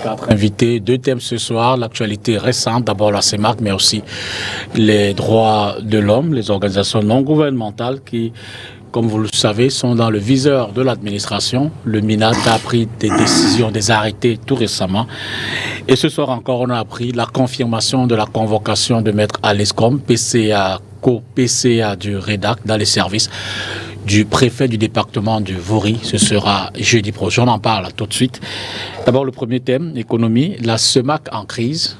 Quatre invités, deux thèmes ce soir, l'actualité récente, d'abord la CEMAC, mais aussi les droits de l'homme, les organisations non gouvernementales qui, comme vous le savez, sont dans le viseur de l'administration. Le MINAT a pris des décisions, des arrêtés tout récemment. Et ce soir encore, on a appris la confirmation de la convocation de Maître Alescom, PCA, co-PCA du REDAC dans les services du préfet du département du Vaury. Ce sera jeudi prochain. On en parle tout de suite. D'abord, le premier thème, économie, la CEMAC en crise.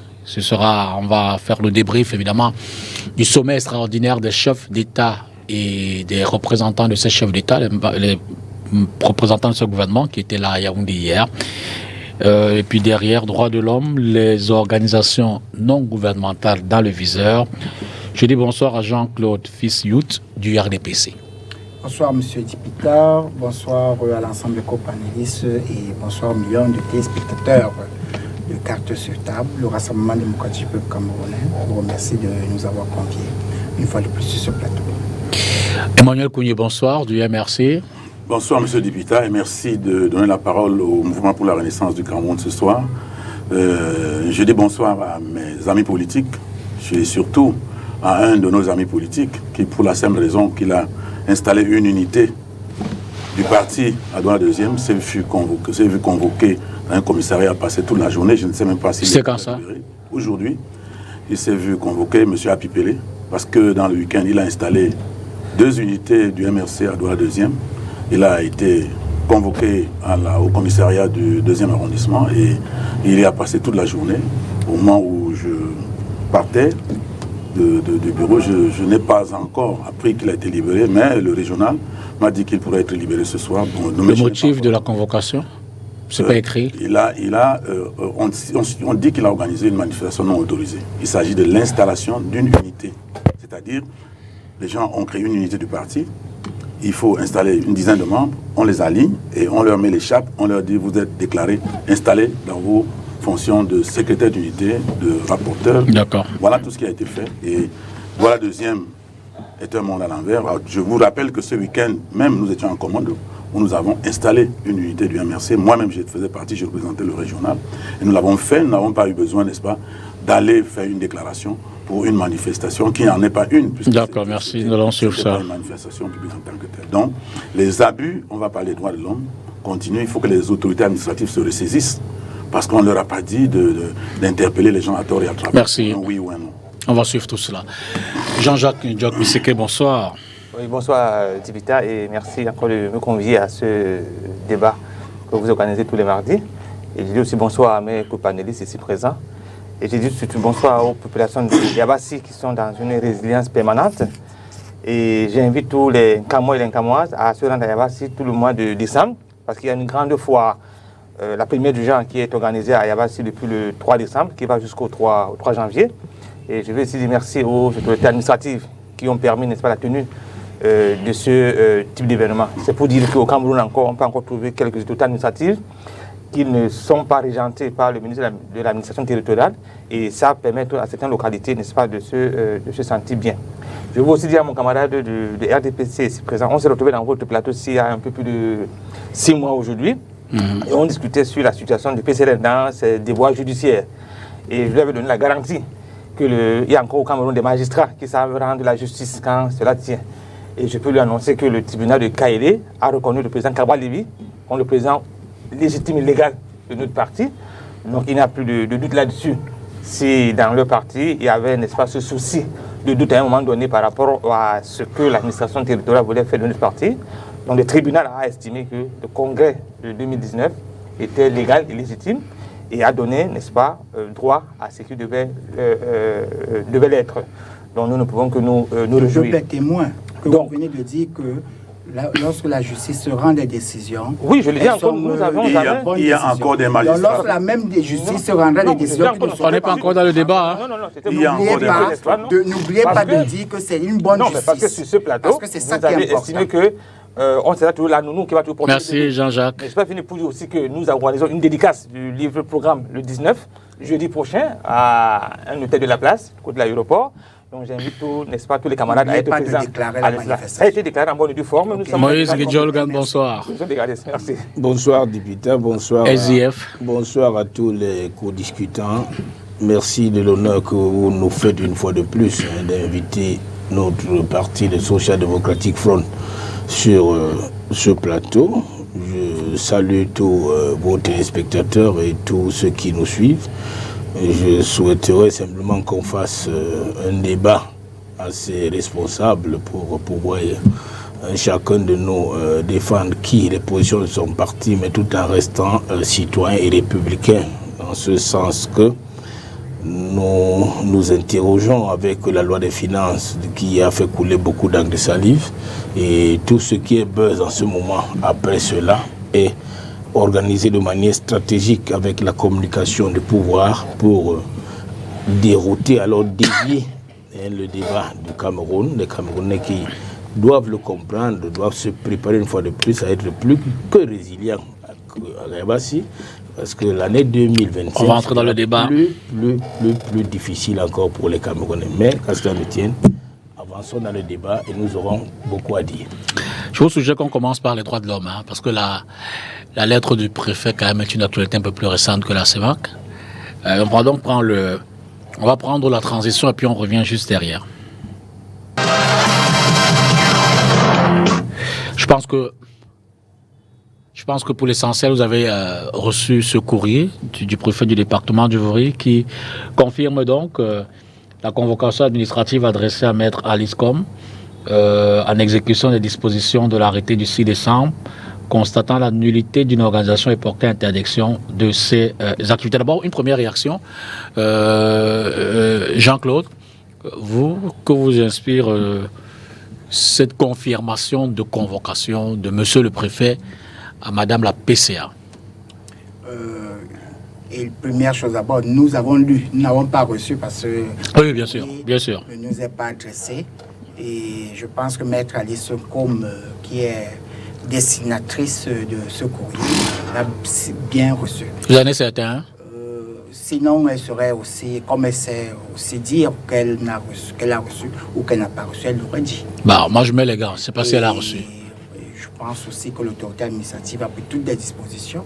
On va faire le débrief, évidemment, du sommet extraordinaire des chefs d'État et des représentants de ces chefs d'État, les représentants de ce gouvernement qui étaient là à Yaoundé hier. Et puis derrière, droits de l'homme, les organisations non gouvernementales dans le viseur. Je dis bonsoir à Jean-Claude Fils-Yout du RDPC. Bonsoir M. Dipita, bonsoir à l'ensemble des copanélistes et bonsoir aux millions de téléspectateurs de Cartes sur table, le Rassemblement démocratique du peuple camerounais. Je vous remercie de nous avoir conviés une fois de plus sur ce plateau. Emmanuel Kounié, bonsoir du MRC. Bonsoir M. Dipita et merci de donner la parole au Mouvement pour la Renaissance du Cameroun ce soir. Je dis bonsoir à mes amis politiques, je dis surtout à un de nos amis politiques qui, pour la simple raison qu'il a installé une unité du parti à Douala deuxième, s'est vu convoqué dans un commissariat, passer toute la journée. Je ne sais même pas si... C'est quand ça? Aujourd'hui, il s'est vu convoquer M. Apipele parce que dans le week-end, il a installé 2 unités du MRC à Douala deuxième. Il a été convoqué au commissariat du 2e arrondissement et il y a passé toute la journée. Au moment où je partais du bureau, je n'ai pas encore appris qu'il a été libéré, mais le régional m'a dit qu'il pourrait être libéré ce soir. Bon, le motif de la convocation, c'est pas écrit. On dit qu'il a organisé une manifestation non autorisée. Il s'agit de l'installation d'une unité. C'est-à-dire, les gens ont créé une unité du parti, il faut installer une dizaine de membres, on les aligne et on leur met les chapes, on leur dit vous êtes déclarés, installés dans vos fonctions de secrétaire d'unité, de rapporteur. D'accord. Voilà tout ce qui a été fait. Et voilà, deuxième est un monde à l'envers. Alors, je vous rappelle que ce week-end, même nous étions en commande où nous avons installé une unité du MRC. Moi-même, je faisais partie, je représentais le régional. Et nous l'avons fait, nous n'avons pas eu besoin, n'est-ce pas, d'aller faire une déclaration pour une manifestation qui n'en est pas une. D'accord, merci. Nous allons suivre ça. Une manifestation publique en tant que telle. Donc, les abus, on va parler des droits de l'homme, continuent. Il faut que les autorités administratives se ressaisissent parce qu'on ne leur a pas dit d'interpeller les gens à tort et à travers. Merci. Oui ou un non. On va suivre tout cela. Jean-Jacques Bisseke, bonsoir. Oui, bonsoir Dipita et merci encore de me convier à ce débat que vous organisez tous les mardis. Et je dis aussi bonsoir à mes copanélistes ici présents. Et je dis surtout bonsoir aux populations de Yabassi qui sont dans une résilience permanente. Et j'invite tous les Nkamois et les Nkamoises à se rendre à Yabassi tout le mois de décembre parce qu'il y a une grande foire, la première du genre qui est organisée à Yabassi depuis le 3 décembre, qui va jusqu'au 3 janvier. Et je veux aussi dire merci aux autorités administratives qui ont permis, n'est-ce pas, la tenue de ce type d'événement. C'est pour dire qu'au Cameroun encore, on peut encore trouver quelques autorités administratives qui ne sont pas régentées par le ministre de l'administration territoriale et ça permet à certaines localités, n'est-ce pas, de se sentir bien. Je veux aussi dire à mon camarade de RDPC ici présent, on s'est retrouvé dans votre plateau ici il y a un peu plus de 6 mois aujourd'hui et on discutait sur la situation du PCRN dans ses déboires judiciaires. Et je lui avais donné la garantie qu'il y a encore au Cameroun des magistrats qui savent rendre la justice quand cela tient. Et je peux lui annoncer que le tribunal de Kaélé a reconnu le président Kabwa-Lévi comme le président légitime et légal de notre parti. Donc il n'y a plus de doute là-dessus. Si dans le parti, il y avait, n'est-ce pas, ce souci de doute à un moment donné par rapport à ce que l'administration territoriale voulait faire de notre parti, donc le tribunal a estimé que le congrès de 2019 était légal et légitime et a donné, n'est-ce pas, droit à ce qui devait l'être. Donc nous ne pouvons que nous réjouir. Je peux être témoin que vous venez de dire que lorsque la justice rend des décisions... Oui, je le dis encore, nous avons... Il y a encore des magistrats. Donc, lorsque la même justice rendra des décisions... On n'est pas encore dans le débat. Non, il y a encore des magistrats. N'oubliez pas de dire que c'est une bonne justice. Non, mais parce que sur ce plateau, vous avez estimé que on sera toujours là, nous qui va tout porter. Merci Jean-Jacques. Mais je peux finir pour dire aussi que nous organisons une dédicace du livre-programme le 19, jeudi prochain, à un hôtel de la place, côté de l'aéroport. Donc j'invite tous, n'est-ce pas, tous les camarades à être pas présents. De déclarer la manifestation. Ça a été déclaré en bonne et due forme. Okay. Moïse Guedjolgan, bonsoir. Merci. Bonsoir, député. Bonsoir. SIF. Bonsoir à tous les co-discutants. Merci de l'honneur que vous nous faites une fois de plus d'inviter notre parti, le Social Democratic Front, sur ce plateau. Je salue tous vos téléspectateurs et tous ceux qui nous suivent. Et je souhaiterais simplement qu'on fasse un débat assez responsable pour pouvoir chacun de nous défendre les positions de son parti, mais tout en restant citoyen et républicain, en ce sens que nous nous interrogeons avec la loi des finances qui a fait couler beaucoup d'encre de salive, et tout ce qui est buzz en ce moment après cela est organisé de manière stratégique avec la communication du pouvoir pour dérouter, alors dévier le débat du Cameroun. Les Camerounais qui doivent le comprendre, doivent se préparer une fois de plus à être plus que résilients à Rebassi, parce que l'année 2025 on va entrer dans le débat. Plus difficile encore pour les Camerounais. Mais, qu'à cela ne tienne, avançons dans le débat et nous aurons beaucoup à dire. Je vous suggère qu'on commence par les droits de l'homme, parce que la lettre du préfet quand même est une actualité un peu plus récente que la CEMAC. On va donc prendre la transition et puis on revient juste derrière. Je pense que pour l'essentiel, vous avez reçu ce courrier du préfet du département du Vouri qui confirme donc la convocation administrative adressée à Maître Alice Com en exécution des dispositions de l'arrêté du 6 décembre constatant la nullité d'une organisation et portant interdiction de ses activités. D'abord, une première réaction. Jean-Claude, que vous inspire cette confirmation de convocation de monsieur le préfet à madame la PCA? Et première chose d'abord, nous avons lu, nous n'avons pas reçu parce que... Oui, bien sûr. Ne nous est pas adressé. Et je pense que Maître Alice Com, qui est destinatrice de ce courrier, l'a bien reçu. Vous en êtes certain, hein? Sinon, elle serait aussi, comme elle sait aussi dire qu'elle a reçu ou qu'elle n'a pas reçu, elle l'aurait dit. Bah, moi je mets les gars, c'est pas si elle a reçu. Je pense aussi que l'autorité administrative a pris toutes les dispositions.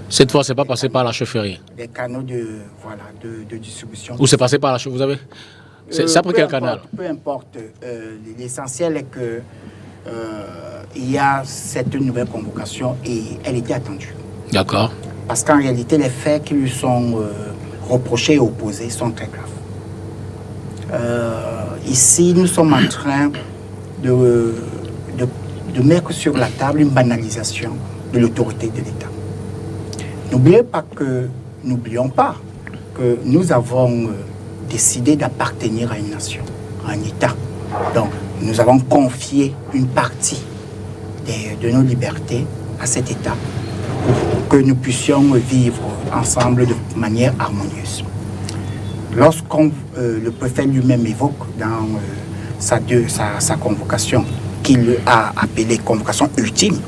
Cette fois, c'est pas passé par la chefferie. Les canaux de distribution. Ou c'est passé par la chefferie, vous avez... Ça a pris quel canal? Peu importe. L'essentiel est que il y a cette nouvelle convocation et elle était attendue. D'accord. Parce qu'en réalité, les faits qui lui sont reprochés et opposés sont très graves. Ici, nous sommes en train de mettre sur la table une banalisation de l'autorité de l'État. N'oublions pas que nous avons décidé d'appartenir à une nation, à un État. Donc, nous avons confié une partie de nos libertés à cet État pour que nous puissions vivre ensemble de manière harmonieuse. Lorsqu'on le préfet lui-même évoque dans sa convocation, qu'il a appelée convocation ultime,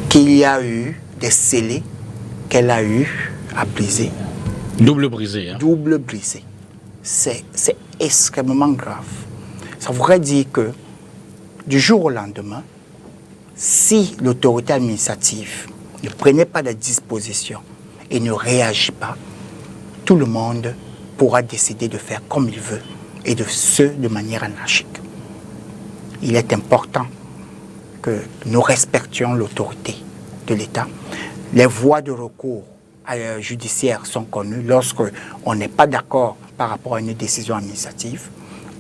qu'il y a eu des scellés qu'elle a eu à briser. Double brisé. Hein. Double brisé. C'est extrêmement grave. Ça voudrait dire que du jour au lendemain, si l'autorité administrative ne prenait pas de dispositions et ne réagit pas, tout le monde pourra décider de faire comme il veut et de manière anarchique. Il est important que nous respections l'autorité de l'État. Les voies de recours judiciaires sont connues. Lorsqu'on n'est pas d'accord par rapport à une décision administrative,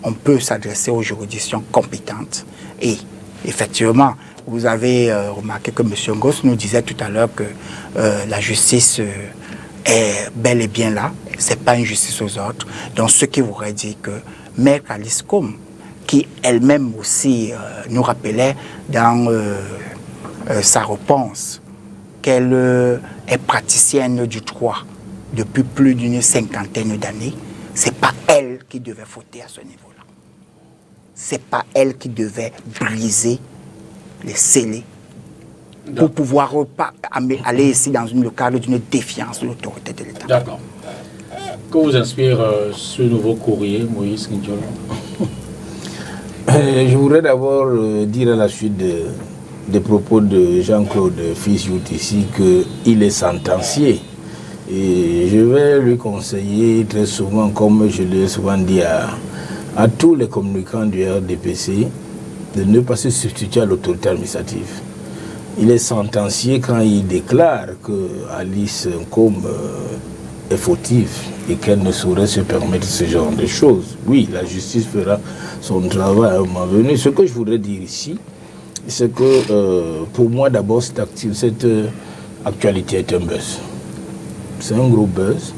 on peut s'adresser aux juridictions compétentes. Et effectivement, vous avez remarqué que M. Ngoss nous disait tout à l'heure que la justice est bel et bien là. Ce n'est pas une justice aux autres. Donc, ce qui voudrait dire que Maître Alice Com, qui elle-même aussi nous rappelait dans sa réponse qu'elle est praticienne du droit depuis plus d'une cinquantaine d'années, ce n'est pas elle qui devait fauter à ce niveau-là. Ce n'est pas elle qui devait briser les scellés pour pouvoir aller ici dans le cadre d'une défiance de l'autorité de l'État. D'accord. Que vous inspire ce nouveau courrier, Moïse Ngidjolo? Je voudrais d'abord dire à la suite des propos de Jean-Claude Fils-Yout ici qu'il est sentencié. Et je vais lui conseiller très souvent, comme je l'ai souvent dit à tous les communicants du RDPC, de ne pas se substituer à l'autorité administrative. Il est sentencié quand il déclare que Alice Nkom est fautive et qu'elle ne saurait se permettre ce genre de choses. Oui, la justice fera son travail à un moment venu. Ce que je voudrais dire ici, c'est que pour moi d'abord cette actualité est un buzz. C'est un gros buzz,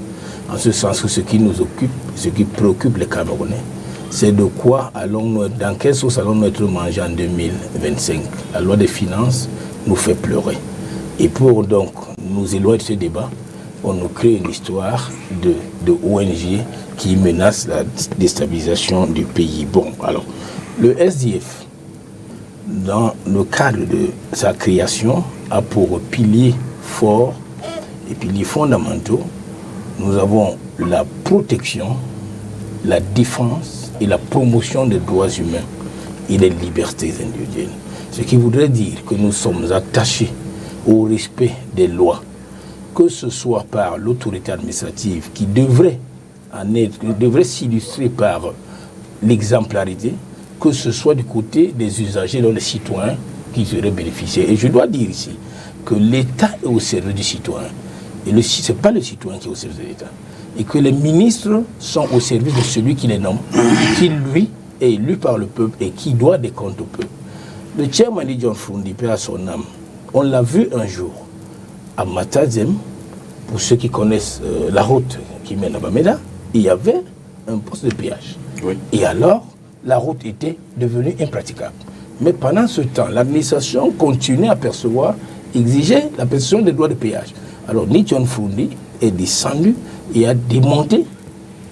en ce sens que ce qui nous occupe, ce qui préoccupe les Camerounais, c'est de quoi dans quelle sauce allons-nous être mangés en 2025. La loi des finances nous fait pleurer. Et pour donc nous éloigner de ce débat, on nous crée une histoire de ONG qui menace la déstabilisation du pays. Bon, alors, le SDF, dans le cadre de sa création, a pour pilier fort et piliers fondamentaux, nous avons la protection, la défense et la promotion des droits humains et des libertés individuelles. Ce qui voudrait dire que nous sommes attachés au respect des lois, que ce soit par l'autorité administrative qui devrait s'illustrer par l'exemplarité, que ce soit du côté des usagers, donc les citoyens qui seraient bénéficiaires. Et je dois dire ici que l'État est au service du citoyen. Et ce n'est pas le citoyen qui est au service de l'État. Et que les ministres sont au service de celui qui les nomme, qui lui est élu par le peuple et qui doit des comptes au peuple. Le chairman John Fundi, paix à son âme, on l'a vu un jour à Matazem, pour ceux qui connaissent la route qui mène à Bamenda, il y avait un poste de péage. Oui. Et alors, la route était devenue impraticable. Mais pendant ce temps, l'administration continuait à exigeait la perception des droits de péage. Alors, John Fundi est descendu et a démonté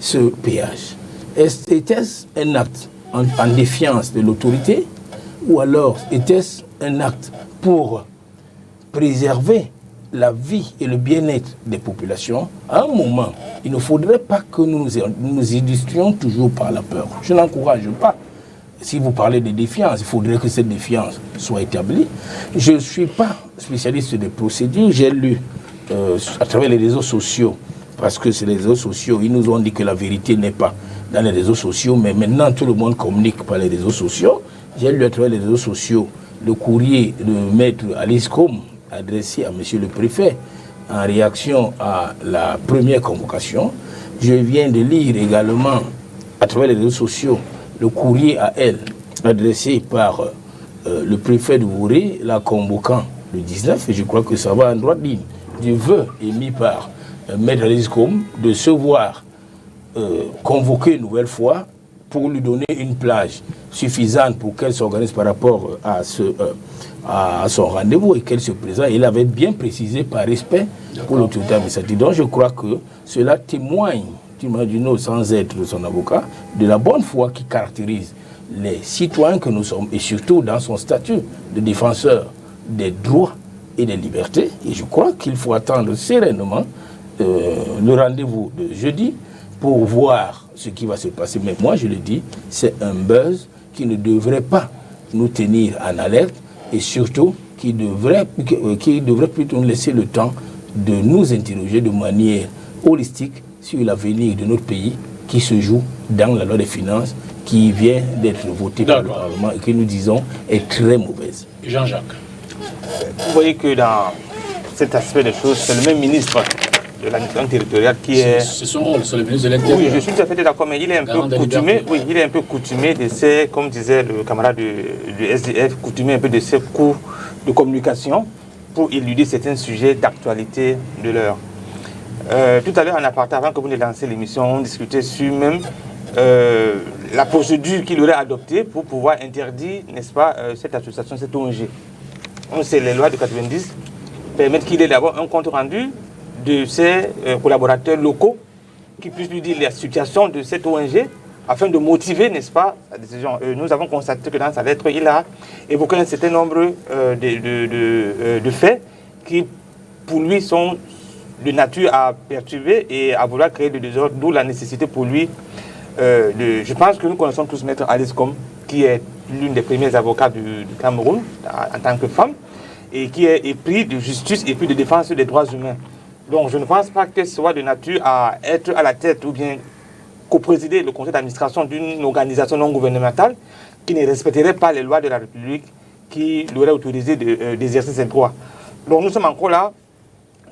ce péage. Était-ce un acte en défiance de l'autorité ou alors était-ce un acte pour préserver la vie et le bien-être des populations? À un moment, il ne faudrait pas que nous nous illustrions toujours par la peur. Je n'encourage pas. Si vous parlez de défiance, il faudrait que cette défiance soit établie. Je ne suis pas spécialiste des procédures. J'ai lu à travers les réseaux sociaux, parce que c'est les réseaux sociaux, ils nous ont dit que la vérité n'est pas dans les réseaux sociaux, mais maintenant tout le monde communique par les réseaux sociaux. J'ai lu à travers les réseaux sociaux le courrier de maître Alice Nkom adressé à monsieur le préfet en réaction à la première convocation. Je viens de lire également à travers les réseaux sociaux le courrier à elle adressé par le préfet de Wouré, la convoquant le 19, et je crois que ça va en droite ligne du vœu émis par maître Alice Nkom de se voir convoquer une nouvelle fois pour lui donner une plage suffisante pour qu'elle s'organise par rapport à son rendez-vous et qu'elle se présente. Il avait bien précisé par respect pour l'autorité administrative. Donc je crois que cela témoigne d'une autre, sans être son avocat, de la bonne foi qui caractérise les citoyens que nous sommes et surtout dans son statut de défenseur des droits et des libertés. Et je crois qu'il faut attendre sereinement le rendez-vous de jeudi pour voir ce qui va se passer. Mais moi, je le dis, c'est un buzz qui ne devrait pas nous tenir en alerte et surtout qui devrait plutôt nous laisser le temps de nous interroger de manière holistique sur l'avenir de notre pays qui se joue dans la loi des finances qui vient d'être votée par le Parlement et que nous disons est très mauvaise. Jean-Jacques. Vous voyez que dans cet aspect des choses, c'est le même ministre de l'administration territoriale qui est... C'est son rôle, c'est le ministre de l'Intérieur. Oui, je suis tout à fait d'accord, mais il est un peu coutumé, oui, il est un peu coutumé de ces, comme disait le camarade du SDF, coutumé un peu de ces cours de communication pour éluder certains sujets d'actualité de l'heure. Tout à l'heure, en aparté, avant que vous ne lanciez l'émission, on discutait sur même la procédure qu'il aurait adoptée pour pouvoir interdire, n'est-ce pas, cette association, cette ONG. On sait, les lois de 90 permettent qu'il ait d'abord un compte rendu de ses collaborateurs locaux qui puissent lui dire la situation de cette ONG afin de motiver, n'est-ce pas, sa décision. Nous avons constaté que dans sa lettre, il a évoqué un certain nombre de faits qui, pour lui, sont de nature à perturber et à vouloir créer du désordre, d'où la nécessité pour lui je pense que nous connaissons tous Maître Alice Combes, qui est l'une des premières avocats du Cameroun en tant que femme et qui est épris de justice et puis de défense des droits humains. Donc je ne pense pas que ce soit de nature à être à la tête ou bien co-présider le conseil d'administration d'une organisation non gouvernementale qui ne respecterait pas les lois de la République qui l'aurait autorisé d'exercer ses droits. Donc nous sommes encore là,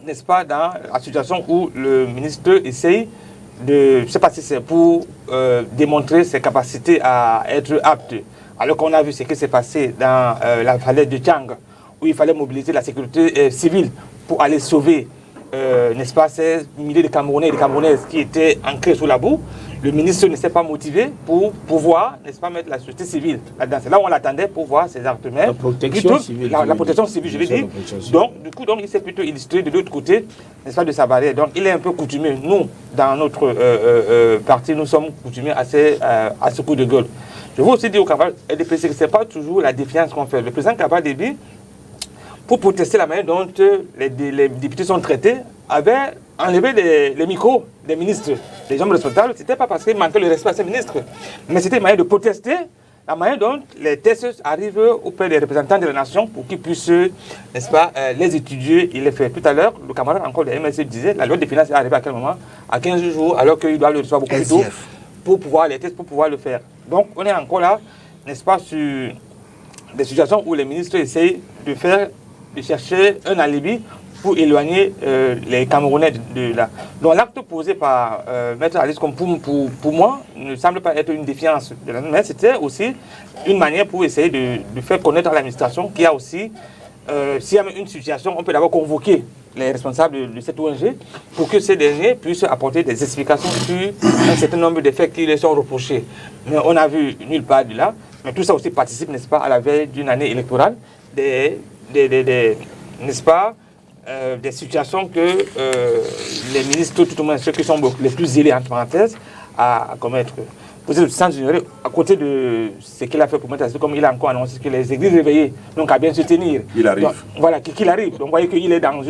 n'est-ce pas, dans la situation où le ministre essaye je ne sais pas si c'est pour démontrer ses capacités à être apte. Alors qu'on a vu ce qui s'est passé dans la falaise de Tchang, où il fallait mobiliser la sécurité civile pour aller sauver, n'est-ce pas, ces milliers de Camerounais et de Camerounaises qui étaient ancrés sous la boue. Le ministre ne s'est pas motivé pour pouvoir, n'est-ce pas, mettre la société civile là-dedans. C'est là où on l'attendait pour voir ses armes. La protection civile. La protection civile, je veux dire. Donc, du coup, il s'est plutôt illustré de l'autre côté, n'est-ce pas, de sa barrière. Donc, il est un peu coutumé. Nous, dans notre parti, nous sommes coutumés à ce coup de gueule. Je veux aussi dire au Cabral que ce n'est pas toujours la défiance qu'on fait. Le président Cabral Déby, pour protester la manière dont les députés sont traités, avait enlevé les micros des ministres, des hommes responsables. Ce n'était pas parce qu'il manquait le respect à ces ministres, mais c'était une manière de protester la manière dont les tests arrivent auprès des représentants de la nation pour qu'ils puissent, n'est-ce pas, les étudier et les faire. Tout à l'heure, le camarade encore de MSC disait la loi des finances est arrivée à quel moment? À 15 jours, alors qu'ils doivent le recevoir beaucoup plus tôt pour pouvoir les tests, pour pouvoir le faire. Donc on est encore là, n'est-ce pas, sur des situations où les ministres essayent de chercher un alibi pour éloigner les Camerounais de là. Donc l'acte posé par Maître Alice, comme pour moi, ne semble pas être une défiance, mais c'était aussi une manière pour essayer de faire connaître à l'administration qu'il y a aussi, s'il y a une situation, on peut d'abord convoquer les responsables de cette ONG pour que ces derniers puissent apporter des explications sur un certain nombre de faits qui les sont reprochés. Mais on a vu nulle part de là, mais tout ça aussi participe, n'est-ce pas, à la veille d'une année électorale, n'est-ce pas, des situations que les ministres, tout au moins ceux qui sont les plus zélés, entre parenthèses, à commettre. Vous êtes sans ignorer, à côté de ce qu'il a fait pour mettre à comme il a encore annoncé que les églises réveillées, donc à bien se tenir. Il arrive. Donc, voilà, qu'il arrive. Donc vous voyez qu'il est dans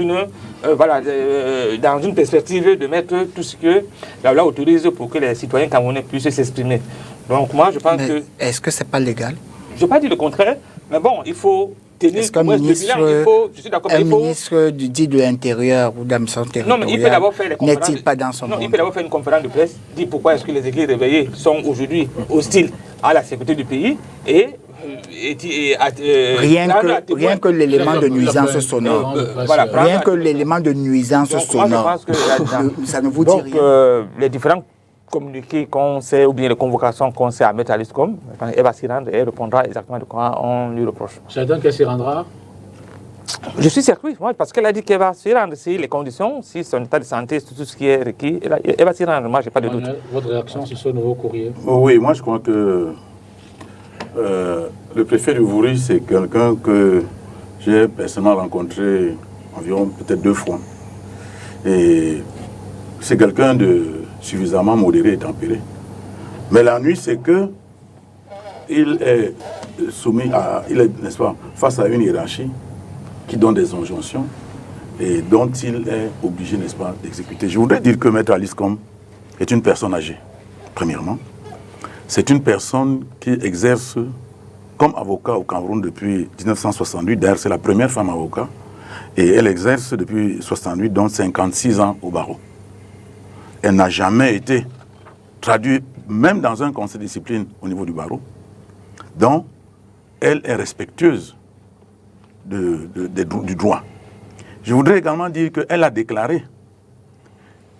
une perspective de mettre tout ce que la loi autorise pour que les citoyens camerounais puissent s'exprimer. Donc moi, je pense que... Est-ce que c'est pas légal? Je n'ai pas dit le contraire, mais bon, il faut... Est-ce qu'un ministre, ministre dit de l'Intérieur ou d'administration territoriale n'est-il pas dans son monde? Il peut d'abord faire une conférence de presse, dire pourquoi est-ce que les églises réveillées sont aujourd'hui hostiles à la sécurité du pays et rien que l'élément de nuisance sonore. Rien que l'élément de nuisance sonore. Ça ne vous dit rien. Les différents communiqués qu'on sait ou bien les convocations qu'on sait à Maître Alice Combes, elle va s'y rendre et elle répondra exactement de quoi on lui reproche. J'attends qu'elle s'y rendra. Je suis certain, moi, parce qu'elle a dit qu'elle va s'y rendre si les conditions, si son état de santé, tout ce qui est requis, elle va s'y rendre. Moi, je n'ai pas de doute. Votre réaction sur ce nouveau courrier? Oui, moi je crois que le préfet de Vouri, c'est quelqu'un que j'ai personnellement rencontré environ peut-être 2 fois. Et c'est quelqu'un de suffisamment modéré et tempéré. Mais la nuit, c'est que il est soumis à, n'est-ce pas, face à une hiérarchie qui donne des injonctions et dont il est obligé, n'est-ce pas, d'exécuter. Je voudrais dire que Maître Alice Combes est une personne âgée, premièrement. C'est une personne qui exerce comme avocat au Cameroun depuis 1968. D'ailleurs, c'est la première femme avocat. Et elle exerce depuis 1968, donc 56 ans au barreau. Elle n'a jamais été traduite, même dans un conseil de discipline au niveau du barreau. Donc, elle est respectueuse du droit. Je voudrais également dire qu'elle a déclaré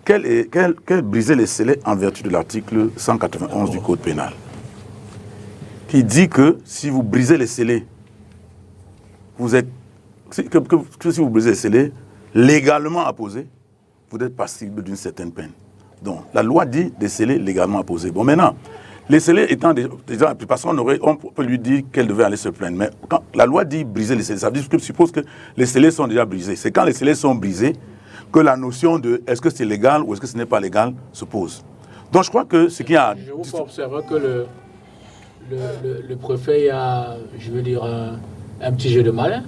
qu'elle brisait les scellés en vertu de l'article 191 du Code pénal, qui dit que si vous brisez les scellés, vous êtes, que si vous brisez les scellés légalement apposés, vous êtes passible d'une certaine peine. Donc, la loi dit des scellés légalement apposés. Bon, maintenant, les scellés étant déjà, parce qu'on peut lui dire qu'elle devait aller se plaindre. Mais quand la loi dit briser les scellés, ça veut dire que je suppose que les scellés sont déjà brisés. C'est quand les scellés sont brisés que la notion de est-ce que c'est légal ou est-ce que ce n'est pas légal se pose. Donc, je crois que ce qu'il y a... Je vous fais observer que le préfet a, je veux dire, un petit jeu de malin.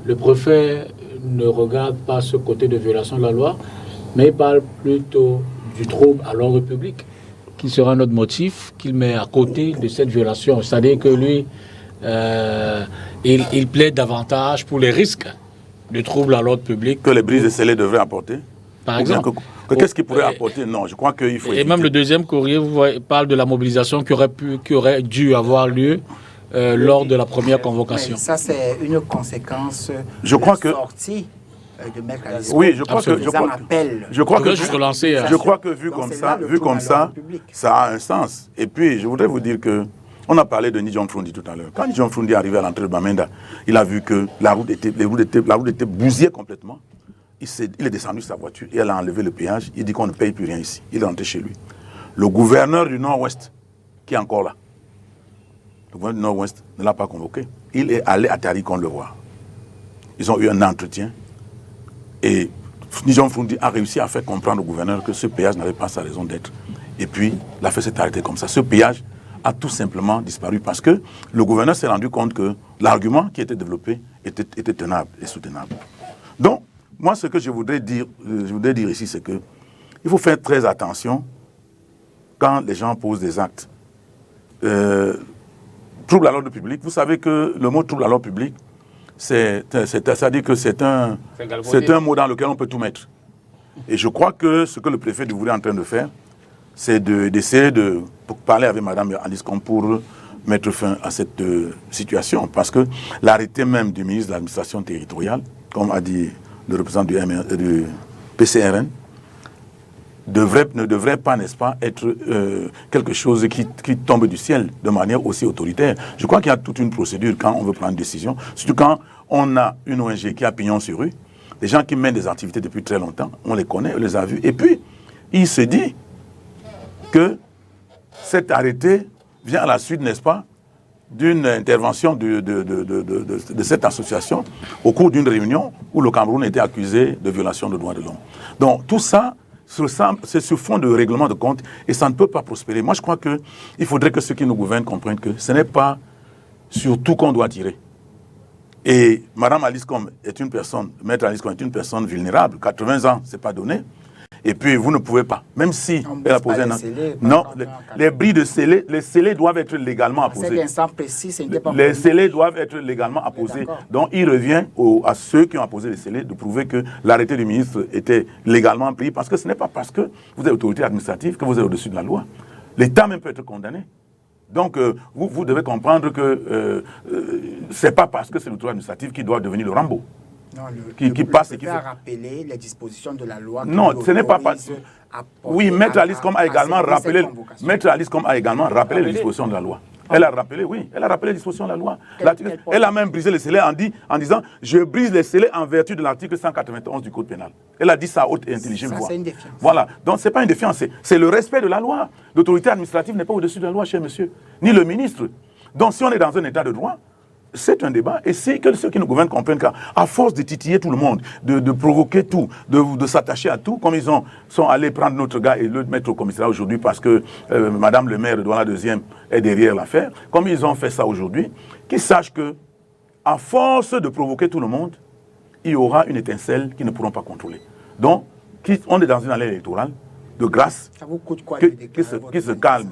Le préfet ne regarde pas ce côté de violation de la loi, mais il parle plutôt du trouble à l'ordre public, qui sera notre motif qu'il met à côté de cette violation. C'est-à-dire que lui, il plaide davantage pour les risques de trouble à l'ordre public. Que les brises de scellés devraient apporter. Par exemple. Qu'est-ce qu'ils pourraient apporter? Non, je crois qu'il faut. Et même le deuxième courrier parle de la mobilisation qui aurait dû avoir lieu lors de la première convocation. Mais ça, c'est une conséquence je crois que sortie de Maître Alisco. Oui, je crois que vu comme ça, ça a un sens. Et puis, je voudrais vous dire que on a parlé de Nidjon Frundi tout à l'heure. Quand Nidjon Frundi est arrivé à l'entrée de Bamenda, il a vu que la route était bousillée complètement. Il est descendu de sa voiture et elle a enlevé le péage. Il dit qu'on ne paye plus rien ici. Il est rentré chez lui. Le gouverneur du Nord-Ouest, qui est encore là, le gouverneur du Nord-Ouest ne l'a pas convoqué. Il est allé à Tarinkon le voir. Ils ont eu un entretien. Et Nidjon Frundi a réussi à faire comprendre au gouverneur que ce péage n'avait pas sa raison d'être. Et puis, l'affaire s'est arrêtée comme ça. Ce péage a tout simplement disparu parce que le gouverneur s'est rendu compte que l'argument qui était développé était tenable et soutenable. Donc, moi, ce que je voudrais dire ici, c'est que il faut faire très attention quand les gens posent des actes. Trouble à l'ordre public, vous savez que le mot trouble à l'ordre public, c'est-à-dire que c'est un mot dans lequel on peut tout mettre. Et je crois que ce que le préfet de Voulé est en train de faire, c'est d'essayer de parler avec Mme Aliscom pour mettre fin à cette situation. Parce que l'arrêté même du ministre de l'administration territoriale, comme a dit le représentant du PCRN, ne devrait pas, n'est-ce pas, être quelque chose qui tombe du ciel de manière aussi autoritaire. Je crois qu'il y a toute une procédure quand on veut prendre une décision, surtout quand on a une ONG qui a pignon sur rue, des gens qui mènent des activités depuis très longtemps, on les connaît, on les a vus, et puis il se dit que cet arrêté vient à la suite, n'est-ce pas, d'une intervention de cette association au cours d'une réunion où le Cameroun était accusé de violation des droits de l'homme. Donc tout ça, c'est sur fond de règlement de compte et ça ne peut pas prospérer. Moi, je crois qu'il faudrait que ceux qui nous gouvernent comprennent que ce n'est pas sur tout qu'on doit tirer. Et Mme Aliscom est une personne, Maître Aliscom est une personne vulnérable, 80 ans, ce n'est pas donné. Et puis, vous ne pouvez pas, même si elle a posé un... Non, les bris de scellés, les scellés doivent être légalement apposés. Les scellés doivent être légalement apposés. Donc, il revient à ceux qui ont apposé les scellés de prouver que l'arrêté du ministre était légalement pris, parce que ce n'est pas parce que vous êtes autorité administrative que vous êtes au-dessus de la loi. L'État même peut être condamné. Donc, vous devez comprendre que ce n'est pas parce que c'est l'autorité administrative qui doit devenir le Rambo. Non, qui passe et qui rappeler les dispositions de la loi. Non, ce n'est pas oui, Maître Aliscom a également rappelé. Maître Aliscom a également rappelé les dispositions de la loi. Elle a rappelé, oui, elle a rappelé les dispositions de la loi. Elle a même brisé les scellés en disant je brise les scellés en vertu de l'article 191 du Code pénal. Elle a dit ça à haute et intelligible voix. C'est une défiance. Voilà, donc c'est pas une défiance, c'est le respect de la loi. L'autorité administrative n'est pas au-dessus de la loi, cher monsieur, ni le ministre. Donc si on est dans un état de droit, c'est un débat, et c'est que ceux qui nous gouvernent comprennent qu'à force de titiller tout le monde, de provoquer tout, de s'attacher à tout, comme ils sont allés prendre notre gars et le mettre au commissariat aujourd'hui parce que Madame le maire de Douala 2e est derrière l'affaire, comme ils ont fait ça aujourd'hui, qu'ils sachent que, à force de provoquer tout le monde, il y aura une étincelle qu'ils ne pourront pas contrôler. Donc, on est dans une année électorale, de grâce, ça vous coûte quoi qu'ils se calment.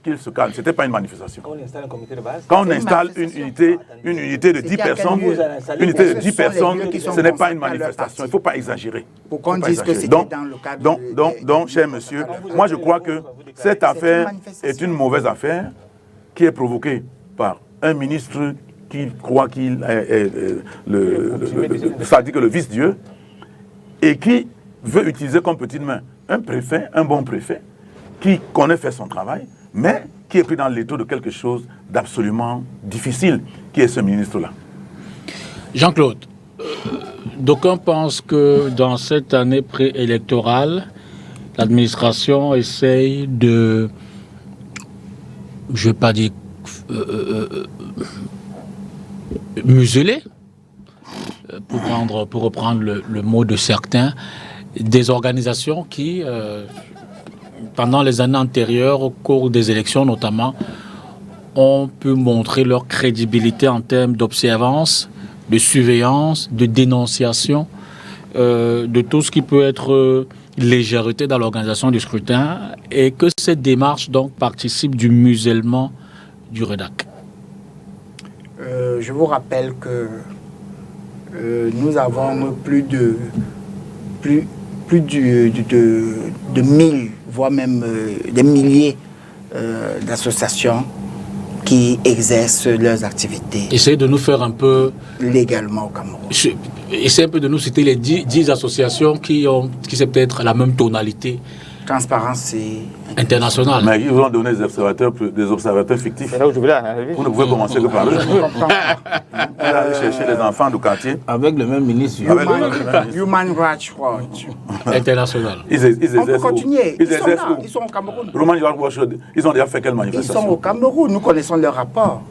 Qu'il se calme. Ce n'était pas une manifestation. Quand on installe un comité de base, quand on installe une unité de 10 personnes, ce n'est pas une manifestation. Il ne faut pas exagérer. Pourquoi on dit que c'était dans le cadre donc, cher monsieur, moi je crois que cette affaire est une mauvaise affaire qui est provoquée par un ministre qui croit qu'il est le vice-dieu et qui veut utiliser comme petite main un préfet, un bon préfet, qui connaît faire son travail, mais qui est pris dans l'étau de quelque chose d'absolument difficile, qui est ce ministre-là. Jean-Claude, d'aucuns pensent que dans cette année préélectorale, l'administration essaye de, je ne vais pas dire museler, pour reprendre le mot de certains, des organisations qui... pendant les années antérieures, au cours des élections notamment, ont pu montrer leur crédibilité en termes d'observance de surveillance, de dénonciation, de tout ce qui peut être légèreté dans l'organisation du scrutin, et que cette démarche donc participe du musellement du REDAC. Je vous rappelle que nous avons plus de 1000, voire même des milliers d'associations qui exercent leurs activités. Essayez de nous faire un peu... légalement au Cameroun. Essayez un peu de nous citer les 10 associations qui c'est peut-être la même tonalité. Transparence et internationale. Mais ils vont donner des observateurs fictifs. C'est là où je voulais arriver. Vous ne pouvez commencer que par eux. Vous allez chercher les enfants du quartier. Avec le même ministre. Human Rights Watch. International. On peut continuer. Ils sont là. Ils sont au Cameroun. Human Rights Watch, ils ont déjà fait quelle manifestation? Ils sont au Cameroun. Nous connaissons leur rapport.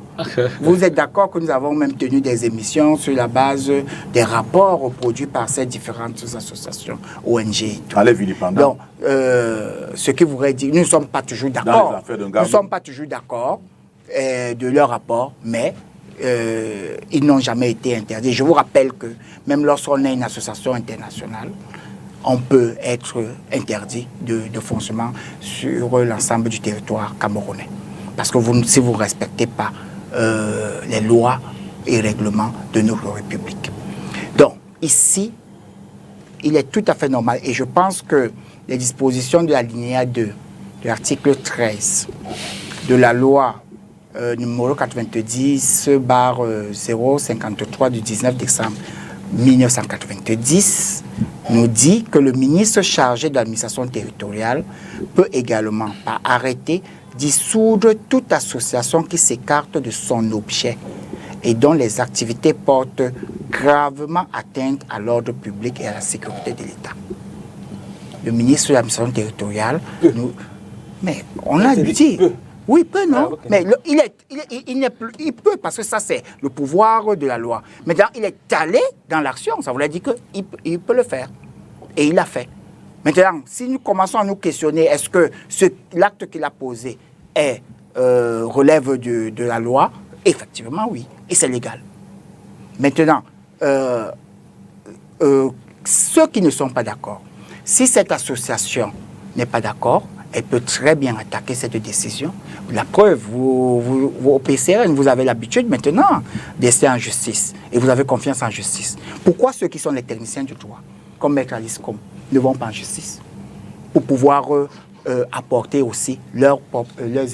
Vous êtes d'accord que nous avons même tenu des émissions sur la base des rapports produits par ces différentes associations, ONG et tout. Allez, vilipendant. Donc, ce qui voudrait dire, nous ne sommes pas toujours d'accord. Nous ne sommes pas toujours d'accord de leur rapport, mais ils n'ont jamais été interdits. Je vous rappelle que même lorsqu'on est une association internationale, on peut être interdit de fonctionnement sur l'ensemble du territoire camerounais. Parce que si vous ne respectez pas les lois et règlements de notre République. Donc, ici, il est tout à fait normal. Et je pense que les dispositions de l'alinéa 2, de l'article 13, de la loi numéro 90/053 du 19 décembre 1990, nous dit que le ministre chargé de l'administration territoriale peut également, par arrêté, dissoudre toute association qui s'écarte de son objet et dont les activités portent gravement atteinte à l'ordre public et à la sécurité de l'État. Le ministre de l'administration territoriale, mais on a dit, oui, peut, non, mais il peut, parce que ça c'est le pouvoir de la loi. Maintenant, il est allé dans l'action, ça voulait dire qu'il peut le faire, et il l'a fait. Maintenant, si nous commençons à nous questionner, est-ce que l'acte qu'il a posé relève de la loi? Effectivement, oui. Et c'est légal. Maintenant, ceux qui ne sont pas d'accord, si cette association n'est pas d'accord, elle peut très bien attaquer cette décision. La preuve, vous au PCRN, vous avez l'habitude maintenant d'essayer en justice. Et vous avez confiance en justice. Pourquoi ceux qui sont les techniciens du droit, comme Maître Alice Com, ne vont pas en justice pour pouvoir apporter aussi leurs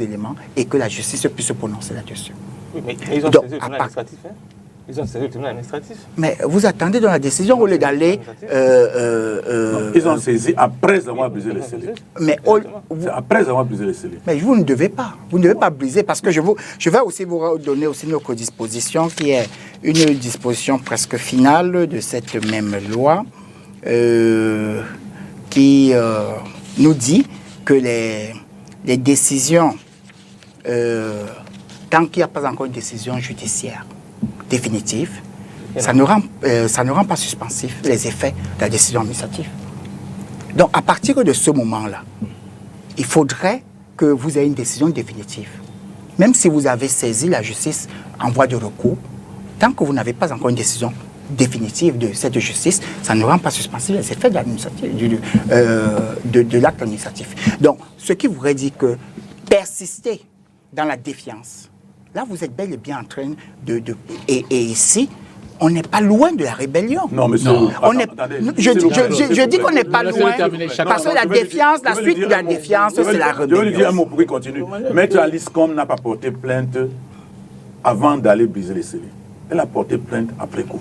éléments et que la justice puisse se prononcer là-dessus. Oui, mais ils ont saisi le tribunal administratif. Hein? Ils ont saisi le tribunal administratif. Mais vous attendez dans la décision au lieu d'aller... ils ont saisi après avoir brisé les scellés. Mais après avoir brisé les scellés. Mais vous ne devez pas. Vous ne devez pas briser parce que je vais aussi vous donner aussi notre disposition qui est une disposition presque finale de cette même loi qui nous dit que les décisions, tant qu'il n'y a pas encore une décision judiciaire définitive, ça ne rend pas suspensif les effets de la décision administrative. Donc, à partir de ce moment-là, il faudrait que vous ayez une décision définitive. Même si vous avez saisi la justice en voie de recours, tant que vous n'avez pas encore une décision définitive de cette justice, ça ne rend pas suspensif les effets de l'acte administratif. Donc, ce qui voudrait dire que persister dans la défiance, là, vous êtes bel et bien en train et ici, on n'est pas loin de la rébellion. Non, monsieur. Je dis qu'on n'est pas loin, parce que la défiance, la suite de la défiance, c'est la rébellion. Je vais lui dire un mot pour qu'il continue. Maître Alice Com n'a pas porté plainte avant d'aller briser les scellés. Elle a porté plainte après coup.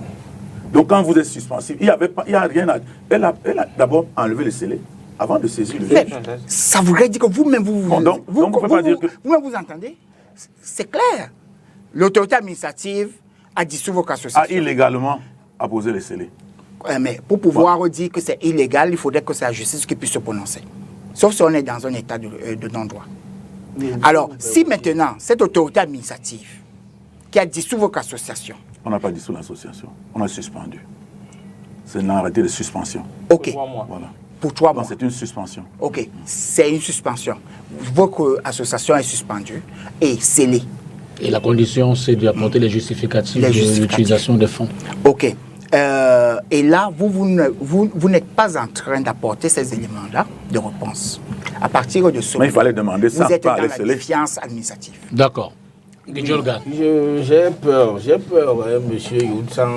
Donc, quand vous êtes suspensif, il n'y a rien à... Elle a d'abord enlevé les scellés avant de saisir le juge. Ça voudrait dire que vous-même, vous entendez? C'est clair. L'autorité administrative a dissous vos associations. A illégalement apposé les scellés. Mais pour pouvoir dire que c'est illégal, il faudrait que c'est la justice qui puisse se prononcer. Sauf si on est dans un état de non-droit. Alors, si maintenant, cette autorité administrative qui a dissous vos associations... On n'a pas dissous l'association. On a suspendu. C'est un arrêté de suspension. OK. Pour 3 mois. Voilà. Pour 3 mois. C'est une suspension. OK. C'est une suspension. Votre association est suspendue et scellée. Et la condition, c'est d'apporter les justificatifs de l'utilisation des fonds. Ok. Et là, vous n'êtes pas en train d'apporter ces éléments-là de réponse. À partir de ce moment, il fallait demander ça, vous êtes pas dans les la scellés. défiance administrative. D'accord. J'ai peur, monsieur Youtsan,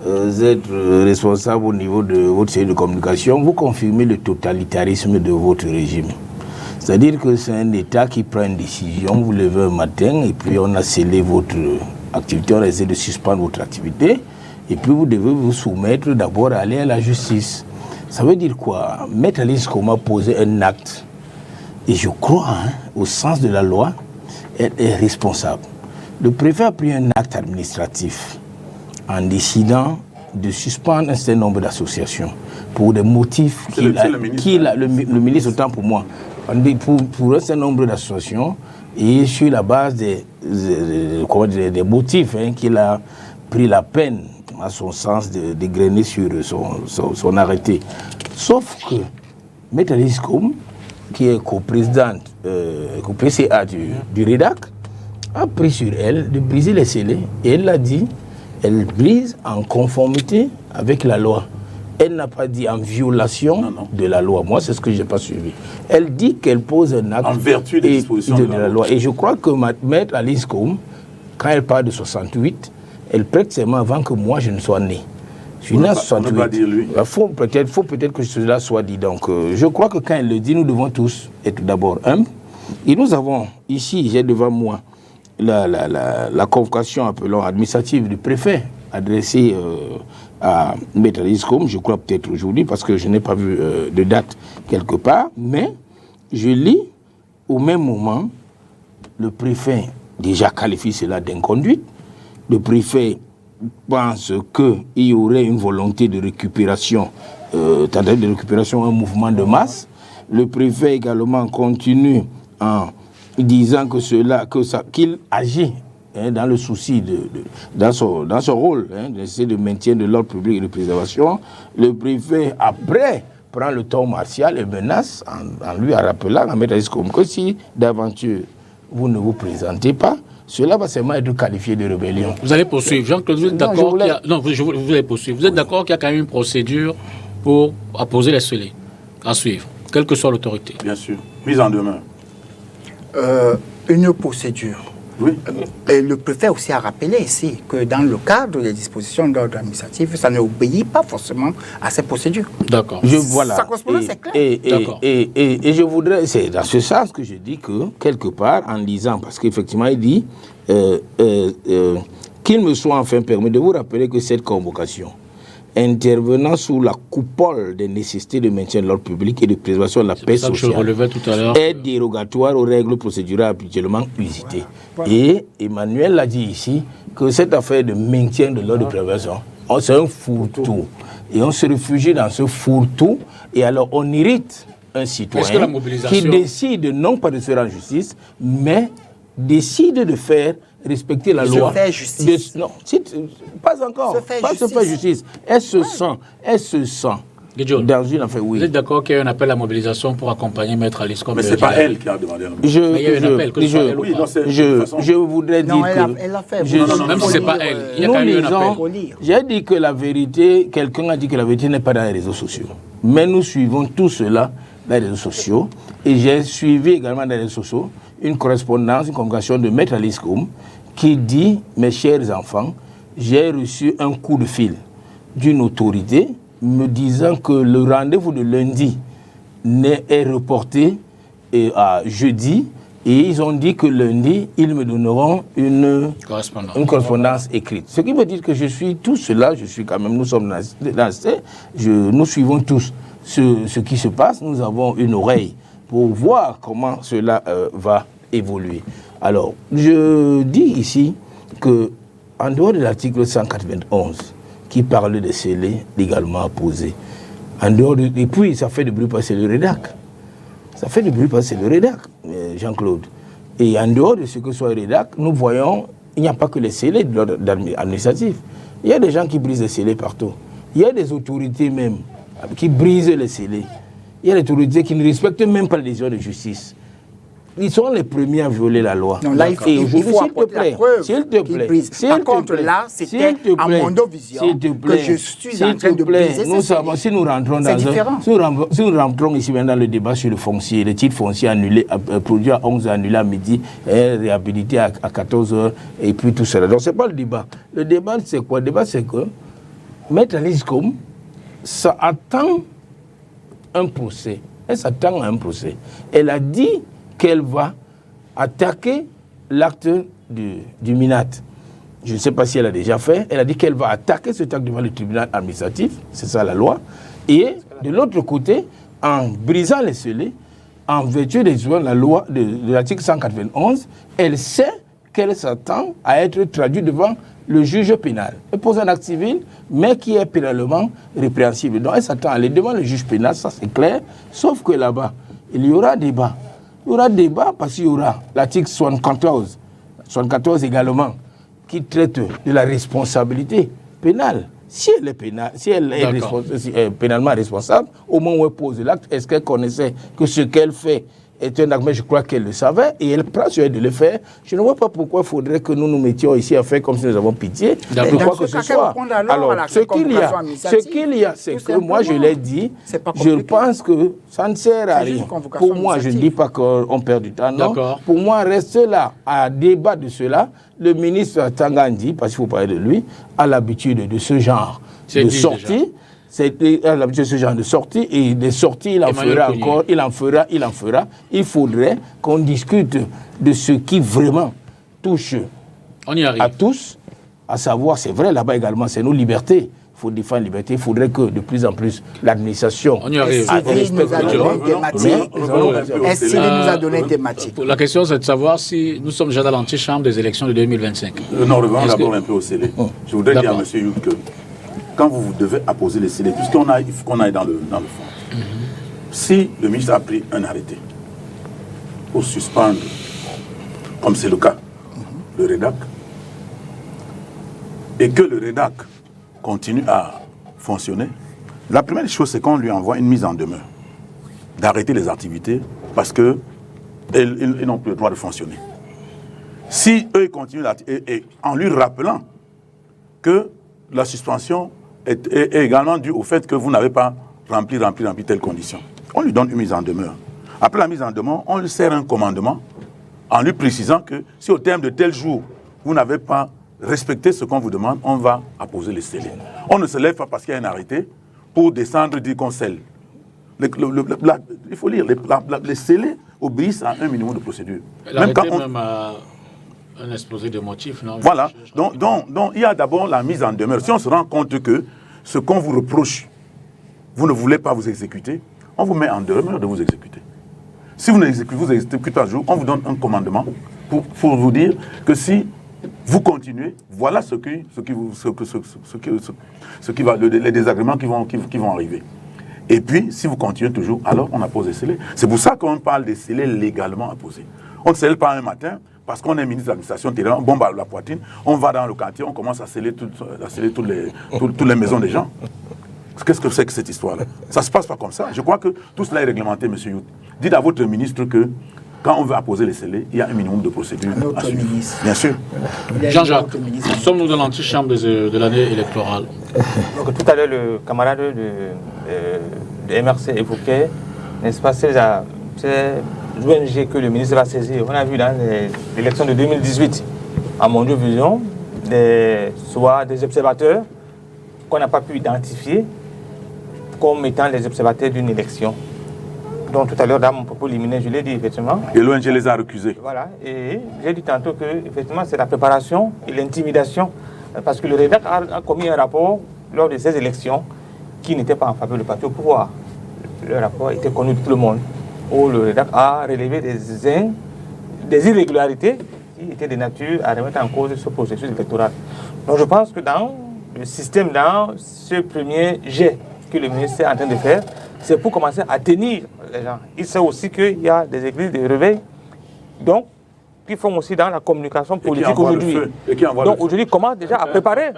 vous êtes responsable au niveau de votre série de communication. Vous confirmez le totalitarisme de votre régime. C'est-à-dire que c'est un État qui prend une décision, vous levez un matin et puis on a scellé votre activité, on a essayé de suspendre votre activité et puis vous devez vous soumettre d'abord à aller à la justice. Ça veut dire quoi? Maître Alice Kouma a posé un acte et je crois, au sens de la loi, elle est responsable. Le préfet a pris un acte administratif en décidant de suspendre un certain nombre d'associations pour des motifs le ministre autant pour moi, pour un certain nombre d'associations et sur la base des motifs qu'il a pris la peine, à son sens, de dégrainer sur son arrêté. Sauf que Maître Alice Koum, qui est coprésidente, co-PCA du REDAC, a pris sur elle de briser les scellés et elle l'a dit, elle brise en conformité avec la loi. Elle n'a pas dit en violation de la loi. Moi, c'est ce que je n'ai pas suivi. Elle dit qu'elle pose un acte en vertu des dispositions de la loi. Et je crois que Maître Alice Koum, quand elle parle de 68, elle prête serment avant que moi je ne sois né. Je suis né en 68. Il faut peut-être que cela soit dit. Donc, je crois que quand elle le dit, nous devons tous être d'abord humbles. Et nous avons ici, j'ai devant moi, la convocation, appelons administrative du préfet, adressée à Maître Alice Koum, je crois peut-être aujourd'hui, parce que je n'ai pas vu de date quelque part, mais je lis au même moment, le préfet déjà qualifie cela d'inconduite, le préfet pense qu'il y aurait une volonté de récupération, un mouvement de masse. Le préfet également continue en disant qu'il agit dans le souci, dans son rôle, d'essayer de maintien de l'ordre public et de préservation. Le préfet, après, prend le ton martial et menace en lui rappelant à Maître Alice Koum que si d'aventure vous ne vous présentez pas, cela va seulement être qualifié de rébellion. Vous allez poursuivre. Jean-Claude, vous êtes d'accord qu'il y a... Non, vous allez poursuivre. Vous êtes d'accord qu'il y a quand même une procédure pour apposer les scellés à suivre, quelle que soit l'autorité? Bien sûr. Mise en demeure. Une procédure. Oui. Et le préfet aussi a rappelé ici que dans le cadre des dispositions d'ordre administratif, ça n'obéit pas forcément à ces procédures. D'accord. Voilà. Ça correspond, c'est clair. Et je voudrais, c'est dans ce sens que je dis que, quelque part, en lisant, parce qu'effectivement, il dit qu'il me soit enfin permis de vous rappeler que cette convocation, intervenant sous la coupole des nécessités de maintien de l'ordre public et de préservation de la paix sociale, est dérogatoire aux règles procédurales habituellement usitées. Et Emmanuel l'a dit ici, que cette affaire de maintien de l'ordre de préservation, c'est un fourre-tout. Et on se réfugie dans ce fourre-tout, et alors on irrite un citoyen qui décide non pas de se rendre en justice, mais décide de faire respecter la loi. Se faire justice. Non, pas encore. Pas se faire justice. Elle se sent. Dans une affaire, oui. Vous êtes d'accord qu'il y a un appel à mobilisation pour accompagner Maître Alice Koum? Mais ce n'est pas elle qui a demandé la mobilisation. Il y a eu un appel, que ce soit elle ou pas. Je voudrais dire que... elle l'a fait. Même si ce n'est pas elle, il y a quand même eu un appel. J'ai dit que la vérité, quelqu'un a dit que la vérité n'est pas dans les réseaux sociaux. Mais nous suivons tout cela dans les réseaux sociaux. Et j'ai suivi également dans les réseaux sociaux une correspondance, une convocation de Maître Alice Koum qui dit, mes chers enfants, j'ai reçu un coup de fil d'une autorité me disant que le rendez-vous de lundi est reporté à jeudi et ils ont dit que lundi, ils me donneront une correspondance écrite. Ce qui veut dire que je suis tout cela, nous sommes nous suivons tous ce qui se passe, nous avons une oreille pour voir comment cela va évoluer. Alors, je dis ici que, en dehors de l'article 191, qui parle des scellés légalement apposés, et puis ça fait du bruit parce que c'est le REDAC. Ça fait du bruit parce que c'est le REDAC, Jean-Claude. Et en dehors de ce que soit le REDAC, nous voyons, il n'y a pas que les scellés de l'ordre administratif. Il y a des gens qui brisent les scellés partout. Il y a des autorités même qui brisent les scellés. Il y a des autorités qui ne respectent même pas les décisions de justice. ils sont les premiers à violer la loi. Non, là, il faut apporter la preuve s'il te plaît. Par contre, là, c'était à Mondovision que je suis en train de briser. Si nous rentrons ici maintenant dans le débat sur le foncier, le titre foncier annulé, produit à 11h, annulé à midi, réhabilité à 14h, et puis tout cela. Donc, ce n'est pas le débat. Le débat, c'est quoi? Le débat, c'est que Maître Alice Combes, ça attend un procès. Elle s'attend à un procès. Elle a dit qu'elle va attaquer l'acte du MINAT. Je ne sais pas si elle a déjà fait. Elle a dit qu'elle va attaquer cet acte devant le tribunal administratif. C'est ça la loi. Et de l'autre côté, en brisant les scellés, en vertu de la loi de l'article 191, elle sait qu'elle s'attend à être traduite devant le juge pénal. Elle pose un acte civil, mais qui est pénalement répréhensible. Donc elle s'attend à aller devant le juge pénal, ça c'est clair. Sauf que là-bas, il y aura débat. Il y aura débat parce qu'il y aura l'article 74 également, qui traite de la responsabilité pénale. Si elle est pénalement responsable, au moment où elle pose l'acte, est-ce qu'elle connaissait que ce qu'elle fait est un acte, mais je crois qu'elle le savait, et elle prend sur elle de le faire. Je ne vois pas pourquoi il faudrait que nous nous mettions ici à faire comme si nous avons pitié de quoi que ce soit. Alors, ce qu'il y a, c'est que moi, je l'ai dit, je pense que ça ne sert à rien. Pour moi, je ne dis pas qu'on perd du temps, non. Pour moi, reste là à débat de cela. Le ministre Tangandi, parce qu'il faut parler de lui, a l'habitude de ce genre de sortie. C'est l'habitude de ce genre de sortie, et des sorties, il en fera encore, il en fera. Il faudrait qu'on discute de ce qui vraiment touche à tous, à savoir, c'est vrai là-bas également, c'est nos libertés. Il faut défendre la liberté. Il faudrait que de plus en plus l'administration respecte Est-ce qu'il nous a donné des thématiques? La question, c'est de savoir si nous sommes déjà dans l'antichambre des élections de 2025. Non, revenons d'abord un peu au scellé. Je voudrais dire à M. Youd que quand vous devez apposer les scellés, tout ce qu'on a, il faut qu'on aille dans le fond. Si le ministre a pris un arrêté pour suspendre, comme c'est le cas, le REDAC, et que le REDAC continue à fonctionner, la première chose, c'est qu'on lui envoie une mise en demeure d'arrêter les activités parce qu'ils n'ont plus le droit de fonctionner. Si eux continuent, et en lui rappelant que la suspension est également due au fait que vous n'avez pas rempli telle condition. On lui donne une mise en demeure. Après la mise en demeure, on lui sert un commandement en lui précisant que si au terme de tel jour, vous n'avez pas respecté ce qu'on vous demande, on va apposer les scellés. On ne se lève pas parce qu'il y a un arrêté pour descendre dire qu'on scelle. Il faut lire, les scellés obéissent à un minimum de procédure. L'arrêté même à un exposé de motifs, non? Voilà. Donc, il y a d'abord la mise en demeure. Si on se rend compte que ce qu'on vous reproche, vous ne voulez pas vous exécuter, on vous met en demeure de vous exécuter. Si vous exécutez pas un jour, on vous donne un commandement pour vous dire que si vous continuez, voilà les désagréments qui vont arriver. Et puis, si vous continuez toujours, alors on appose des scellés. C'est pour ça qu'on parle des scellés légalement apposés. On ne scelle pas un matin, parce qu'on est ministre de l'administration, on bombe à la poitrine, on va dans le quartier, on commence à sceller toutes les maisons des gens. Qu'est-ce que c'est que cette histoire-là? Ça ne se passe pas comme ça. Je crois que tout cela est réglementé, M. Youd. Dites à votre ministre que quand on veut apposer les scellés, il y a un minimum de procédure à suivre. Bien sûr. Jean-Jacques, sommes-nous dans l'antichambre de l'année électorale? Donc, tout à l'heure, le camarade de MRC évoquait, n'est-ce pas, ces ONG que le ministre va saisir. On a vu dans l'élection de 2018, à Mondovision, soit des observateurs qu'on n'a pas pu identifier comme étant les observateurs d'une élection. Donc tout à l'heure, dans mon propos liminaire, je l'ai dit effectivement. Et l'ONG les a recusés. Voilà, et j'ai dit tantôt que effectivement c'est la préparation et l'intimidation, parce que le REDAC a commis un rapport lors de ces élections qui n'était pas en faveur du parti au pouvoir. Le rapport était connu de tout le monde, où le REDAC a relevé des irrégularités qui étaient de nature à remettre en cause ce processus électoral. Donc je pense que dans le système, dans ce premier jet que le ministère est en train de faire, c'est pour commencer à tenir les gens. Il sait aussi qu'il y a des églises de réveil. Donc, qui font aussi dans la communication politique aujourd'hui. Donc aujourd'hui, comment déjà à préparer,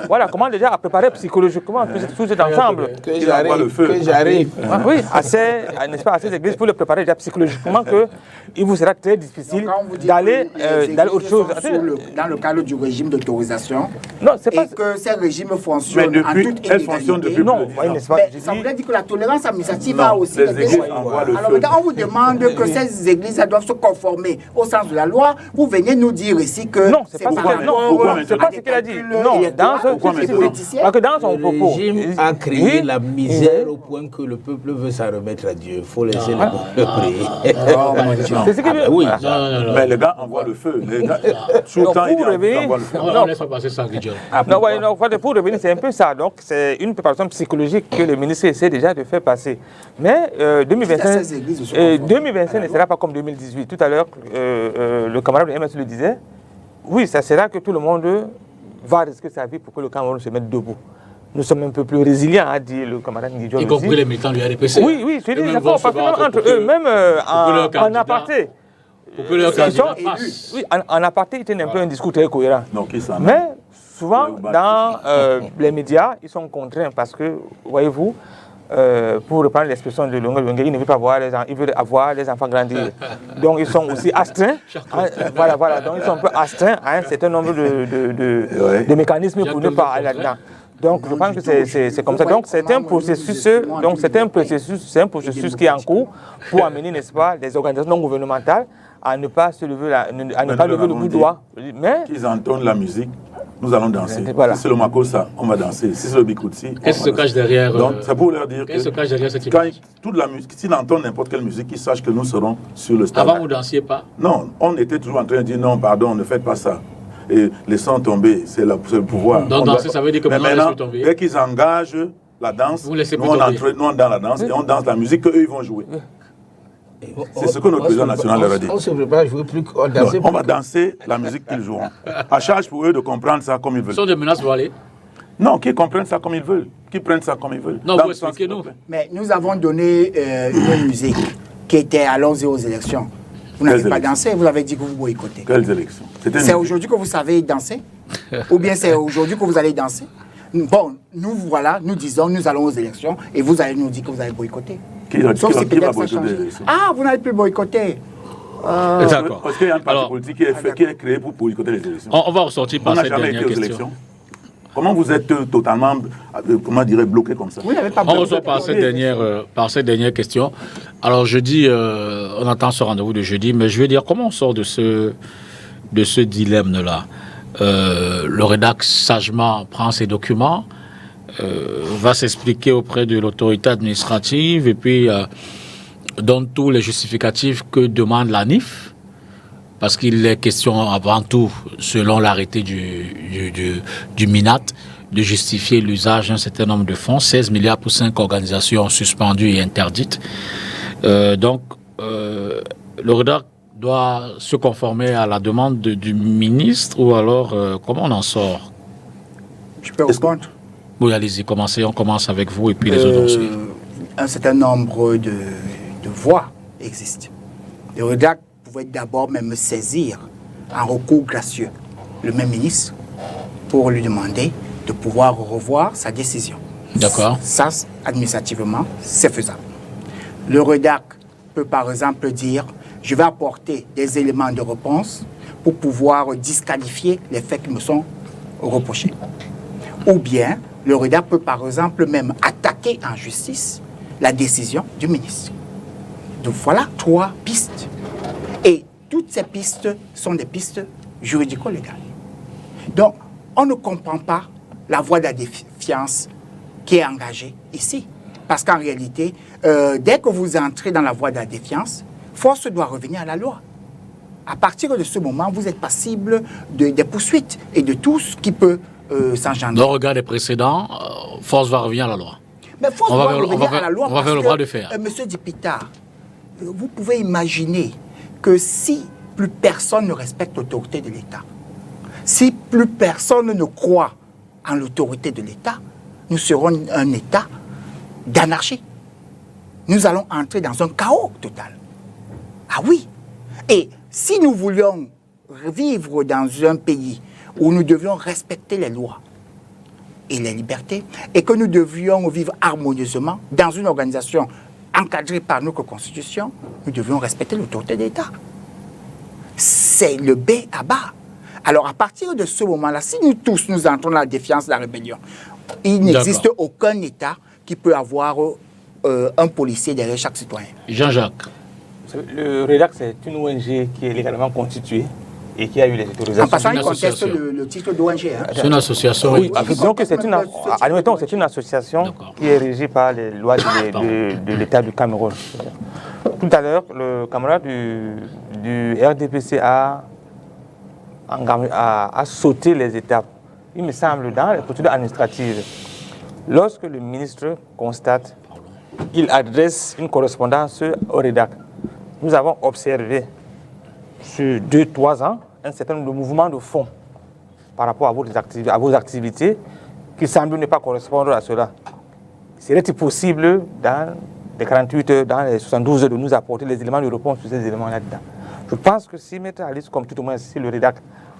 voilà, comment déjà à préparer psychologiquement tout cet ensemble. Que j'arrive. Oui, n'est-ce pas, à ces églises pour le préparer déjà psychologiquement qu'il vous sera très difficile d'aller autre chose. Dans le cadre du régime d'autorisation, non, c'est pas que ces régimes fonctionnent en toute illégalité. Non, n'est-ce pas, ça voudrait dire que la tolérance administrative a aussi les églises envoient le feu. Alors maintenant, on vous demande que ces églises doivent se conformer au sens de la loi. Vous venez nous dire ici que non, c'est pas ce qu'il a dit. Non, dans son propos, Le régime a créé la misère au point que le peuple veut s'en remettre à Dieu. Il faut laisser le peuple prier. C'est ce qu'il dit. Oui. Mais les gars envoient le feu. Les gars, tout le temps, ils envoient le feu. On laisse pas passer ça, Guidion. Pour revenir, c'est un peu ça. Donc, c'est une préparation psychologique que le ministre essaie déjà de faire passer. Mais 2025 ne sera pas comme 2018. Tout à l'heure, le camarade de MS le disait. Oui, ça sera que tout le monde va risquer sa vie pour que le Cameroun se mette debout. Nous sommes un peu plus résilients, a dit le camarade Guidion. Y compris les militants du RDPC. Oui, je dis d'accord, parce que même entre eux, même en aparté. Pour que leur candidat passe. Oui, en aparté, ils tiennent un peu un discours très cohérent. Mais souvent, dans les médias, ils sont contraints parce que, voyez-vous, pour reprendre l'expression de Longue, il ne veut pas voir il veut avoir les enfants grandir. Donc ils sont aussi astreints. Voilà. Donc ils sont un peu astreints à un certain nombre de mécanismes pour ne pas aller là-dedans. Donc je pense que c'est comme ça. Donc c'est un processus. C'est un processus qui est en cours pour amener, n'est-ce pas, les organisations non gouvernementales à ne pas se lever, à ne pas lever le bout de doigt. Mais qu'ils entendent la musique. Nous allons danser. Voilà. Si c'est le Makossa, on va danser. Si c'est le Bikoutsi, qu'est-ce qui se cache derrière Donc, c'est pour leur dire que se cache derrière cette quand image? toute la musique, s'ils entendent n'importe quelle musique, ils sachent que nous serons sur le stade. Avant, vous ne dansiez pas? Non, on était toujours en train de dire non, pardon, ne faites pas ça. Et laissons tomber, c'est le pouvoir. Donc, danser, ça veut dire que maintenant, laissez tomber. dès qu'ils engagent la danse, Vous laissez nous on tomber. entre dans la danse et on danse la musique qu'eux ils vont jouer. C'est ce que notre président national leur a dit. On se prépare à jouer plus qu'on danser. On va danser la musique qu'ils joueront. À charge pour eux de comprendre ça comme ils veulent. Ce sont des menaces pour aller? Non, qu'ils comprennent ça comme ils veulent. Qu'ils prennent ça comme ils veulent. Non, Dans vous le sens expliquez-nous. qu'il vous plaît. Mais nous avons donné une musique qui était Allons-y aux élections. Vous n'avez Quelles pas élections? dansé, vous avez dit que vous boycottez. Quelles élections? C'était C'est une- aujourd'hui que vous savez danser? Ou bien c'est aujourd'hui que vous allez danser? Bon, nous voilà, nous disons, nous allons aux élections et vous allez nous dire que vous allez boycotter. Qui va Sauf si boycotter peut-être ça les change. élections? Ah, vous n'allez plus boycotter. D'accord. Parce qu'il y a un parti Alors, politique qui est créé pour boycotter les élections. on va ressortir On par n'a cette jamais été dernière aux question. élections. Comment vous êtes totalement, comment dirais, bloqué comme ça? Vous n'avez pas On ressort par cette dernière question. Alors, jeudi, on attend ce rendez-vous de jeudi, mais je veux dire, comment on sort de ce dilemme-là? Le rédac sagement prend ses documents, va s'expliquer auprès de l'autorité administrative et puis donne tous les justificatifs que demande la NIF, parce qu'il est question avant tout, selon l'arrêté du MINAT, de justifier l'usage d'un certain nombre de fonds, 16 milliards pour 5 organisations suspendues et interdites. Donc, le REDAC doit se conformer à la demande du ministre, ou alors, comment on en sort? Je peux répondre. Oui, allez-y, on commence avec vous et puis les autres ensuite. Un certain nombre de voies existent. Le REDAC pouvait d'abord même saisir en recours gracieux le même ministre pour lui demander de pouvoir revoir sa décision. D'accord. Ça, administrativement, c'est faisable. Le REDAC peut par exemple dire je vais apporter des éléments de réponse pour pouvoir disqualifier les faits qui me sont reprochés. Ou bien, le REDAC peut par exemple même attaquer en justice la décision du ministre. Donc voilà 3 pistes. Et toutes ces pistes sont des pistes juridico-légales. Donc, on ne comprend pas la voie de la défiance qui est engagée ici. Parce qu'en réalité, dès que vous entrez dans la voie de la défiance, force doit revenir à la loi. À partir de ce moment, vous êtes passible des poursuites et de tout ce qui peut s'engendrer. Dans le regard des précédents, force va revenir à la loi. Mais force doit revenir à la loi on va faire le bras de fer. Monsieur Dipita, vous pouvez imaginer que si plus personne ne respecte l'autorité de l'État, si plus personne ne croit en l'autorité de l'État, nous serons un État d'anarchie. Nous allons entrer dans un chaos total. Ah oui. Et si nous voulions vivre dans un pays où nous devions respecter les lois et les libertés et que nous devions vivre harmonieusement dans une organisation encadrée par notre constitution, nous devions respecter l'autorité d'État. C'est le B à bas. Alors, à partir de ce moment-là, si nous tous nous entrons dans la défiance, la rébellion, il n'existe aucun État qui peut avoir un policier derrière chaque citoyen. Jean-Jacques. Le REDAC, c'est une ONG qui est légalement constituée et qui a eu les autorisations. En passant, il conteste le titre d'ONG. Hein. C'est une association. Oui, donc c'est une association qui est régie par les lois de l'État du Cameroun. Tout à l'heure, le camarade du RDPC a sauté les étapes. Il me semble, dans les procédures administratives, lorsque le ministre constate, il adresse une correspondance au REDAC. Nous avons observé sur 2-3 ans un certain nombre de mouvements de fonds par rapport à vos activités qui semblent ne pas correspondre à cela. Serait-il possible, dans les 48 heures, dans les 72 heures, de nous apporter les éléments de réponse sur ces éléments là-dedans? Je pense que si Maître Alice, comme tout au moins si le REDAC,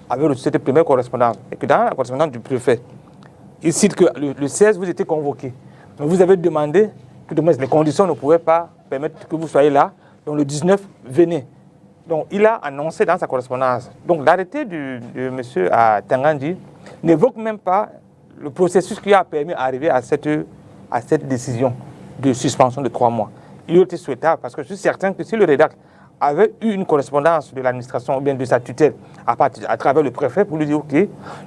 avait reçu cette première correspondance, et que dans la correspondance du préfet, il cite que le 16, vous étiez convoqué, mais vous avez demandé que les conditions ne pouvaient pas permettre que vous soyez là, donc le 19, venez. Donc il a annoncé dans sa correspondance. Donc l'arrêté de M. Tangandji n'évoque même pas le processus qui a permis d'arriver à cette décision de suspension de 3 mois. Il aurait été souhaitable parce que je suis certain que si le REDAC avait eu une correspondance de l'administration ou bien de sa tutelle à travers le préfet pour lui dire « Ok,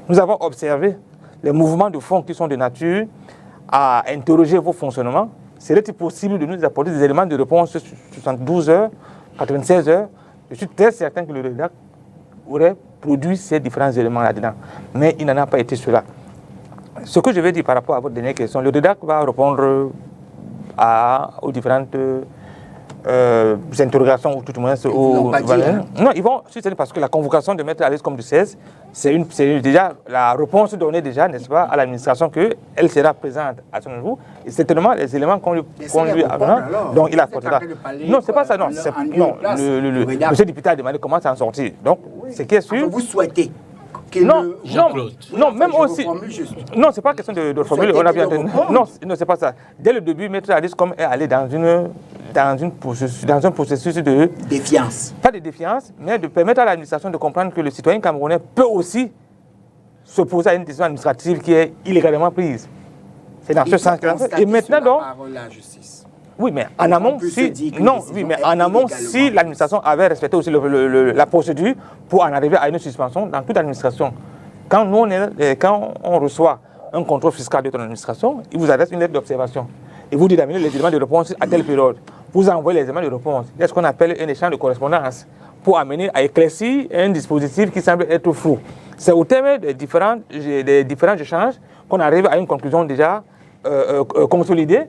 nous avons observé les mouvements de fonds qui sont de nature à interroger vos fonctionnements. Serait-il possible de nous apporter des éléments de réponse sur 72 heures, 96 heures ?» Je suis très certain que le REDAC aurait produit ces différents éléments là-dedans. Mais il n'en a pas été cela. Ce que je vais dire par rapport à votre dernière question, le REDAC va répondre aux différentes interrogations ou tout le moins non, ils vont, parce que la convocation de Maître Alice comme du 16, c'est déjà la réponse donnée déjà, n'est-ce pas, à l'administration qu'elle sera présente à son niveau. Et certainement les éléments qu'on lui a. Donc il a porté là. Non, c'est pas ça, non. Le monsieur le député a demandé comment s'en sortir. Donc, c'est qui est sûr. Vous souhaitez. Non, même aussi. Non, c'est pas question de formuler. On a bien entendu. Non, c'est pas ça. Dès le début, Maître Alice comme est allé dans un processus de défiance. Pas de défiance, mais de permettre à l'administration de comprendre que le citoyen camerounais peut aussi s'opposer à une décision administrative qui est illégalement prise. C'est dans ce sens que et maintenant donc. Oui, mais en amont, si l'administration avait respecté aussi la procédure pour en arriver à une suspension dans toute administration, quand on reçoit un contrôle fiscal de ton administration, il vous adresse une lettre d'observation. Et vous dit d'amener les éléments de réponse à telle période. Vous envoyez les éléments de réponse. Il y a ce qu'on appelle un échange de correspondance pour amener à éclaircir un dispositif qui semble être flou. C'est au terme des différents échanges qu'on arrive à une conclusion déjà consolidée.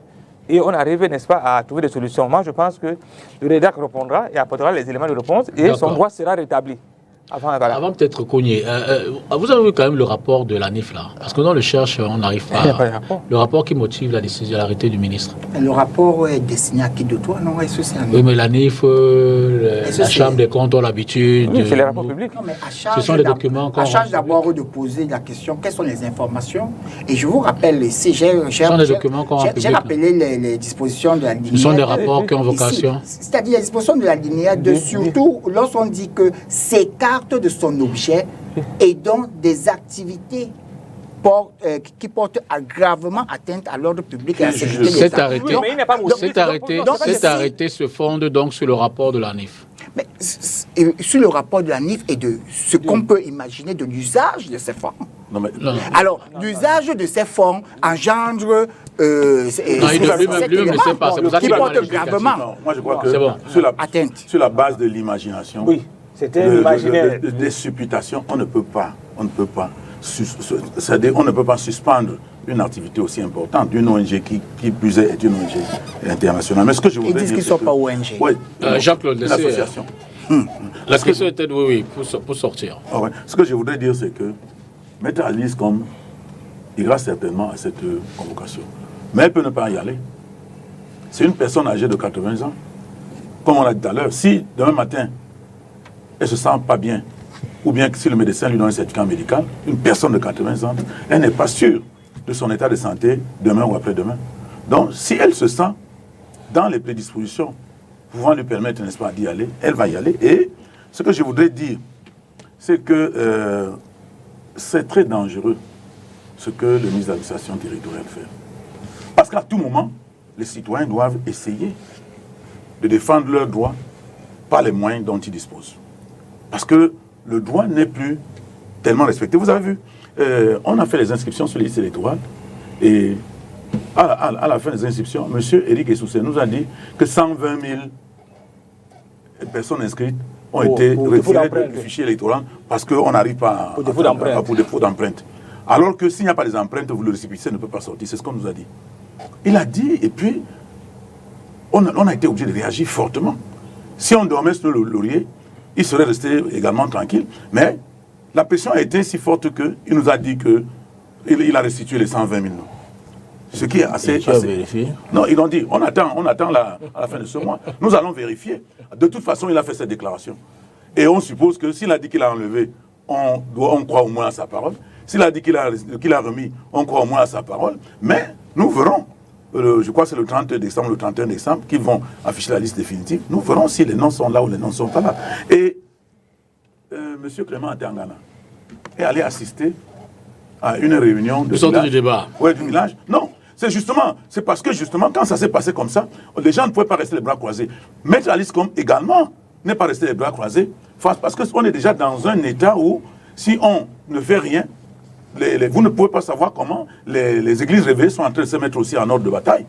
Et on arrive, n'est-ce pas, à trouver des solutions. Moi, je pense que le REDAC répondra et apportera les éléments de réponse et son droit sera rétabli. Avant peut-être Cogné, vous avez vu quand même le rapport de l'ANIF là, parce que dans le cherche, on n'arrive pas. Le rapport qui motive la décision, l'arrêté du ministre. Le rapport est destiné à qui de toi, non? Est-ce que c'est oui, mais l'ANIF, la Chambre des comptes ont l'habitude. Oui, c'est les rapports publics. Ce sont les documents. À charge d'abord de poser la question quelles sont les informations. Et je vous rappelle, j'ai rappelé les dispositions de la linéa. Ce sont des rapports qui ont vocation. C'est-à-dire les dispositions de la linéa 2, surtout lorsqu'on dit que ces cartes de son objet et donc des activités qui portent gravement atteinte à l'ordre public et à la sécurité de l'État. Cet arrêté se fonde donc sur le rapport de l'ANIF. Mais sur le rapport de l'ANIF et de ce qu'on peut imaginer de l'usage de ces fonds. Alors, l'usage de ces fonds engendre lui-même ne sait pas. Qui porte gravement moi je crois que atteinte. Sur la base de l'imagination. Oui. C'était l'imaginaire. Des supputations, on ne peut pas suspendre une activité aussi importante d'une ONG qui plus est une ONG internationale. Mais ce que je voudrais dire, ils disent qu'ils ne sont pas ONG. Oui, Jean-Claude, l'association. La question était pour sortir. Ouais. Ce que je voudrais dire, c'est que Maître Alice comme ira certainement à cette convocation. Mais elle peut ne pas y aller. C'est une personne âgée de 80 ans. Comme on l'a dit tout à l'heure, si demain matin, elle ne se sent pas bien ou bien que si le médecin lui donne un certificat médical, une personne de 80 ans, elle n'est pas sûre de son état de santé demain ou après-demain. Donc, si elle se sent dans les prédispositions pouvant lui permettre, n'est-ce pas, d'y aller, elle va y aller. Et ce que je voudrais dire, c'est que c'est très dangereux ce que le ministre de l'administration territoriale fait. Parce qu'à tout moment, les citoyens doivent essayer de défendre leurs droits par les moyens dont ils disposent. Parce que le droit n'est plus tellement respecté. Vous avez vu, on a fait les inscriptions sur les listes électorales et à la fin des inscriptions, M. Éric Essoussé nous a dit que 120 000 personnes inscrites ont été retirées du fichier électoral parce qu'on n'arrive pas pour défaut d'empreinte. Alors que s'il n'y a pas des empreintes, le récépissé ne peut pas sortir. C'est ce qu'on nous a dit. Il a dit, et puis, on a été obligé de réagir fortement. Si on dormait sur le laurier, il serait resté également tranquille. Mais la pression a été si forte qu'il nous a dit qu'il a restitué les 120 000 noms. Ce qui est assez... vérifié. Non, ils ont dit, on attend à la fin de ce mois. Nous allons vérifier. De toute façon, il a fait cette déclaration. Et on suppose que s'il a dit qu'il a enlevé, on croit au moins à sa parole. S'il a dit qu'il a remis, on croit au moins à sa parole. Mais nous verrons, je crois que c'est le 30 décembre, le 31 décembre, qu'ils vont afficher la liste définitive. Nous verrons si les noms sont là ou les noms ne sont pas là. Et M. Clément Atangana est allé assister à une réunion de village. Du débat. Oui, du village. Non, c'est parce que justement, quand ça s'est passé comme ça, les gens ne pouvaient pas rester les bras croisés. Maître Alice Combes également n'est pas resté les bras croisés, parce qu'on est déjà dans un état où, si on ne fait rien, vous ne pouvez pas savoir comment les églises réveillées sont en train de se mettre aussi en ordre de bataille.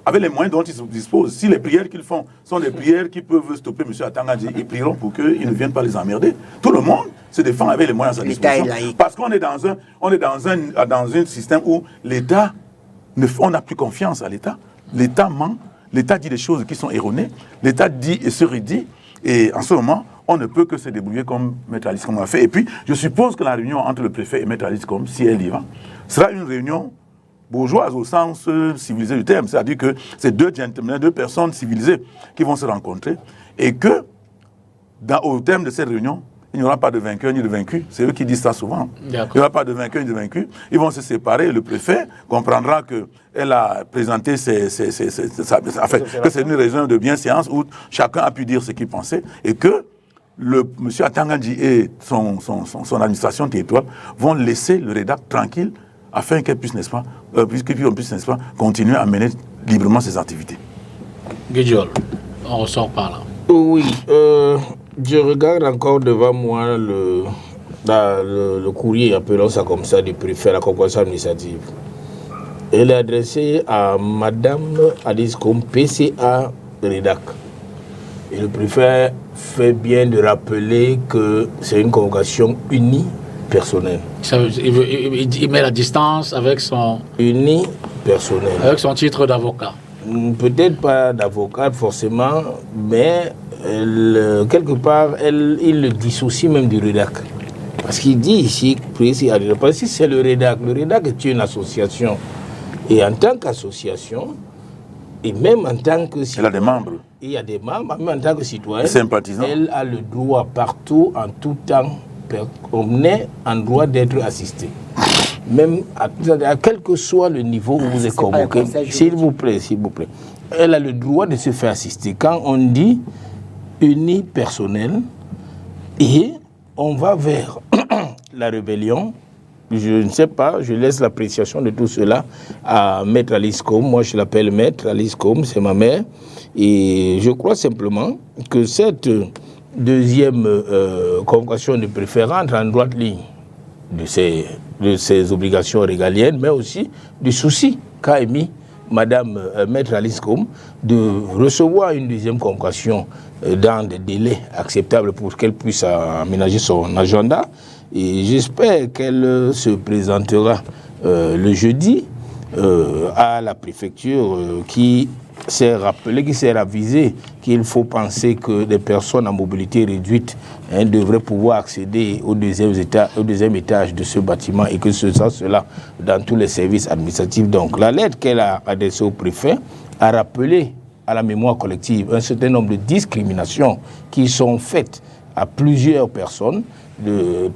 Avec les moyens dont ils disposent. Si les prières qu'ils font sont des prières qui peuvent stopper M. Atangana, ils prieront pour qu'ils ne viennent pas les emmerder. Tout le monde se défend avec les moyens à sa disposition. Parce qu'on est dans un système où l'État, on n'a plus confiance à l'État. L'État ment, l'État dit des choses qui sont erronées, l'État dit et se redit. Et en ce moment, on ne peut que se débrouiller comme Maître Alice Combes a fait. Et puis, je suppose que la réunion entre le préfet et Maître Alice Combes, si elle y va, sera une réunion bourgeoise au sens civilisé du terme. C'est-à-dire que c'est deux gentlemen, deux personnes civilisées qui vont se rencontrer et que, au terme de cette réunion, il n'y aura pas de vainqueur ni de vaincu. C'est eux qui disent ça souvent. Il n'y aura pas de vainqueur ni de vaincu. Ils vont se séparer. Le préfet comprendra qu'elle a présenté que c'est une raison de bienséance où chacun a pu dire ce qu'il pensait et que M. Atangana et son administration territoriale vont laisser le rédac tranquille afin qu'elle puisse, n'est-ce pas, continuer à mener librement ses activités. Guédiol, on ressort par là. Oui, je regarde encore devant moi le courrier, appelons ça comme ça, du préfet à la corporation administrative. Elle est adressée à Madame Alice Combes, PCA Rédac. Et le préfet fait bien de rappeler que c'est une convocation unipersonnelle. Il met la distance avec son... Unipersonnelle. Avec son titre d'avocat. Peut-être pas d'avocat forcément, mais quelque part, il le dissocie même du REDAC. Parce qu'il dit ici, parce que c'est le REDAC. Le REDAC est une association. Et en tant qu'association, et même en tant que citoyen, elle a des membres. Il y a des membres, même en tant que citoyen, sympathisant. Elle a le droit partout, en tout temps, on est en droit d'être assisté. Même à quel que soit le niveau où vous êtes convoqué, s'il vous plaît. Elle a le droit de se faire assister. Quand on dit unipersonnel et on va vers la rébellion, je ne sais pas, je laisse l'appréciation de tout cela à Maître Alice Combes. Moi, je l'appelle Maître Alice Combes, c'est ma mère. Et je crois simplement que cette deuxième convocation de préférence entre en droite ligne de ses obligations régaliennes, mais aussi du souci qu'a émis Madame Maître Alice Combes de recevoir une deuxième convocation dans des délais acceptables pour qu'elle puisse aménager son agenda. Et j'espère qu'elle se présentera le jeudi à la préfecture qui s'est avisé qu'il faut penser que des personnes à mobilité réduite devraient pouvoir accéder au deuxième étage de ce bâtiment et que ce soit cela dans tous les services administratifs. Donc la lettre qu'elle a adressée au préfet a rappelé à la mémoire collective un certain nombre de discriminations qui sont faites à plusieurs personnes,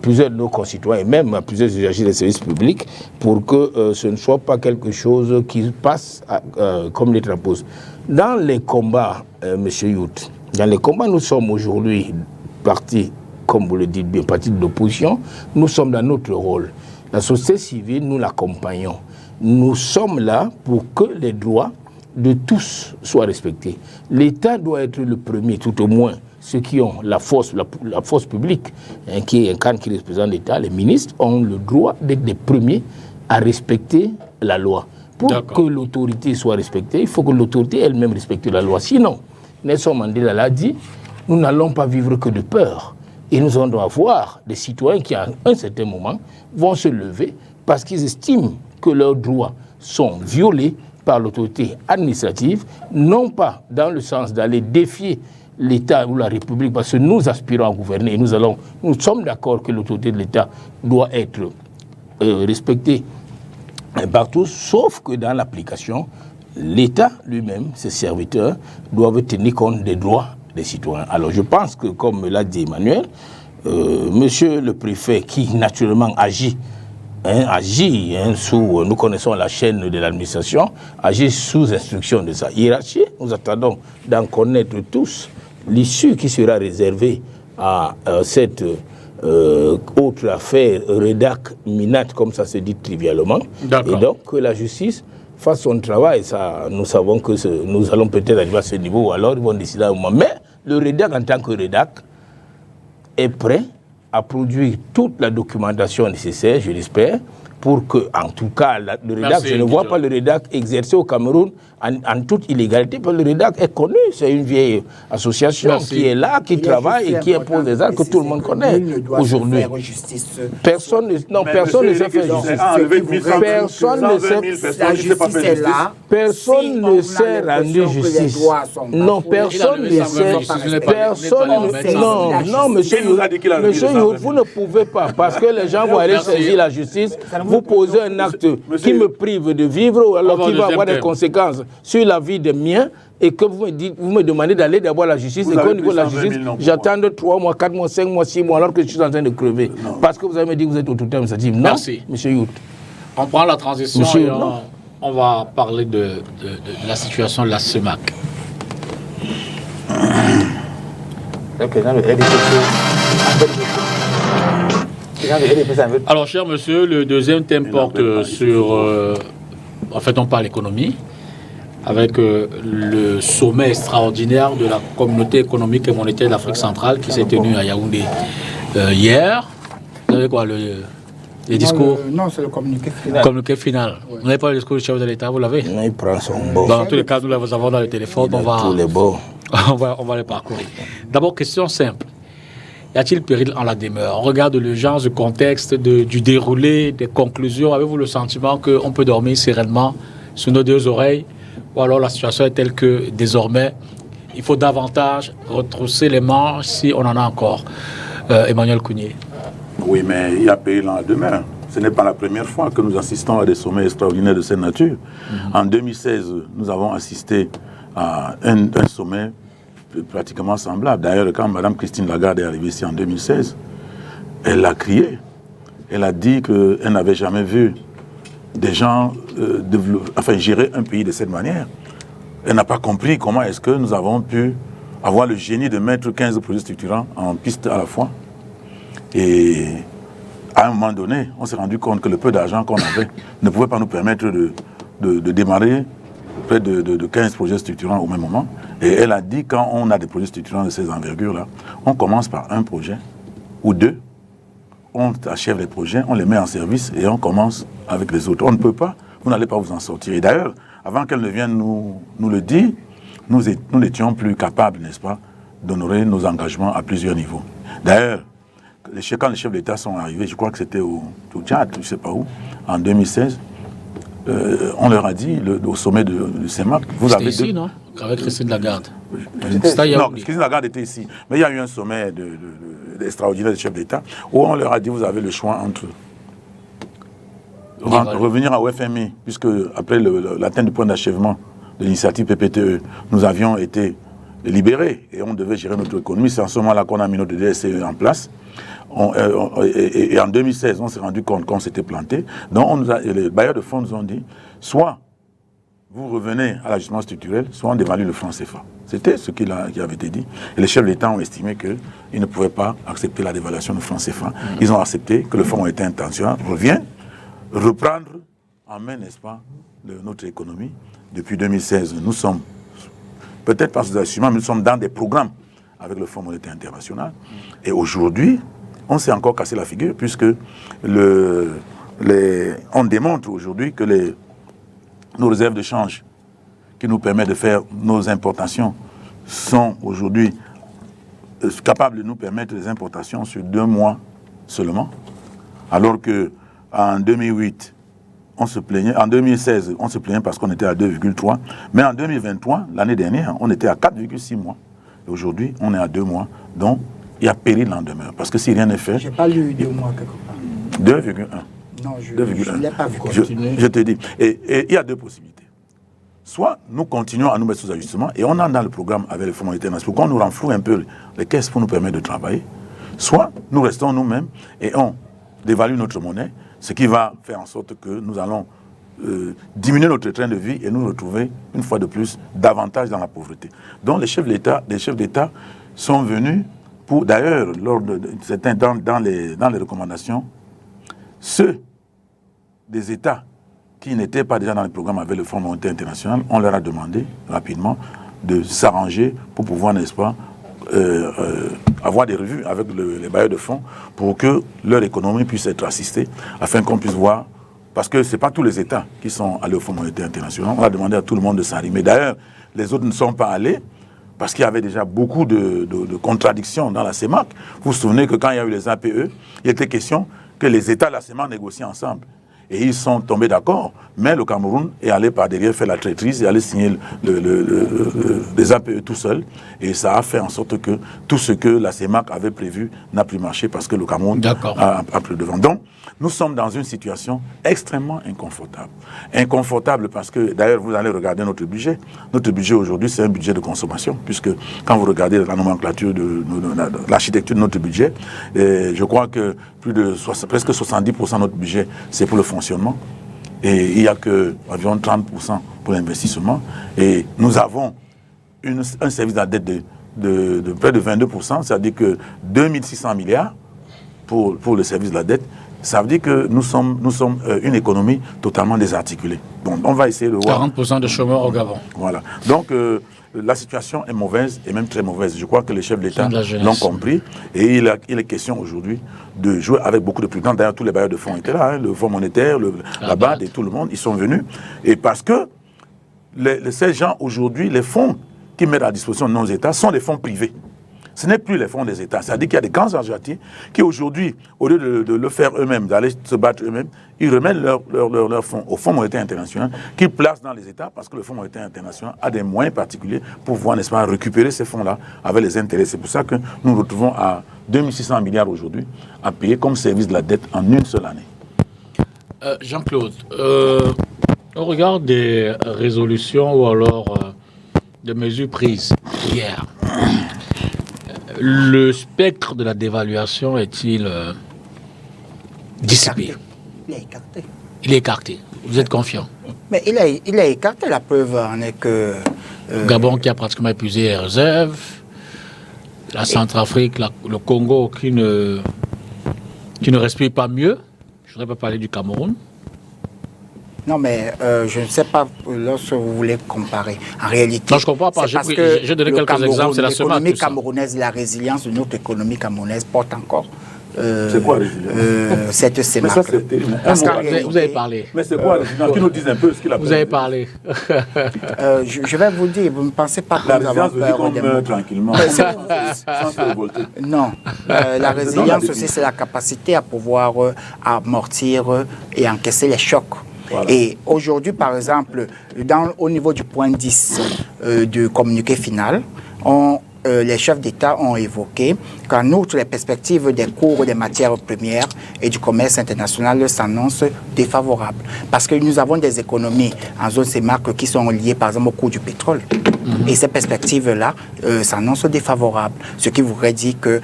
plusieurs de nos concitoyens et même à plusieurs usagers des services publics pour que ce ne soit pas quelque chose qui passe comme les drapeaux. Dans les combats, M. Youth, dans les combats, nous sommes aujourd'hui partis, comme vous le dites bien, partis de l'opposition, nous sommes dans notre rôle. La société civile, nous l'accompagnons. Nous sommes là pour que les droits de tous soient respectés. L'État doit être le premier, tout au moins, ceux qui ont la force publique, qui incarne, qui représente l'État, les ministres, ont le droit d'être les premiers à respecter la loi. Pour que l'autorité soit respectée, il faut que l'autorité elle-même respecte la loi. Sinon, Nelson Mandela l'a dit, nous n'allons pas vivre que de peur. Et nous allons avoir des citoyens qui, à un certain moment, vont se lever parce qu'ils estiment que leurs droits sont violés par l'autorité administrative, non pas dans le sens d'aller défier l'État ou la République, parce que nous aspirons à gouverner et nous sommes d'accord que l'autorité de l'État doit être respectée par tous, sauf que dans l'application, l'État lui-même, ses serviteurs, doivent tenir compte des droits des citoyens. Alors je pense que, comme l'a dit Emmanuel, monsieur le préfet, qui naturellement agit sous, nous connaissons la chaîne de l'administration, agit sous instruction de sa hiérarchie. Nous attendons d'en connaître tous l'issue qui sera réservée à cette autre affaire Redac-Minat, comme ça se dit trivialement. Et donc que la justice fasse son travail. Ça, nous savons que nous allons peut-être arriver à ce niveau, alors ils vont décider à un moment. Mais le Redac, en tant que Redac, est prêt à produire toute la documentation nécessaire, je l'espère, pour que, en tout cas, le Redac, je ne vois pas le Redac exercer au Cameroun en toute illégalité, parce que le Redac est connu, c'est une vieille association qui est là, qui travaille et qui impose des actes que tout le monde connaît aujourd'hui. Personne ne sait faire justice. Personne ne sait. Personne ne sait rendre justice. Non, personne ne sait. Non, monsieur Youth, vous ne pouvez pas, parce que les gens vont aller saisir la justice. Vous posez un acte qui me prive de vivre, ou alors qui va avoir des conséquences sur la vie des miens, et que vous me demandez d'aller d'abord à la justice, et qu'au niveau de la justice, j'attends 3 mois, 4 mois, 5 mois, 6 mois, alors que je suis en train de crever. Non. Parce que vous avez me dit que vous êtes autorité administrative. Non, merci. Monsieur Youth. On prend la transition et on va parler de la situation de la CEMAC. Alors, cher monsieur, le deuxième thème porte sur... en fait, on parle économie, avec le sommet extraordinaire de la communauté économique et monétaire d'Afrique centrale qui s'est tenu à Yaoundé hier. Vous avez quoi, les discours? Non, c'est le communiqué final. Communiqué final. Oui. Vous n'avez pas le discours du chef de l'État, vous l'avez? Non, il prend son bord. Dans tous les cas, nous les avons dans le téléphone. Tous les bords. on va les parcourir. D'abord, question simple. Y a-t-il péril en la demeure? On regarde l'urgence, du contexte, du déroulé, des conclusions. Avez-vous le sentiment qu'on peut dormir sereinement sur nos 2 oreilles? Ou alors la situation est telle que désormais, il faut davantage retrousser les manches si on en a encore? Emmanuel Kounié. Oui, mais il y a péril en la demeure. Ce n'est pas la première fois que nous assistons à des sommets extraordinaires de cette nature. En 2016, nous avons assisté à un sommet pratiquement semblable. D'ailleurs, quand Mme Christine Lagarde est arrivée ici en 2016, elle a crié. Elle a dit qu'elle n'avait jamais vu des gens gérer un pays de cette manière. Elle n'a pas compris comment est-ce que nous avons pu avoir le génie de mettre 15 projets structurants en piste à la fois. Et à un moment donné, on s'est rendu compte que le peu d'argent qu'on avait ne pouvait pas nous permettre de démarrer près de 15 projets structurants au même moment. Et elle a dit, quand on a des projets structurants de ces envergures-là, on commence par un projet ou 2, on achève les projets, on les met en service et on commence avec les autres. On ne peut pas, vous n'allez pas vous en sortir. Et d'ailleurs, avant qu'elle ne vienne nous le dire, nous n'étions plus capables, n'est-ce pas, d'honorer nos engagements à plusieurs niveaux. D'ailleurs, quand les chefs d'État sont arrivés, je crois que c'était au Tchad, je ne sais pas où, en 2016, on leur a dit, au sommet de CEMAC, vous avez ici, non? Avec Christine Lagarde. Non, Christine Lagarde était ici. Mais il y a eu un sommet extraordinaire des chefs d'État où on leur a dit, vous avez le choix entre revenir au FMI, puisque après l'atteinte du point d'achèvement de l'initiative PPTE, nous avions été libérés et on devait gérer notre économie. C'est en ce moment-là qu'on a mis notre DSCE en place. Et en 2016, on s'est rendu compte qu'on s'était planté. Donc, les bailleurs de fonds nous ont dit, soit vous revenez à l'ajustement structurel, soit on dévalue le franc CFA. C'était ce qui avait été dit. Et les chefs de l'État ont estimé qu'ils ne pouvaient pas accepter la dévaluation du franc CFA. Ils ont accepté que le fonds monétaire international revienne reprendre en main, n'est-ce pas, notre économie. Depuis 2016, nous sommes, peut-être par sous-ajustement, mais nous sommes dans des programmes avec le Fonds monétaire international. Et aujourd'hui, on s'est encore cassé la figure, puisque on démontre aujourd'hui que nos réserves de change qui nous permettent de faire nos importations sont aujourd'hui capables de nous permettre des importations sur 2 mois seulement, alors qu'en 2008, on se plaignait, en 2016, on se plaignait parce qu'on était à 2,3, mais en 2023, l'année dernière, on était à 4,6 mois. Et aujourd'hui, on est à 2 mois, donc il y a péril en demeure, parce que si rien n'est fait... Je n'ai pas lu 2 mois quelque part. 2,1. Non, je ne l'ai pas vu. Je te dis. Et il y a 2 possibilités. Soit nous continuons à nous mettre sous ajustement et on entre dans le programme avec le Fonds monétaire international pour qu'on nous renfloue un peu les caisses pour nous permettre de travailler. Soit nous restons nous-mêmes et on dévalue notre monnaie, ce qui va faire en sorte que nous allons diminuer notre train de vie et nous retrouver une fois de plus davantage dans la pauvreté. Donc les chefs d'État sont venus pour, d'ailleurs, certains dans les recommandations, ceux des États qui n'étaient pas déjà dans le programme avec le Fonds monétaire international, on leur a demandé rapidement de s'arranger pour pouvoir, n'est-ce pas, avoir des revues avec les bailleurs de fonds pour que leur économie puisse être assistée, afin qu'on puisse voir, parce que ce n'est pas tous les États qui sont allés au Fonds monétaire international. On a demandé à tout le monde de s'arrimer. D'ailleurs, les autres ne sont pas allés parce qu'il y avait déjà beaucoup de contradictions dans la CEMAC. Vous vous souvenez que quand il y a eu les APE, il était question que les États de la CEMAC négocient ensemble. Et ils sont tombés d'accord, mais le Cameroun est allé par derrière faire la traîtrise et allé signer les APE tout seul. Et ça a fait en sorte que tout ce que la CEMAC avait prévu n'a plus marché parce que le Cameroun a pris le devant. Donc, nous sommes dans une situation extrêmement inconfortable. Inconfortable parce que, d'ailleurs, vous allez regarder notre budget. Notre budget aujourd'hui, c'est un budget de consommation, puisque quand vous regardez la nomenclature de l'architecture de notre budget, je crois que presque 70% de notre budget, c'est pour le fonctionnement. Et il n'y a qu'environ 30% pour l'investissement. Et nous avons un service de la dette de près de 22%, c'est-à-dire que 2600 milliards pour le service de la dette. Ça veut dire que nous sommes une économie totalement désarticulée. Donc, on va essayer de voir... 40% de chômeurs au Gabon. Voilà. Donc, la situation est mauvaise, et même très mauvaise. Je crois que les chefs de l'État l'ont compris. Et il est question aujourd'hui de jouer avec beaucoup de prudence. D'ailleurs, tous les bailleurs de fonds étaient là, hein, le Fonds monétaire, la BAD et tout le monde, ils sont venus. Et parce que ces gens, aujourd'hui, les fonds qu'ils mettent à disposition de nos États sont des fonds privés. Ce n'est plus les fonds des États. C'est-à-dire qu'il y a des grands argentiers qui, aujourd'hui, au lieu de le faire eux-mêmes, d'aller se battre eux-mêmes, ils remettent leurs fonds au Fonds monétaire international, qu'ils placent dans les États, parce que le Fonds monétaire international a des moyens particuliers pour pouvoir, n'est-ce pas, récupérer ces fonds-là avec les intérêts. C'est pour ça que nous nous retrouvons à 2600 milliards aujourd'hui à payer comme service de la dette en une seule année. Jean-Claude, au regard des résolutions ou alors des mesures prises hier, le spectre de la dévaluation est-il dissipé? Il est écarté. Il est écarté. Vous êtes confiant? Mais il est écarté. La preuve en est que... Gabon qui a pratiquement épuisé les réserves, la Centrafrique, le Congo qui ne respire pas mieux. Je ne voudrais pas parler du Cameroun. Non, mais je ne sais pas lorsque vous voulez comparer. En réalité, non, je ne comprends pas. J'ai donné quelques exemples. C'est la CEMAC. L'économie camerounaise, la résilience de notre économie camerounaise porte encore. C'est quoi la résilience? Cette CEMAC. Vous avez parlé. Mais c'est quoi la résilience? Qui nous disent un peu ce qu'il a fait. Vous avez parlé. Je vais vous dire, vous ne pensez pas que la nous avons résilience peur veut dire qu'on meurt tranquillement. Sans se révolter. Non. La résilience aussi, c'est la capacité à pouvoir amortir et encaisser les chocs. Voilà. Et aujourd'hui, par exemple, au niveau du point 10 du communiqué final, les chefs d'État ont évoqué qu'en outre, les perspectives des cours des matières premières et du commerce international s'annoncent défavorables. Parce que nous avons des économies en zone CEMAC qui sont liées, par exemple, au cours du pétrole. Et ces perspectives-là s'annoncent défavorables, ce qui voudrait dire que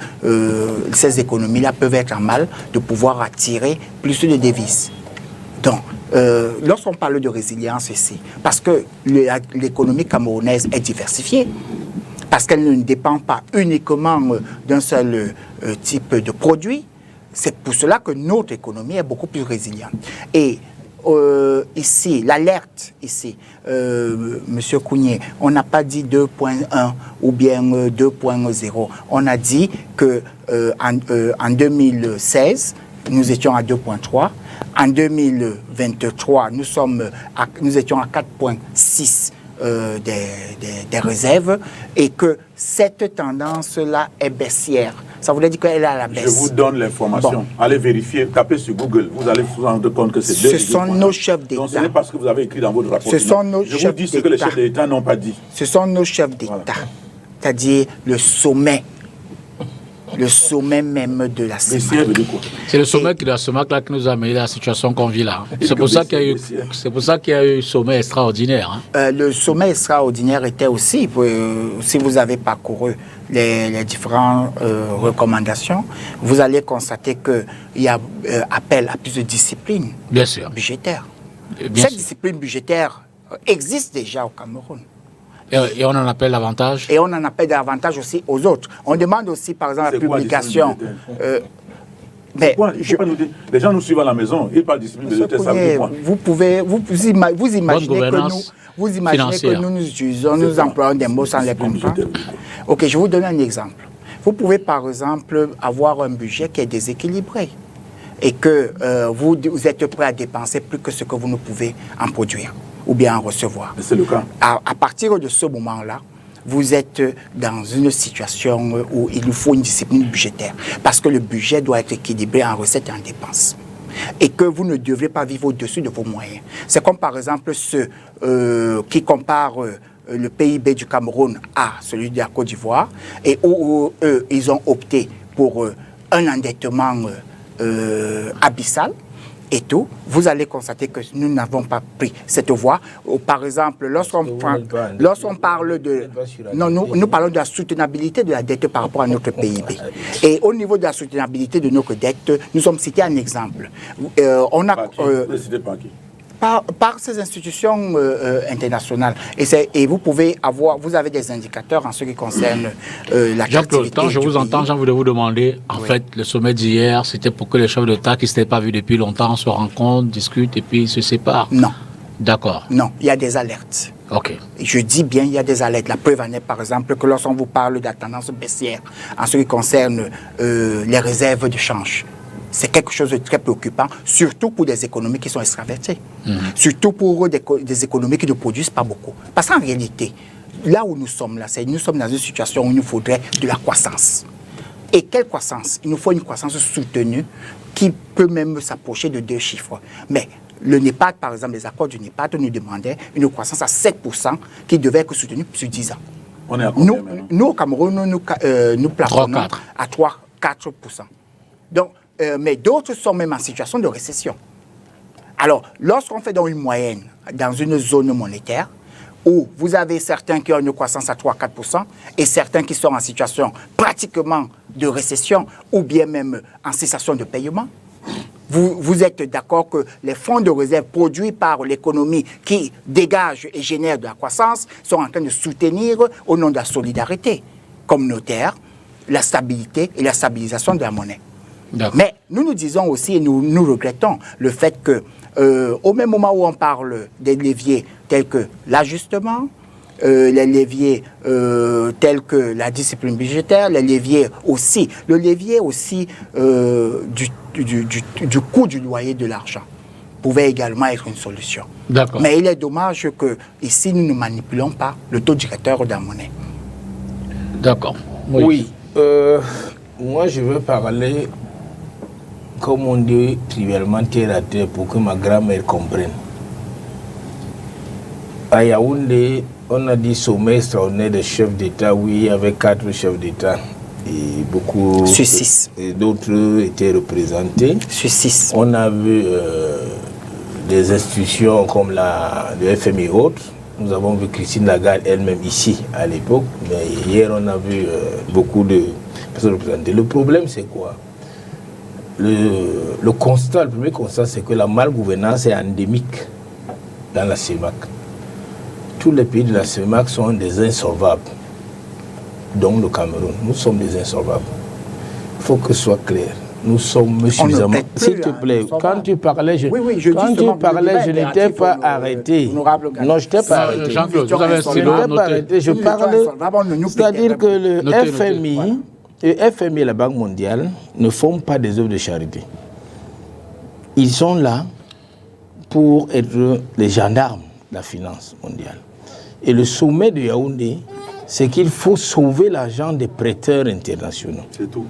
ces économies-là peuvent être en mal de pouvoir attirer plus de devises. Donc, lorsqu'on parle de résilience ici, parce que l'économie camerounaise est diversifiée, parce qu'elle ne dépend pas uniquement d'un seul type de produit, c'est pour cela que notre économie est beaucoup plus résiliente. Et ici, l'alerte, ici, Monsieur Kounié, on n'a pas dit 2.1 ou bien 2.0. On a dit qu'en 2016, nous étions à 2.3. En 2023, nous étions à 4.6 des réserves et que cette tendance-là est baissière. Ça voulait dire qu'elle est à la baisse. Je vous donne l'information. Bon. Allez vérifier, tapez sur Google. Vous allez vous rendre compte que c'est Ce sont nos chefs d'État. Donc ce n'est pas ce que vous avez écrit dans votre rapport. Ce sont nos chefs d'État. Je vous dis ce que les chefs d'État n'ont pas dit. Ce sont nos chefs d'État. Voilà. C'est-à-dire le sommet même de la CEMAC. C'est le sommet de la CEMAC là qui nous a amené la situation qu'on vit là. C'est pour ça qu'il y a eu sommet extraordinaire. Le sommet extraordinaire était aussi, si vous avez parcouru les différentes recommandations, vous allez constater qu'il y a appel à plus de discipline budgétaire. Cette discipline budgétaire existe déjà au Cameroun. Et on en appelle davantage. Et on en appelle davantage aussi aux autres. On demande aussi, par exemple, la publication. Mais les gens nous suivent à la maison, ils parlent de discipline budgétaire, ça veut dire quoi? Vous imaginez que nous employons des mots sans les comprendre. Ok, je vais vous donne un exemple. Vous pouvez, par exemple, avoir un budget qui est déséquilibré et que vous êtes prêt à dépenser plus que ce que vous ne pouvez en produire ou bien en recevoir. C'est le cas. À partir de ce moment-là, vous êtes dans une situation où il nous faut une discipline budgétaire parce que le budget doit être équilibré en recettes et en dépenses et que vous ne devrez pas vivre au-dessus de vos moyens. C'est comme par exemple ceux qui comparent le PIB du Cameroun à celui de la Côte d'Ivoire et où ils ont opté pour un endettement abyssal. Et tout, vous allez constater que nous n'avons pas pris cette voie. Par exemple, lorsqu'on parle de... Non, nous parlons de la soutenabilité de la dette par rapport à notre PIB. Et au niveau de la soutenabilité de notre dette, nous sommes cités un exemple. On a... Par ces institutions internationales. Et vous avez des indicateurs en ce qui concerne la Jean-Claude, quand je vous entends, j'en voulais vous demander, en fait, le sommet d'hier, c'était pour que les chefs d'État qui ne s'étaient pas vus depuis longtemps se rencontrent, discutent et puis se séparent. Non. D'accord. Non, il y a des alertes. Ok. Je dis bien, il y a des alertes. La preuve en est, par exemple, que lorsqu'on vous parle de la tendance baissière en ce qui concerne les réserves de change, c'est quelque chose de très préoccupant, surtout pour des économies qui sont extraverties, surtout pour des économies qui ne produisent pas beaucoup. Parce qu'en réalité, là où nous sommes, nous sommes dans une situation où il nous faudrait de la croissance. Et quelle croissance? Il nous faut une croissance soutenue qui peut même s'approcher de 2 chiffres. Mais le NEPAD, par exemple, les accords du NEPAD nous demandaient une croissance à 7% qui devait être soutenue sur 10 ans. On est à combien nous, au Cameroun, nous plafonnons à 3-4%. Donc, mais d'autres sont même en situation de récession. Alors, lorsqu'on fait donc une moyenne dans une zone monétaire, où vous avez certains qui ont une croissance à 3-4% et certains qui sont en situation pratiquement de récession ou bien même en cessation de paiement, vous êtes d'accord que les fonds de réserve produits par l'économie qui dégagent et génèrent de la croissance sont en train de soutenir au nom de la solidarité communautaire, la stabilité et la stabilisation de la monnaie. Mais nous disons aussi et nous regrettons le fait que au même moment où on parle des leviers tels que l'ajustement, les leviers tels que la discipline budgétaire, le levier aussi du coût du loyer de l'argent pouvait également être une solution. Mais il est dommage que ici nous ne manipulons pas le taux directeur de la monnaie. D'accord. Oui. Moi je veux parler, comme on dit trivialement, terre à terre pour que ma grand-mère comprenne. À Yaoundé, on a dit sommet extraordinaire des chefs d'État, oui, avec 4 chefs d'État. Et beaucoup d'autres étaient représentés. Sur 6. On a vu des institutions comme le FMI et autres. Nous avons vu Christine Lagarde elle-même ici à l'époque, mais hier on a vu beaucoup de personnes représentées. Le problème c'est quoi? Le constat, le premier constat, c'est que la malgouvernance est endémique dans la CEMAC. Tous les pays de la CEMAC sont des insolvables, dont le Cameroun. Nous sommes des insolvables. Il faut que ce soit clair. Nous sommes suffisamment. S'il te plaît, quand tu parlais, je n'étais pas arrêté. Non, je n'étais pas arrêté. Jean-Claude, vous avez un stylo noté. Je parlais. C'est-à-dire que le FMI et la Banque mondiale ne font pas des œuvres de charité. Ils sont là pour être les gendarmes de la finance mondiale. Et le sommet de Yaoundé, c'est qu'il faut sauver l'argent des prêteurs internationaux. C'est tout.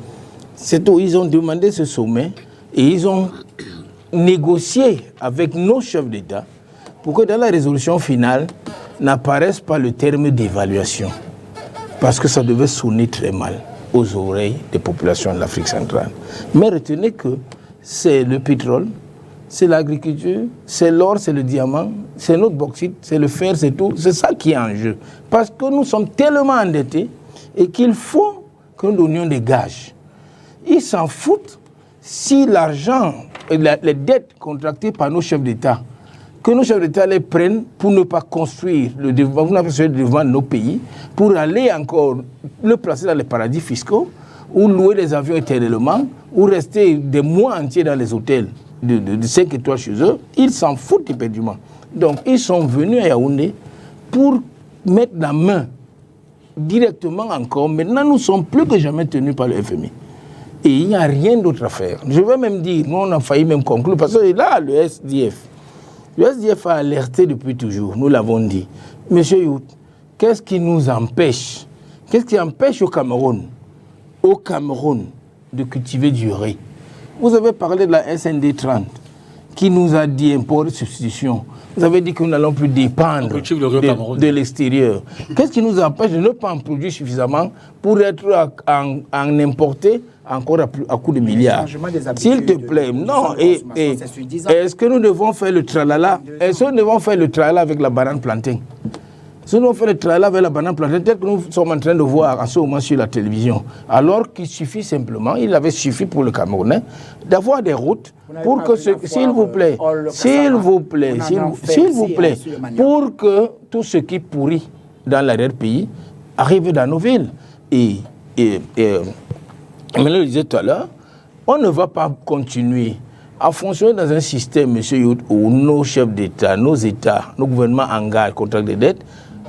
C'est tout. Ils ont demandé ce sommet et ils ont négocié avec nos chefs d'État pour que dans la résolution finale n'apparaisse pas le terme d'évaluation. Parce que ça devait sonner très mal aux oreilles des populations de l'Afrique centrale. Mais retenez que c'est le pétrole, c'est l'agriculture, c'est l'or, c'est le diamant, c'est notre bauxite, c'est le fer, c'est tout. C'est ça qui est en jeu. Parce que nous sommes tellement endettés et qu'il faut que nous donnions des gages. Ils s'en foutent si l'argent, les dettes contractées par nos chefs d'État, que nos chefs d'État les prennent pour ne pas construire le développement de nos pays, pour aller encore le placer dans les paradis fiscaux, ou louer les avions éternellement, ou rester des mois entiers dans les hôtels de 5 étoiles chez eux. Ils s'en foutent éperdument. Donc ils sont venus à Yaoundé pour mettre la main directement encore. Maintenant, nous sommes plus que jamais tenus par le FMI. Et il n'y a rien d'autre à faire. Je vais même dire, nous on a failli même conclure, parce que là, le SDF a alerté depuis toujours, nous l'avons dit. Monsieur Yout, qu'est-ce qui nous empêche? Qu'est-ce qui empêche au Cameroun de cultiver du riz? Vous avez parlé de la SND 30, qui nous a dit import de substitution. Vous avez dit que nous n'allons plus dépendre de l'extérieur. Qu'est-ce qui nous empêche de ne pas en produire suffisamment pour être en importer encore à coups de milliards? S'il te plaît, non. Est-ce que nous devons faire le tralala? Est-ce que nous devons faire le tralala avec la banane plantain? Si nous faisons le tralala avec la banane plantain, tel que nous sommes en train de voir en ce moment sur la télévision, alors qu'il suffit simplement, il avait suffi pour le Camerounais, d'avoir des routes pour que, s'il vous plaît, pour que tout ce qui pourrit dans l'arrière-pays arrive dans nos villes. Et Emmanuel le disait tout à l'heure, on ne va pas continuer à fonctionner dans un système, monsieur Yout, où nos chefs d'État, nos États, nos gouvernements engagent contrat de dette,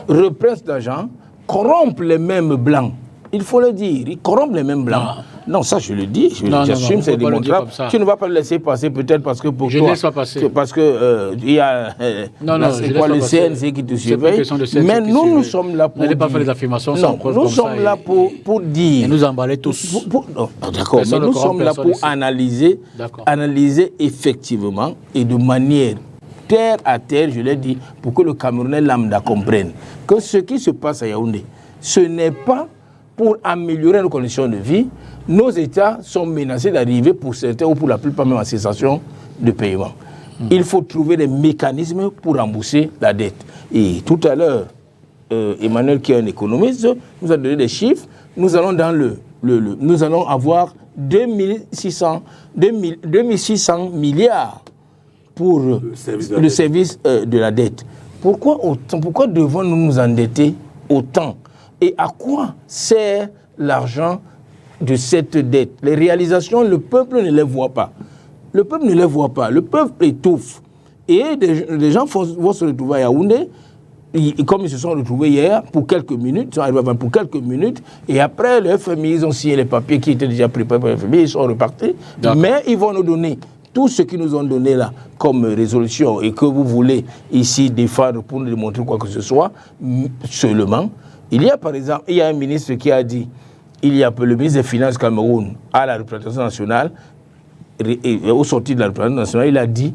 reprennent cet argent, corrompent les mêmes blancs. Il faut le dire, ils corrompent les mêmes blancs. Non, ça je le dis, j'assume, c'est démontrable. Tu ne vas pas le laisser passer peut-être parce que pour toi... Parce que il y a le CNC qui te surveille. Mais nous sommes là pour... N'allez pas faire des affirmations sans preuve comme ça. Nous sommes là pour dire... Et nous emballer tous. D'accord, mais nous sommes là pour analyser effectivement et de manière terre à terre, je l'ai dit, pour que le Camerounais lambda comprenne que ce qui se passe à Yaoundé, ce n'est pas pour améliorer nos conditions de vie. Nos États sont menacés d'arriver pour certains ou pour la plupart même en cessation de paiement. Il faut trouver des mécanismes pour rembourser la dette. Et tout à l'heure, Emmanuel, qui est un économiste, nous a donné des chiffres. Nous allons nous allons avoir 2600 milliards pour le service de la dette. Pourquoi autant? Pourquoi devons-nous nous endetter autant? Et à quoi sert l'argent de cette dette? Les réalisations, le peuple ne les voit pas. Le peuple ne les voit pas. Le peuple étouffe. Et des gens vont se retrouver à Yaoundé, comme ils se sont retrouvés hier, pour quelques minutes, et après, le FMI, ils ont signé les papiers qui étaient déjà préparés par le FMI, ils sont repartis. Mais ils vont nous donner tout ce qu'ils nous ont donné là comme résolution et que vous voulez ici défendre pour nous démontrer quoi que ce soit, seulement. Il y a par exemple, un ministre qui a dit, le ministre des Finances Cameroun à la représentation nationale, et au sorti de la représentation nationale, il a dit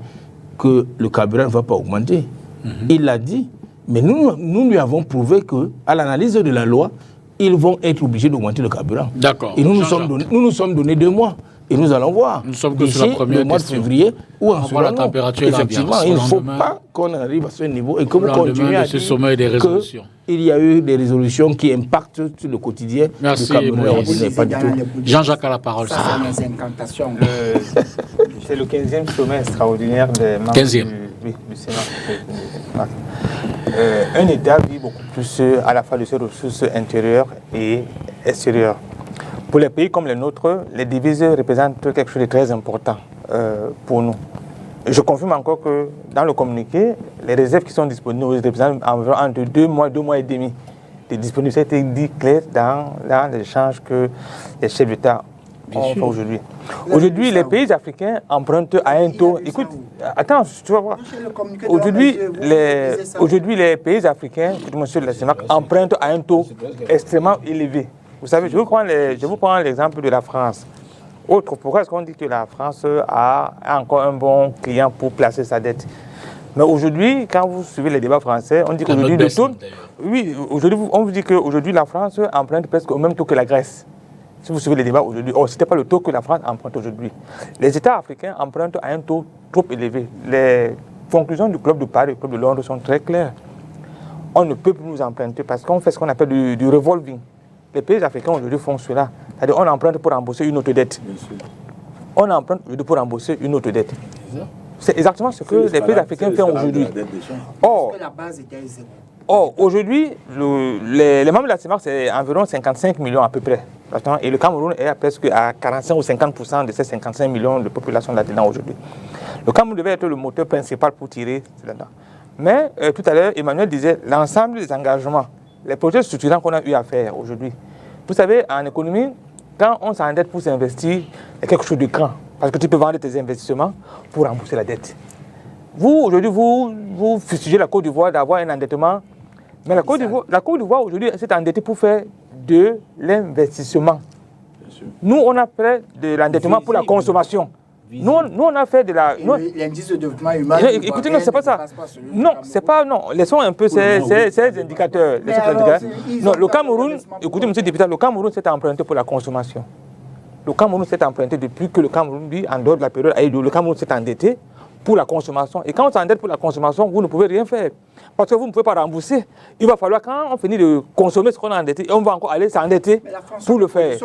que le carburant ne va pas augmenter. Il l'a dit, mais nous lui avons prouvé qu'à l'analyse de la loi, ils vont être obligés d'augmenter le carburant. D'accord. Et nous nous sommes donné 2 mois. Et nous allons voir. Nous sommes que sur la première le mois de question. février où en On voit la température et effectivement, l'ambiance. il ne faut Lendemain- pas qu'on arrive à ce niveau et que vous Lendemain continuez de à ce dire sommet des résolutions. qu'il y a eu des résolutions qui impactent sur le quotidien Merci, du Camerounais Moïse. ordinaire. Pas du tout. Jean-Jacques a la parole. Ça, c'est mes incantations. C'est le 15e sommet extraordinaire des membres 15e. du Sénat. Un État vit beaucoup plus à la fois de ses ressources intérieures et extérieures. Pour les pays comme les nôtres, les devises représentent quelque chose de très important pour nous. Je confirme encore que dans le communiqué, les réserves qui sont disponibles représentent environ entre 2 mois et demi de disponibilité dit clair dans l'échange que les chefs d'État ont fait aujourd'hui. Aujourd'hui, les pays africains empruntent à un taux. Écoute, attends, tu vas voir. Aujourd'hui, les pays africains, monsieur le CEMAC, empruntent à un taux extrêmement élevé. Vous savez, je vous prends l'exemple de la France. Pourquoi est-ce qu'on dit que la France a encore un bon client pour placer sa dette? Mais aujourd'hui, quand vous suivez les débats français, on dit qu'aujourd'hui le taux. Oui, aujourd'hui, on vous dit qu'aujourd'hui la France emprunte presque au même taux que la Grèce. Si vous suivez les débats aujourd'hui, ce n'était pas le taux que la France emprunte aujourd'hui. Les États africains empruntent à un taux trop élevé. Les conclusions du Club de Paris et du Club de Londres sont très claires. On ne peut plus nous emprunter parce qu'on fait ce qu'on appelle du revolving. Les pays africains aujourd'hui font cela. C'est-à-dire qu'on emprunte pour rembourser une autre dette. On emprunte aujourd'hui pour rembourser une autre dette. C'est exactement ce que les pays africains font aujourd'hui. Or, aujourd'hui, les membres de la CEMAC, c'est environ 55 millions à peu près. Et le Cameroun est presque à 45 ou 50% de ces 55 millions de population là-dedans aujourd'hui. Le Cameroun devait être le moteur principal pour tirer là-dedans. Mais tout à l'heure, Emmanuel disait l'ensemble des engagements, les projets structurants qu'on a eu à faire aujourd'hui. Vous savez, en économie, quand on s'endette pour s'investir, il y a quelque chose de grand. Parce que tu peux vendre tes investissements pour rembourser la dette. Vous, aujourd'hui, vous fustigez la Côte d'Ivoire d'avoir un endettement. Mais la Côte d'Ivoire, aujourd'hui, s'est endettée pour faire de l'investissement. Nous, on a fait de l'endettement pour la consommation. Nous, on a fait de la... L'indice de développement humain... Écoutez, non, c'est pas ça. Non, c'est pas... Non, laissons un peu ces indicateurs. Non, le Cameroun... Écoutez, monsieur le député, le Cameroun s'est emprunté pour la consommation. Le Cameroun s'est emprunté depuis que le Cameroun vit en dehors de la période Aïdou. Le Cameroun s'est endetté pour la consommation. Et quand on s'endette pour la consommation, vous ne pouvez rien faire. Parce que vous ne pouvez pas rembourser. Il va falloir, quand on finit de consommer ce qu'on a endetté, on va encore aller s'endetter pour le faire.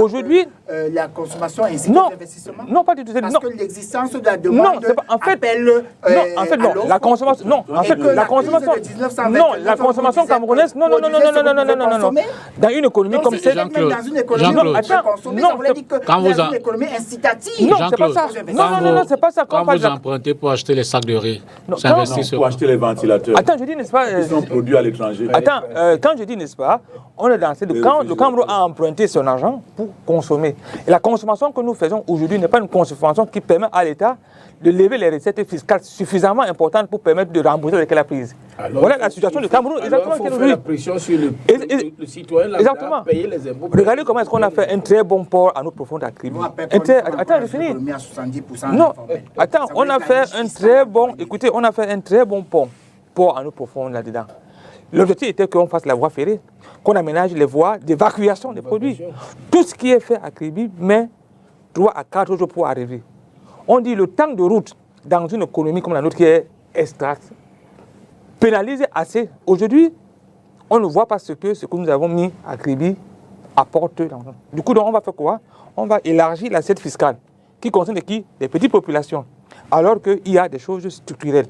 Aujourd'hui, la consommation ainsi que l'investissement. Non, pas du tout. Parce que l'existence de la demande appelle non, la consommation. Non, en fait, la consommation. Non, la consommation camerounaise. Non. Dans une économie comme celle. Dans une économie, quand vous une économie incitative. Non, c'est pas ça. Non, c'est pas ça. Quand vous empruntez pour acheter les sacs de riz, c'est investi sur pour acheter les ventilateurs. Attends, je dis, n'est-ce pas? Ils sont produits à l'étranger. Attends, quand je dis, n'est-ce pas, on est dans cette... Quand le Cameroun a emprunté son argent pour consommer. Et la consommation que nous faisons aujourd'hui n'est pas une consommation qui permet à l'État de lever les recettes fiscales suffisamment importantes pour permettre de rembourser avec la prise. Voilà la situation du Cameroun. Exactement. Il faut faire la pression sur le citoyen à payer les impôts. Regardez comment est-ce qu'on a fait un très bon port à nos profondes Akribie. Attends, je finis. Non, attends, on a fait un très bon... Écoutez, on a fait un très bon port à nos profondes là-dedans. L'objectif était qu'on fasse la voie ferrée, qu'on aménage les voies d'évacuation des produits. Tout ce qui est fait à Akribie met 3 à 4 jours pour arriver. On dit le temps de route dans une économie comme la nôtre qui est extracte, pénalisé assez. Aujourd'hui, on ne voit pas ce que nous avons mis à Akribie apporte. Du coup, donc, on va faire quoi? On va élargir l'assiette fiscale qui concerne qui? Les petites populations. Alors qu'il y a des choses structurelles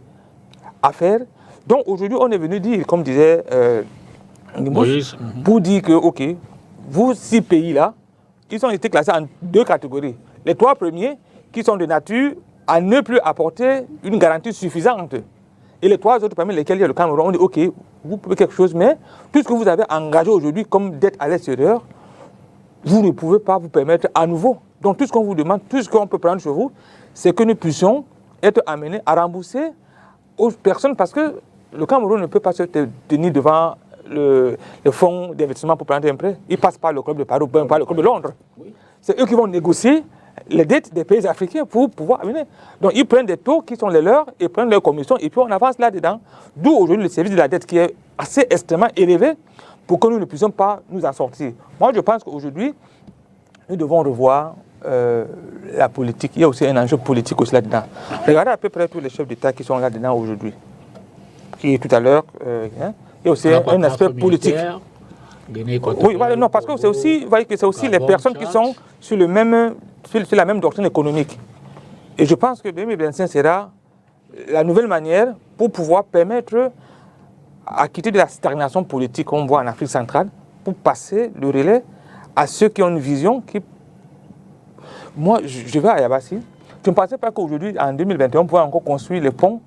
à faire. Donc aujourd'hui, on est venu dire, comme disait Moïse, pour dire que, ok, vous 6 pays-là, ils ont été classés en 2 catégories. Les 3 premiers qui sont de nature à ne plus apporter une garantie suffisante. Et les 3 autres parmi lesquels il y a le Cameroun, on dit, ok, vous pouvez quelque chose, mais tout ce que vous avez engagé aujourd'hui comme dette à l'extérieur, vous ne pouvez pas vous permettre à nouveau. Donc tout ce qu'on vous demande, tout ce qu'on peut prendre sur vous, c'est que nous puissions être amenés à rembourser aux personnes parce que le Cameroun ne peut pas se tenir devant le fonds d'investissement pour prendre un prêt. Il passe par le Club de Paris ou par le Club de Londres. C'est eux qui vont négocier les dettes des pays africains pour pouvoir amener. Donc ils prennent des taux qui sont les leurs et prennent leurs commissions et puis on avance là-dedans. D'où aujourd'hui le service de la dette qui est assez extrêmement élevé pour que nous ne puissions pas nous en sortir. Moi je pense qu'aujourd'hui, nous devons revoir la politique, il y a aussi un enjeu politique aussi là-dedans. Regardez à peu près tous les chefs d'État qui sont là-dedans aujourd'hui. Qui tout à l'heure, il y a aussi un aspect politique. Oui, voilà, non, parce que c'est aussi, vous voyez que c'est aussi les personnes qui sont sur la même doctrine économique. Et je pense que 2025 sera la nouvelle manière pour pouvoir permettre à quitter de la stagnation politique qu'on voit en Afrique centrale, pour passer le relais à ceux qui ont une vision qui... Moi, je vais à Yabassi. Je ne pensais pas qu'aujourd'hui, en 2021, on pouvait encore construire les ponts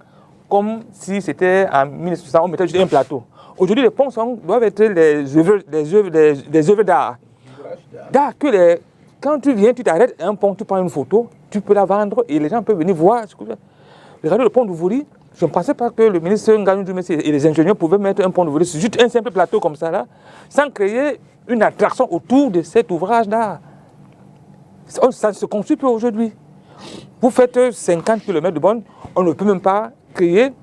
comme si c'était en 1900, on mettait juste un plateau. Aujourd'hui, les ponts doivent être des œuvres d'art. Quand tu viens, tu t'arrêtes à un pont, tu prends une photo, tu peux la vendre et les gens peuvent venir voir. Regardez le pont d'Ouvouri. Je ne pensais pas que le ministre Nganou Doumbé et les ingénieurs pouvaient mettre un pont d'Ouvouri sur juste un simple plateau comme ça, là, sans créer une attraction autour de cet ouvrage d'art. Ça ne se construit plus aujourd'hui. Vous faites 50 km de borne, on ne peut même pas créer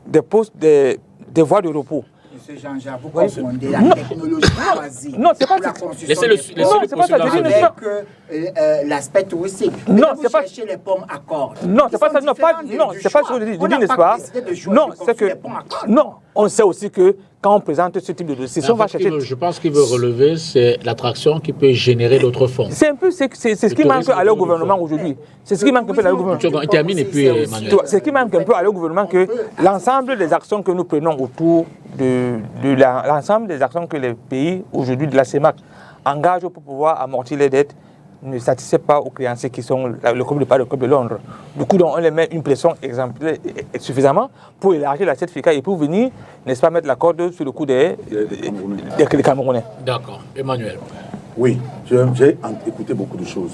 des postes, des voies de repos. Monsieur Jean-Jacques, vous confondez la technologie choisie. Non, c'est pas la construction. Non, c'est pas ça. Avec l'aspect touristique. Non, c'est pas chercher les ponts à cordes. Non, c'est pas ça. Non, c'est pas ce que je dis, n'est-ce pas? Non, c'est que non, on sait aussi que quand on présente ce type de dossier, on va chercher. Je pense qu'il veut relever, c'est l'attraction qui peut générer d'autres fonds. C'est un peu, c'est ce qui manque à leur gouvernement aujourd'hui. C'est ce qui manque un peu à leur gouvernement. Termine et puis Emmanuel. C'est ce qui manque un peu à leur gouvernement, que l'ensemble des actions que nous prenons autour de l'ensemble des actions que les pays aujourd'hui de la CEMAC engagent pour pouvoir amortir les dettes ne satisfait pas aux créanciers qui sont le Club de Paris, le Club de Londres. Du coup, on les met une pression exemplaire suffisamment pour élargir la certificat et pour venir, n'est-ce pas, mettre la corde sur le cou des Camerounais. D'accord. Emmanuel. Oui, j'ai écouté beaucoup de choses.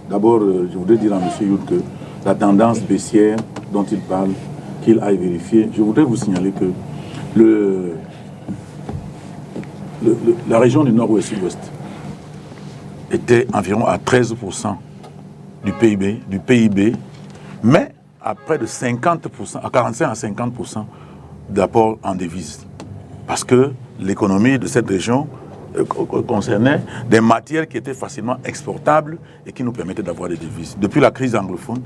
D'abord, je voudrais dire à M. Youd que la tendance baissière dont il parle, qu'il aille vérifier, je voudrais vous signaler que la région du Nord-Ouest Sud-Ouest était environ à 13% du PIB, mais à près de 50%, à 45 à 50% d'apport en devises. Parce que l'économie de cette région concernait des matières qui étaient facilement exportables et qui nous permettaient d'avoir des devises. Depuis la crise anglophone,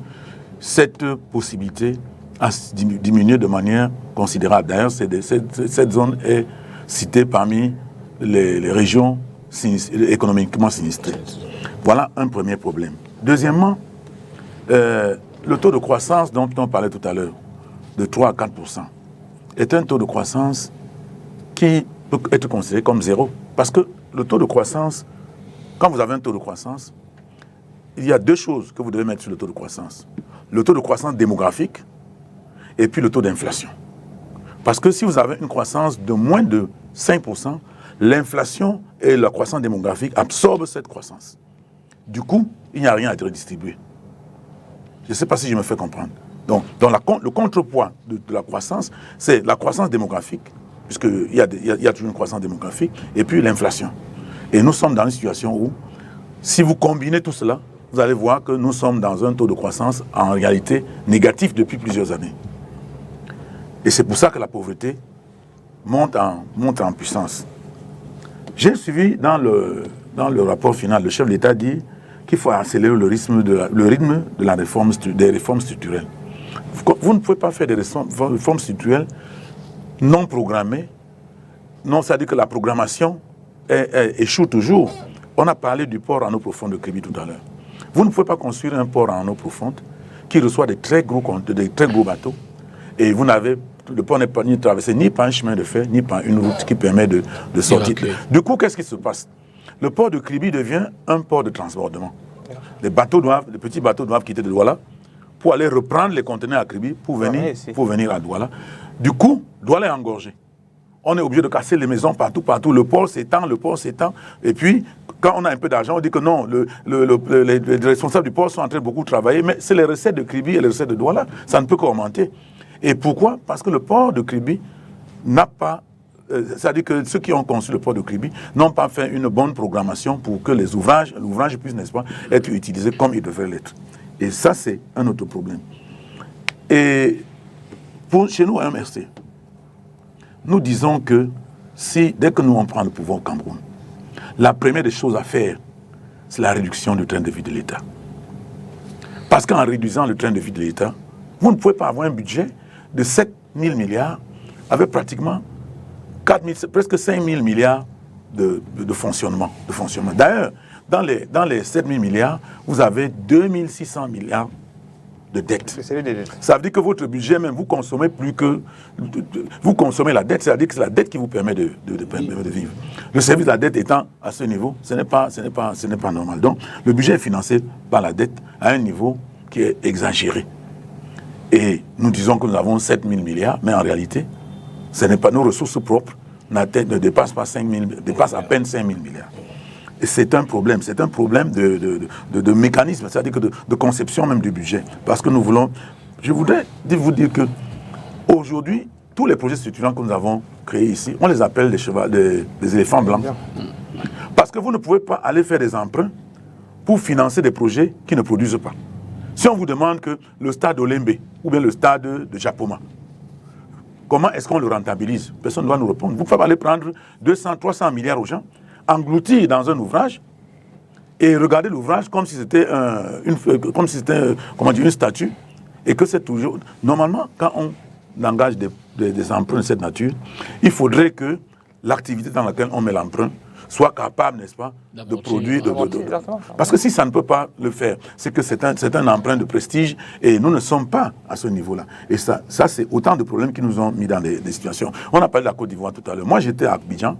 cette possibilité a diminué de manière considérable. D'ailleurs, cette zone est citée parmi les régions économiquement sinistrées. Voilà un premier problème. Deuxièmement, le taux de croissance dont on parlait tout à l'heure, de 3 à 4%, est un taux de croissance qui peut être considéré comme zéro. Parce que le taux de croissance, quand vous avez un taux de croissance, il y a deux choses que vous devez mettre sur le taux de croissance. Le taux de croissance démographique et puis le taux d'inflation. Parce que si vous avez une croissance de moins de 5%, l'inflation et la croissance démographique absorbent cette croissance. Du coup, il n'y a rien à redistribuer. Je ne sais pas si je me fais comprendre. Donc le contrepoids de la croissance, c'est la croissance démographique, puisqu'il y a toujours une croissance démographique, et puis l'inflation. Et nous sommes dans une situation où, si vous combinez tout cela, vous allez voir que nous sommes dans un taux de croissance en réalité négatif depuis plusieurs années. Et c'est pour ça que la pauvreté monte en puissance. J'ai suivi dans le rapport final, le chef de l'État dit qu'il faut accélérer le rythme de la réforme, des réformes structurelles. Vous ne pouvez pas faire des réformes structurelles non programmées. Non, c'est-à-dire que la programmation échoue toujours. On a parlé du port en eau profonde de Kribi tout à l'heure. Vous ne pouvez pas construire un port en eau profonde qui reçoit des très gros bateaux et le port n'est pas ni traversé ni par un chemin de fer, ni par une route qui permet de sortir. Du coup, qu'est-ce qui se passe? Le port de Kribi devient un port de transbordement. Les petits bateaux doivent quitter de Douala pour aller reprendre les conteneurs à Kribi pour venir à Douala. Du coup, Douala est engorgé. On est obligé de casser les maisons partout. Le port s'étend. Et puis, quand on a un peu d'argent, on dit que non, les responsables du port sont en train de beaucoup travailler, mais c'est les recettes de Kribi et les recettes de Douala. Ça ne peut qu'augmenter. Et pourquoi? Parce que le port de Kribi n'a pas... c'est-à-dire que ceux qui ont conçu le port de Kribi n'ont pas fait une bonne programmation pour que l'ouvrage puisse, n'est-ce pas, être utilisé comme il devrait l'être. Et ça, c'est un autre problème. Et chez nous, à MRC, nous disons que dès que nous on prend le pouvoir au Cameroun, la première des choses à faire, c'est la réduction du train de vie de l'État. Parce qu'en réduisant le train de vie de l'État, vous ne pouvez pas avoir un budget de 7 000 milliards avec pratiquement presque 5 000 milliards de fonctionnement. D'ailleurs, dans les 7 000 milliards, vous avez 2 600 milliards de dettes. Ça veut dire que votre budget, même, vous consommez plus que... Vous consommez la dette, c'est-à-dire que c'est la dette qui vous permet de vivre. Le service de la dette étant à ce niveau, ce n'est pas normal. Donc, le budget est financé par la dette à un niveau qui est exagéré. Et nous disons que nous avons 7 000 milliards, mais en réalité, ce n'est pas nos ressources propres ne dépassent à peine 5 000 milliards. Et c'est un problème de mécanisme, c'est-à-dire que de conception même du budget. Parce que nous voulons... Je voudrais vous dire que aujourd'hui, tous les projets structurants que nous avons créés ici, on les appelle des éléphants blancs. Parce que vous ne pouvez pas aller faire des emprunts pour financer des projets qui ne produisent pas. Si on vous demande que le stade Olembe ou bien le stade de Japoma, comment est-ce qu'on le rentabilise? Personne ne doit nous répondre. Vous pouvez aller prendre 200, 300 milliards aux gens, engloutir dans un ouvrage et regarder l'ouvrage comme si c'était une statue et que c'est toujours... Normalement, quand on engage des emprunts de cette nature, il faudrait que l'activité dans laquelle on met l'emprunt soit capable, n'est-ce pas, de produire... Parce que si ça ne peut pas le faire, c'est que c'est un emprunt de prestige et nous ne sommes pas à ce niveau-là. Et ça c'est autant de problèmes qui nous ont mis dans des situations. On a parlé de la Côte d'Ivoire tout à l'heure. Moi, j'étais à Abidjan,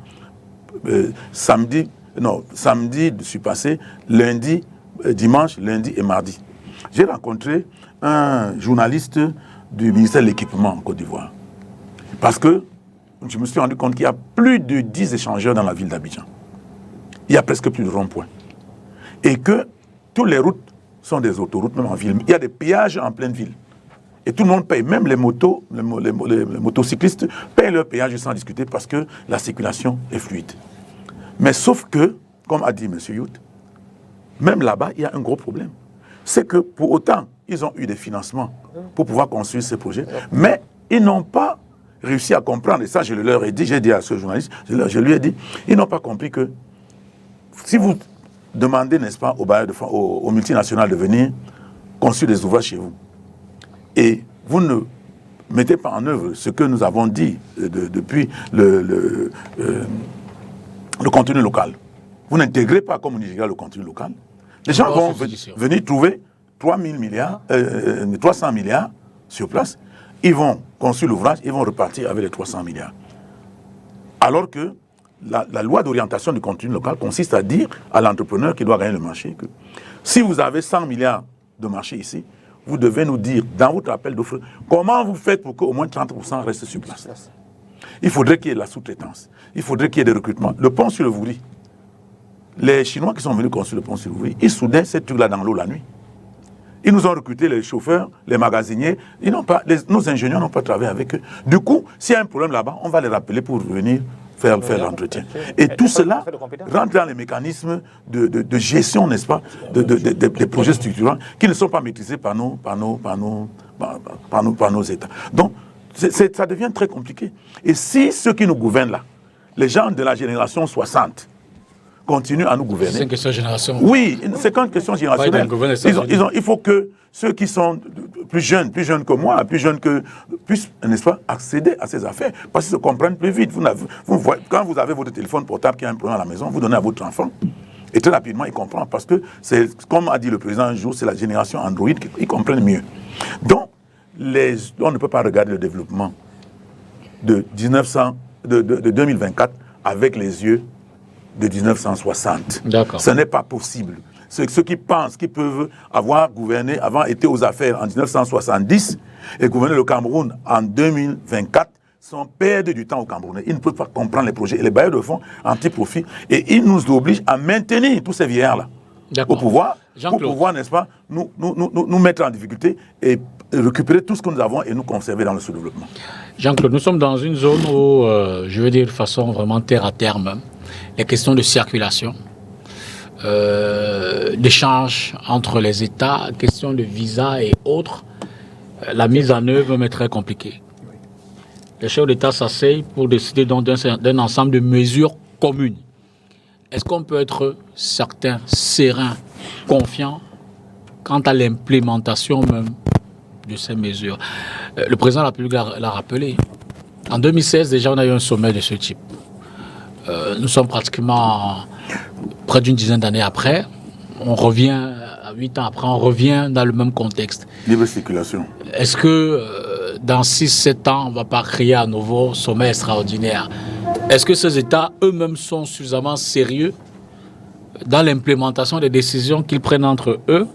samedi, je suis passé, dimanche, lundi et mardi. J'ai rencontré un journaliste du ministère de l'Équipement en Côte d'Ivoire. Parce que je me suis rendu compte qu'il y a plus de 10 échangeurs dans la ville d'Abidjan. Il y a presque plus de ronds-points. Et que toutes les routes sont des autoroutes, même en ville. Il y a des péages en pleine ville. Et tout le monde paye, même les motocyclistes payent leur péage sans discuter parce que la circulation est fluide. Mais sauf que, comme a dit M. Yout, même là-bas, il y a un gros problème. C'est que pour autant, ils ont eu des financements pour pouvoir construire ces projets, mais ils n'ont pas réussi à comprendre, et ça je leur ai dit, j'ai dit à ce journaliste, je lui ai dit, ils n'ont pas compris que si vous demandez, n'est-ce pas, aux multinationales de venir construire des ouvrages chez vous, et vous ne mettez pas en œuvre ce que nous avons dit depuis le contenu local, vous n'intégrez pas comme on dit le contenu local, les gens vont venir trouver 300 milliards sur place, ils vont construire l'ouvrage, ils vont repartir avec les 300 milliards. Alors que la loi d'orientation du contenu local consiste à dire à l'entrepreneur qui doit gagner le marché que si vous avez 100 milliards de marché ici, vous devez nous dire dans votre appel d'offres comment vous faites pour qu'au moins 30% reste sur place. Il faudrait qu'il y ait de la sous-traitance, il faudrait qu'il y ait des recrutements. Le pont sur le Vouri, les Chinois qui sont venus construire le pont sur le Vouri, ils soudaient ces trucs-là dans l'eau la nuit. Ils nous ont recruté les chauffeurs, les magasiniers. Nos ingénieurs n'ont pas travaillé avec eux. Du coup, s'il y a un problème là-bas, on va les rappeler pour venir faire l'entretien. Et tout cela rentre dans les mécanismes de gestion, n'est-ce pas, des projets structurants qui ne sont pas maîtrisés par nos États. Donc, ça devient très compliqué. Et si ceux qui nous gouvernent là, les gens de la génération 60, continuent à nous gouverner. C'est une question de génération. Oui, c'est une question générationnelle. Il faut que ceux qui sont plus jeunes que moi, plus jeunes puissent, n'est-ce pas, accéder à ces affaires, parce qu'ils se comprennent plus vite. Quand vous avez votre téléphone portable qui a un problème à la maison, vous donnez à votre enfant, et très rapidement, il comprend, parce que c'est, comme a dit le président un jour, c'est la génération Android qui comprennent mieux. Donc, on ne peut pas regarder le développement de 2024 avec les yeux de 1960. Ce n'est pas possible. Ceux qui pensent qu'ils peuvent avoir gouverné, avoir été aux affaires en 1970 et gouverner le Cameroun en 2024 sont perdus du temps au Camerounais. Ils ne peuvent pas comprendre les projets et les bailleurs de fonds anti-profit et ils nous obligent à maintenir tous ces vieillards-là au pouvoir pour pouvoir, n'est-ce pas, nous mettre en difficulté et récupérer tout ce que nous avons et nous conserver dans le sous-développement. Jean-Claude, nous sommes dans une zone où, je veux dire de façon vraiment terre à terre même, les questions de circulation, d'échange entre les États, questions de visa et autres, la mise en œuvre est très compliquée. Les chefs d'État s'asseyent pour décider donc d'un ensemble de mesures communes. est-ce qu'on peut être certain, serein, confiant quant à l'implémentation même de ces mesures? Le président de la République l'a rappelé. En 2016, déjà, on a eu un sommet de ce type. Nous sommes pratiquement près d'une dizaine d'années après. On revient, 8 ans après, on revient dans le même contexte. Libre circulation. Est-ce que dans 6-7 ans, on ne va pas créer un nouveau sommet extraordinaire? Est-ce que ces États eux-mêmes sont suffisamment sérieux dans l'implémentation des décisions qu'ils prennent entre eux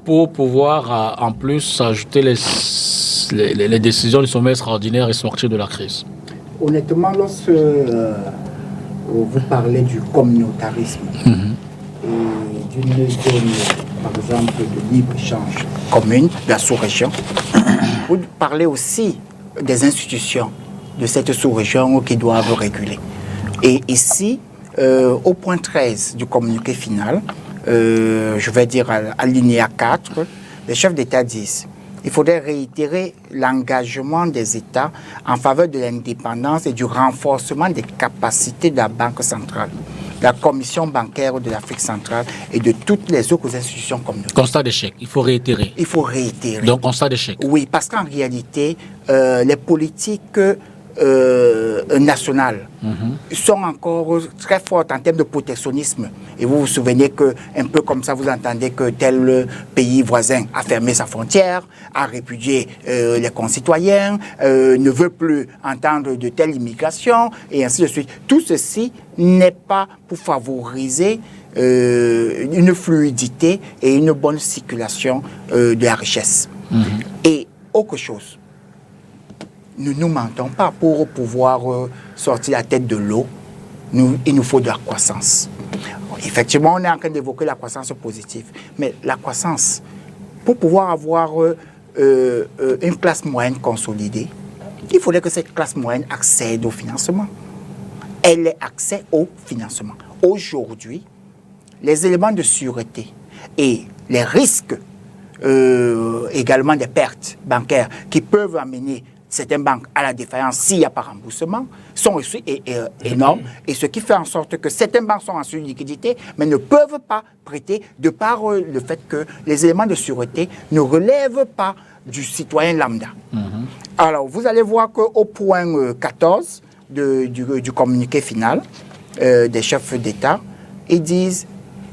pour pouvoir en plus ajouter les décisions du sommet extraordinaire et sortir de la crise? Honnêtement, lorsque vous parlez du communautarisme et d'une zone, par exemple, de libre-échange commune, de la sous-région, vous parlez aussi des institutions de cette sous-région qui doivent réguler. Et ici, au point 13 du communiqué final, je vais dire à l'alinéa 4, les chefs d'État disent: il faudrait réitérer l'engagement des États en faveur de l'indépendance et du renforcement des capacités de la Banque centrale, de la Commission bancaire de l'Afrique centrale et de toutes les autres institutions communautaires. Constat d'échec, il faut réitérer. Il faut réitérer. Donc, constat d'échec. Oui, parce qu'en réalité, les politiques nationales sont encore très fortes en termes de protectionnisme. Et vous vous souvenez que, un peu comme ça, vous entendez que tel pays voisin a fermé sa frontière, a répudié les concitoyens, ne veut plus entendre de telle immigration, et ainsi de suite. Tout ceci n'est pas pour favoriser une fluidité et une bonne circulation de la richesse. Et autre chose, nous ne nous mentons pas, pour pouvoir sortir la tête de l'eau, il nous faut de la croissance. Effectivement, on est en train d'évoquer la croissance positive, mais la croissance, pour pouvoir avoir une classe moyenne consolidée, il faudrait que cette classe moyenne accède au financement. Elle ait accès au financement. Aujourd'hui, les éléments de sûreté et les risques, également des pertes bancaires qui peuvent amener certaines banques à la défaillance s'il n'y a pas remboursement, sont aussi énormes. Et ce qui fait en sorte que certaines banques sont en surliquidité, mais ne peuvent pas prêter de par le fait que les éléments de sûreté ne relèvent pas du citoyen lambda. Alors, vous allez voir qu'au point 14 du communiqué final des chefs d'État, ils disent,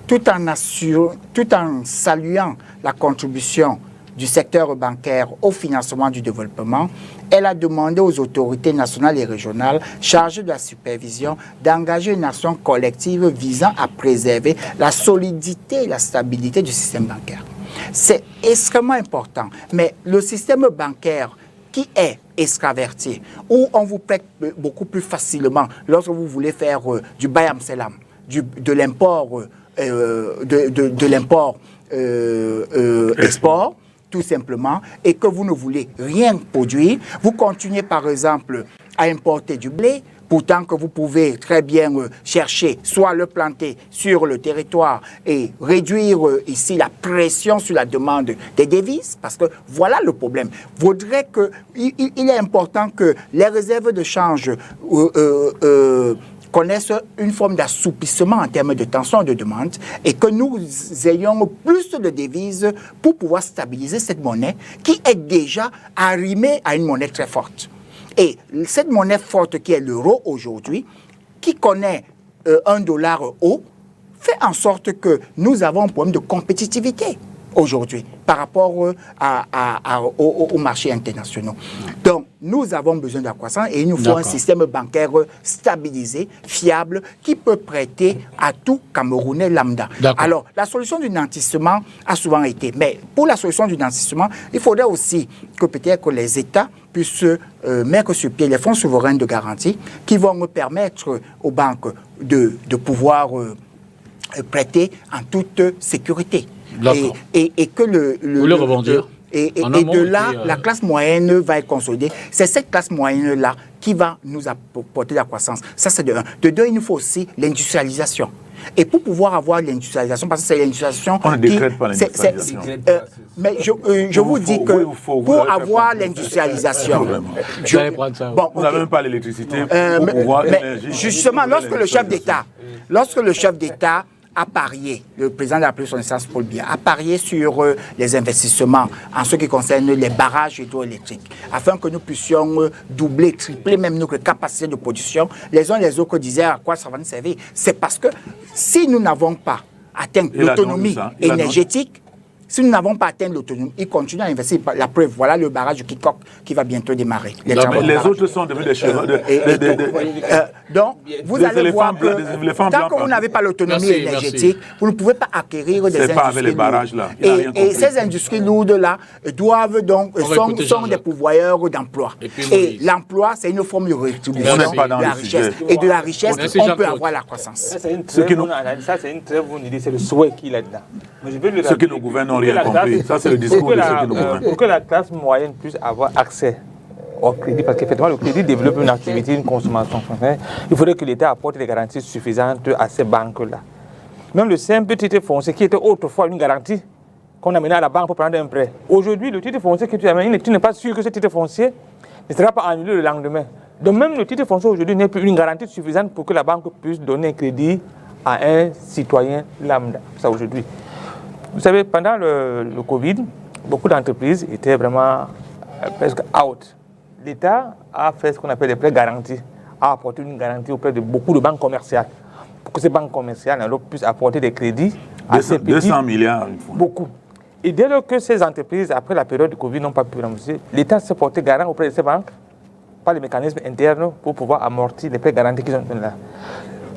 tout en saluant la contribution du secteur bancaire au financement du développement, elle a demandé aux autorités nationales et régionales chargées de la supervision d'engager une action collective visant à préserver la solidité et la stabilité du système bancaire. C'est extrêmement important, mais le système bancaire qui est extraverti, où on vous prête beaucoup plus facilement lorsque vous voulez faire du bayam selam, de l'import, de l'import export, tout simplement, et que vous ne voulez rien produire, vous continuez par exemple à importer du blé, pourtant que vous pouvez très bien chercher, soit le planter sur le territoire et réduire ici la pression sur la demande des devises, parce que voilà le problème. Il est important que les réserves de change connaissent une forme d'assouplissement en termes de tension de demande et que nous ayons plus de devises pour pouvoir stabiliser cette monnaie qui est déjà arrimée à une monnaie très forte. Et cette monnaie forte qui est l'euro aujourd'hui, qui connaît $1 haut, fait en sorte que nous avons un problème de compétitivité aujourd'hui par rapport aux marchés internationaux. Donc, nous avons besoin de la croissance et il nous faut un système bancaire stabilisé, fiable, qui peut prêter à tout Camerounais lambda. Alors, la solution du nantissement a souvent été, mais pour la solution du nantissement, il faudrait aussi que peut-être les États puissent mettre sur pied les fonds souverains de garantie qui vont permettre aux banques de pouvoir prêter en toute sécurité. Et que de là, la classe moyenne va être consolidée. C'est cette classe moyenne-là qui va nous apporter la croissance. Ça, c'est de un. De deux, il nous faut aussi l'industrialisation. Et pour pouvoir avoir l'industrialisation, parce que c'est l'industrialisation... On ne décrète pas l'industrialisation. Mais je vous dis que pour avoir l'industrialisation... On n'a même pas l'électricité pour pouvoir l'énergie. Justement, lorsque le chef d'État lorsque le chef d'État a parié, le président de la République, son Excellence Paul Biya, a parié sur les investissements en ce qui concerne les barrages hydroélectriques, afin que nous puissions doubler, tripler même notre capacité de production. Les uns et les autres disaient à quoi ça va nous servir. C'est parce que si nous n'avons pas atteint l'autonomie énergétique, si nous n'avons pas atteint l'autonomie, ils continuent à investir. La preuve, voilà le barrage de Kikok qui va bientôt démarrer. Les autres sont devenus des chevaux. Donc, vous allez voir que tant que vous n'avez pas l'autonomie énergétique, vous ne pouvez pas acquérir des industries avec les barrages, là. Et ces industries lourdes-là doivent donc, sont des pourvoyeurs d'emploi. Et l'emploi, c'est une forme de rétribution de la richesse. Et de la richesse, on peut avoir la croissance. Ça, c'est une très bonne idée. C'est le souhait qu'il a dedans. Ceux qui nous gouvernent n'ont rien compris. Ça, c'est le discours de ceux qui nous gouvernent. Pour que la classe moyenne puisse avoir accès au crédit, parce qu'effectivement, le crédit développe une activité, une consommation. Il faudrait que l'État apporte des garanties suffisantes à ces banques-là. Même le simple titre foncier qui était autrefois une garantie qu'on amenait à la banque pour prendre un prêt. Aujourd'hui, le titre foncier que tu amènes, tu n'es pas sûr que ce titre foncier ne sera pas annulé le lendemain. Donc même le titre foncier aujourd'hui n'est plus une garantie suffisante pour que la banque puisse donner un crédit à un citoyen lambda. Ça aujourd'hui. Vous savez, pendant le Covid, beaucoup d'entreprises étaient vraiment presque out. L'État a fait ce qu'on appelle des prêts garantis, a apporté une garantie auprès de beaucoup de banques commerciales. Pour que ces banques commerciales puissent apporter des crédits à ces petits. 200 milliards une fois. Beaucoup. Et dès lors que ces entreprises, après la période du Covid, n'ont pas pu rembourser, l'État s'est porté garant auprès de ces banques par les mécanismes internes pour pouvoir amortir les prêts garantis qu'ils ont là.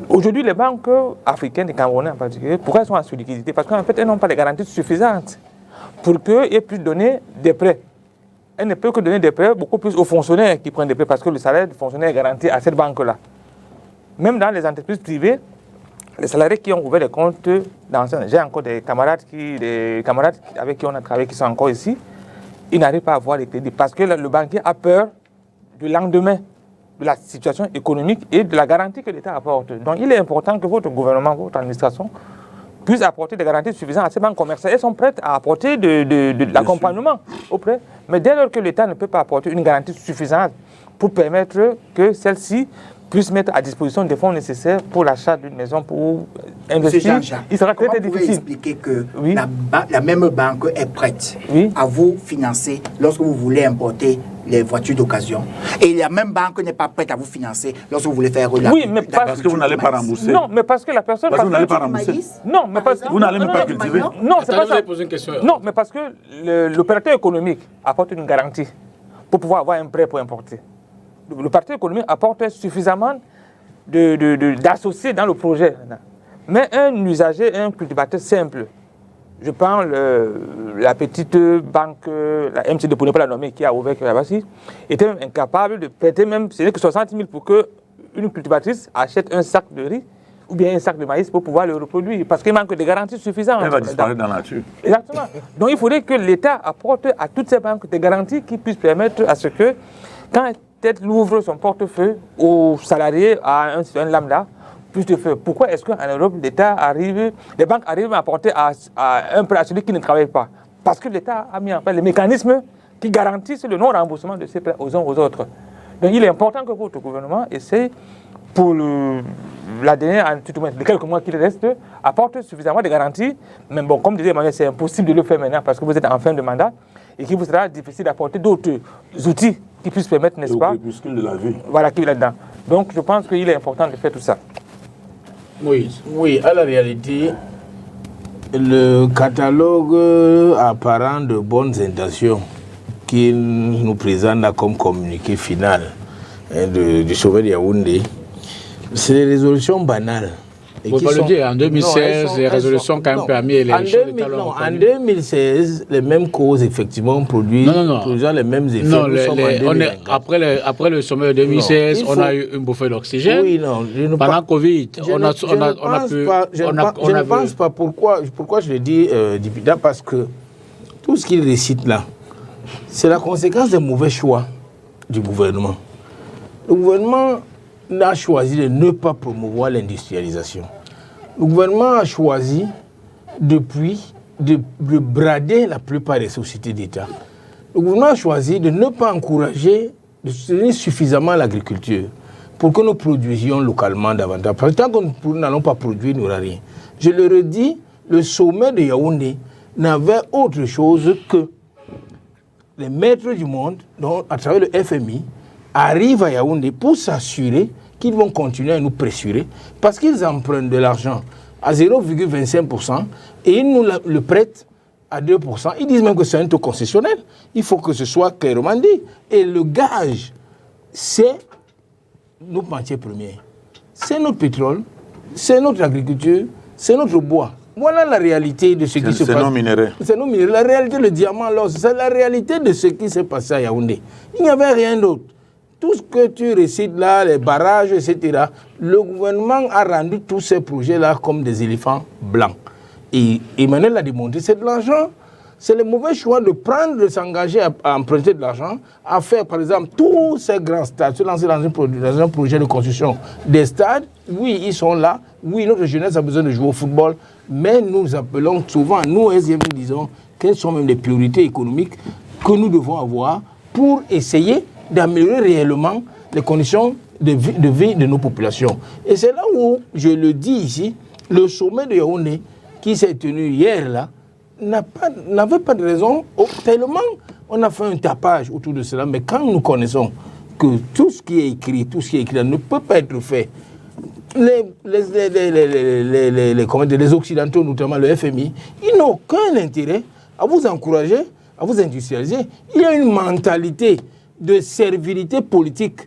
Aujourd'hui, les banques africaines et camerounaises en particulier, pourquoi elles sont en sous-liquidité? Parce qu'en fait, elles n'ont pas les garanties suffisantes pour qu'elles puissent donner des prêts. Elles ne peuvent que donner des prêts beaucoup plus aux fonctionnaires qui prennent des prêts parce que le salaire du fonctionnaire est garanti à cette banque-là. Même dans les entreprises privées, les salariés qui ont ouvert des comptes j'ai encore des camarades avec qui on a travaillé qui sont encore ici, ils n'arrivent pas à avoir les crédits parce que le banquier a peur du lendemain de la situation économique et de la garantie que l'État apporte. Donc il est important que votre gouvernement, votre administration puisse apporter des garanties suffisantes à ces banques commerciales. Elles sont prêtes à apporter de l'accompagnement auprès. Mais dès lors que l'État ne peut pas apporter une garantie suffisante pour permettre que celle-ci puisse mettre à disposition des fonds nécessaires pour l'achat d'une maison, pour investir, il sera très difficile. Vous pouvez expliquer que la même banque est prête à vous financer lorsque vous voulez importer les voitures d'occasion. Et la même banque n'est pas prête à vous financer lorsque vous voulez faire la parce que vous n'allez pas rembourser. Non, mais parce que la personne... Parce que vous n'allez pas rembourser. Non, mais parce que... Vous n'allez même pas cultiver. Non, c'est pas ça. Une question. Non, mais parce que l'opérateur économique apporte une garantie pour pouvoir avoir un prêt pour importer. L'opérateur économique apporte suffisamment d'associés dans le projet. Mais un usager, un cultivateur simple, je prends la petite banque, la MC de pour ne pas la nommer, qui a ouvert là-bas, était même incapable de prêter même, ce n'est que 60 000 pour qu'une cultivatrice achète un sac de riz ou bien un sac de maïs pour pouvoir le reproduire, parce qu'il manque de garanties suffisantes. Elle va disparaître dans la nature. Exactement. Donc il faudrait que l'État apporte à toutes ces banques des garanties qui puissent permettre à ce que, quand peut-être l'ouvre son portefeuille aux salariés, à un lambda, plus de feu. Pourquoi est-ce qu'en Europe, les banques arrivent à apporter un prêt à celui qui ne travaille pas? Parce que l'État a mis en place les mécanismes qui garantissent le non-remboursement de ces prêts aux uns aux autres. Donc il est important que votre gouvernement essaye, pour la dernière, les quelques mois qu'il reste, apporte suffisamment de garanties. Mais bon, comme disait Emmanuel, c'est impossible de le faire maintenant parce que vous êtes en fin de mandat et qu'il vous sera difficile d'apporter d'autres outils qui puissent permettre, n'est-ce pas? Crépuscule de la vie. Voilà, qui est là-dedans. Donc je pense qu'il est important de faire tout ça. Oui, à la réalité, le catalogue apparent de bonnes intentions qu'il nous présente comme communiqué final du sommet de Yaoundé, c'est des résolutions banales. Vous pouvez pas le dire, en 2016, les résolutions ont quand même permis l'élection d'État. En 2016, les mêmes causes, effectivement, produisent les mêmes effets. Non, après le sommet de 2016, on a eu une bouffée d'oxygène. Oui, non. Pendant Covid, on a pu... Je ne pense pas. Pourquoi je le dis, Dipita? Parce que tout ce qu'il récite là, c'est la conséquence des mauvais choix du gouvernement. Le gouvernement a choisi de ne pas promouvoir l'industrialisation. Le gouvernement a choisi depuis de brader la plupart des sociétés d'État. Le gouvernement a choisi de ne pas encourager, de soutenir suffisamment l'agriculture. pour que nous produisions localement davantage. Parce que tant que nous n'allons pas produire, il n'y aura rien. Je le redis, le sommet de Yaoundé n'avait autre chose que les maîtres du monde, donc, à travers le FMI, arrivent à Yaoundé pour s'assurer qu'ils vont continuer à nous pressurer parce qu'ils empruntent de l'argent à 0,25% et ils nous le prêtent à 2%. Ils disent même que c'est un taux concessionnel. Il faut que ce soit clairement dit. Et le gage, c'est nos matières premières. C'est notre pétrole, c'est notre agriculture, c'est notre bois. Voilà la réalité de ce qui se passe. C'est nos minéraux. C'est nos minéraux. La réalité, le diamant, l'or, c'est la réalité de ce qui s'est passé à Yaoundé. Il n'y avait rien d'autre. Tout ce que tu récites là, les barrages, etc., le gouvernement a rendu tous ces projets-là comme des éléphants blancs. Et Emmanuel l'a démontré, c'est de l'argent. C'est le mauvais choix de prendre, de s'engager à emprunter de l'argent, à faire, par exemple, tous ces grands stades, se lancer dans un projet de construction des stades. Oui, ils sont là. Oui, notre jeunesse a besoin de jouer au football. Mais nous appelons souvent, nous, SDF, nous disons, quelles sont même les priorités économiques que nous devons avoir pour essayer d'améliorer réellement les conditions de vie de nos populations. Et c'est là où, je le dis ici, le sommet de Yaoundé, qui s'est tenu hier là, n'avait pas de raison, tellement on a fait un tapage autour de cela, mais quand nous connaissons que tout ce qui est écrit là, ne peut pas être fait, les Occidentaux, notamment le FMI, ils n'ont aucun intérêt à vous encourager, à vous industrialiser. Il y a une mentalité de servilité politique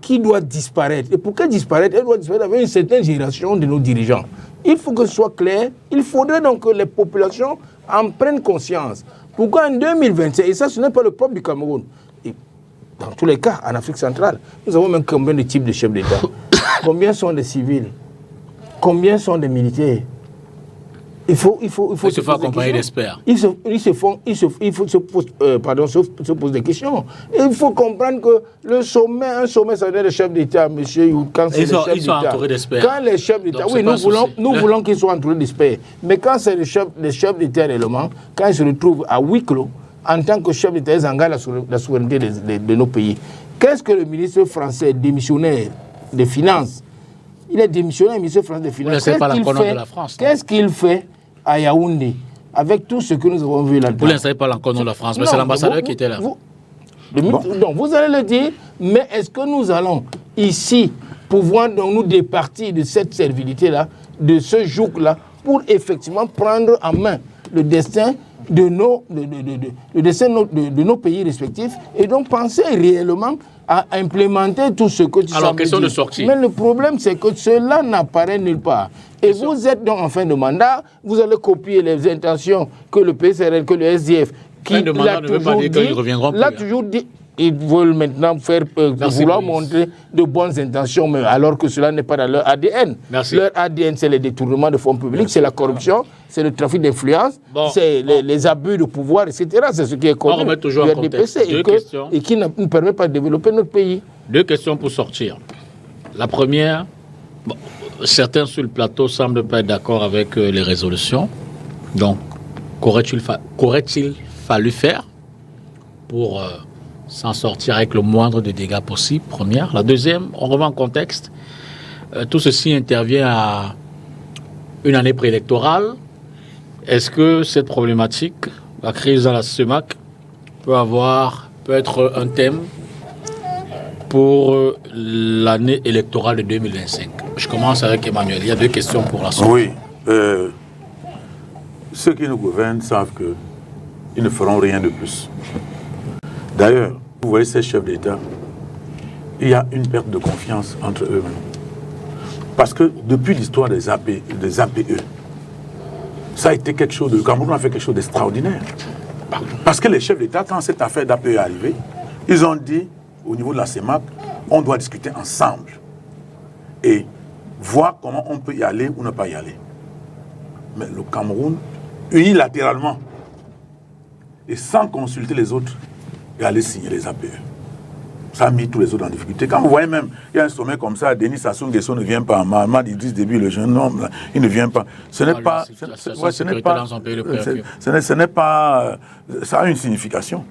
qui doit disparaître. Et pour qu'elle disparaisse, elle doit disparaître avec une certaine génération de nos dirigeants. Il faut que ce soit clair. Il faudrait donc que les populations en prennent conscience. Pourquoi en 2025, et ça ce n'est pas le propre du Cameroun, et dans tous les cas, en Afrique centrale, nous avons même combien de types de chefs d'État? Combien sont des civils? Combien sont des militaires? Il faut se faire accompagner d'experts. Ils se posent des questions. Et il faut comprendre que un sommet, ça veut dire le chef d'État, M. Youd, quand c'est ils sont entourés d'experts. Quand les chefs d'État, oui, nous voulons qu'ils soient entourés d'experts. Mais quand c'est les chefs d'État réellement, quand ils se retrouvent à huis clos, en tant que chef d'État, ils engagent la souveraineté de nos pays. Qu'est-ce que le ministre français démissionnaire des Finances, il est démissionnaire, ministre français des Finances, qu'est-ce qu'il fait à Yaoundé, avec tout ce que nous avons vu là-dedans? Vous l'installez pas encore de la France, mais c'est l'ambassadeur qui était là. Donc vous allez le dire, mais est-ce que nous allons ici pouvoir donc nous départir de cette servilité-là, de ce joug-là, pour effectivement prendre en main le destin de nos pays respectifs et donc penser réellement à implémenter tout ce que tu Alors, question de sortie. Mais le problème, c'est que cela n'apparaît nulle part. Et vous êtes donc en fin de mandat, vous allez copier les intentions que le PCRL, que le SDF, qui l'a toujours dit, ils veulent maintenant vouloir montrer de bonnes intentions, mais alors que cela n'est pas dans leur ADN. Merci. Leur ADN, c'est les détournements de fonds publics, c'est la corruption, c'est le trafic d'influence, c'est les abus de pouvoir, etc. C'est ce qui est connu. On remet toujours en contexte. Et qui ne nous permet pas de développer notre pays. Deux questions pour sortir. La première, certains sur le plateau semblent pas être d'accord avec les résolutions. Donc, qu'aurait-il fallu faire pour s'en sortir avec le moindre des dégâts possible, première. La deuxième, on remet en contexte. Tout ceci intervient à une année préélectorale. Est-ce que cette problématique, la crise dans la CEMAC, peut être un thème pour l'année électorale de 2025? Je commence avec Emmanuel. Il y a deux questions pour la suite. Oui. Ceux qui nous gouvernent savent qu'ils ne feront rien de plus. D'ailleurs, vous voyez ces chefs d'État, il y a une perte de confiance entre eux-mêmes. Parce que depuis l'histoire des APE, ça a été quelque chose, le Cameroun a fait quelque chose d'extraordinaire. Parce que les chefs d'État, quand cette affaire d'APE est arrivée, ils ont dit, au niveau de la CEMAC, on doit discuter ensemble et voir comment on peut y aller ou ne pas y aller. Mais le Cameroun, unilatéralement, et sans consulter les autres, et aller signer les APE. Ça a mis tous les autres en difficulté. Quand vous voyez même, il y a un sommet comme ça, Denis Sassou Nguesso ne vient pas, Mahamad Idriss Déby, le jeune homme, il ne vient pas. Ce n'est pas... Ce n'est pas... Ça a une signification.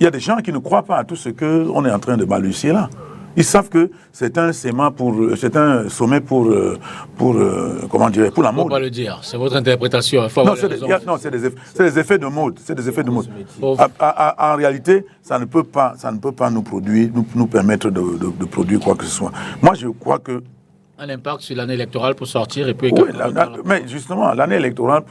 Il y a des gens qui ne croient pas à tout ce qu'on est en train de balbutier là. Ils savent que c'est un sommet comment dire, pour la mode. On va pas le dire, c'est votre interprétation. Non, c'est des effets de mode. C'est des effets de mode. En réalité, ça ne peut pas nous permettre de produire quoi que ce soit. Moi, je crois que un impact sur l'année électorale pour sortir et puis... Oui, mais justement, l'année électorale,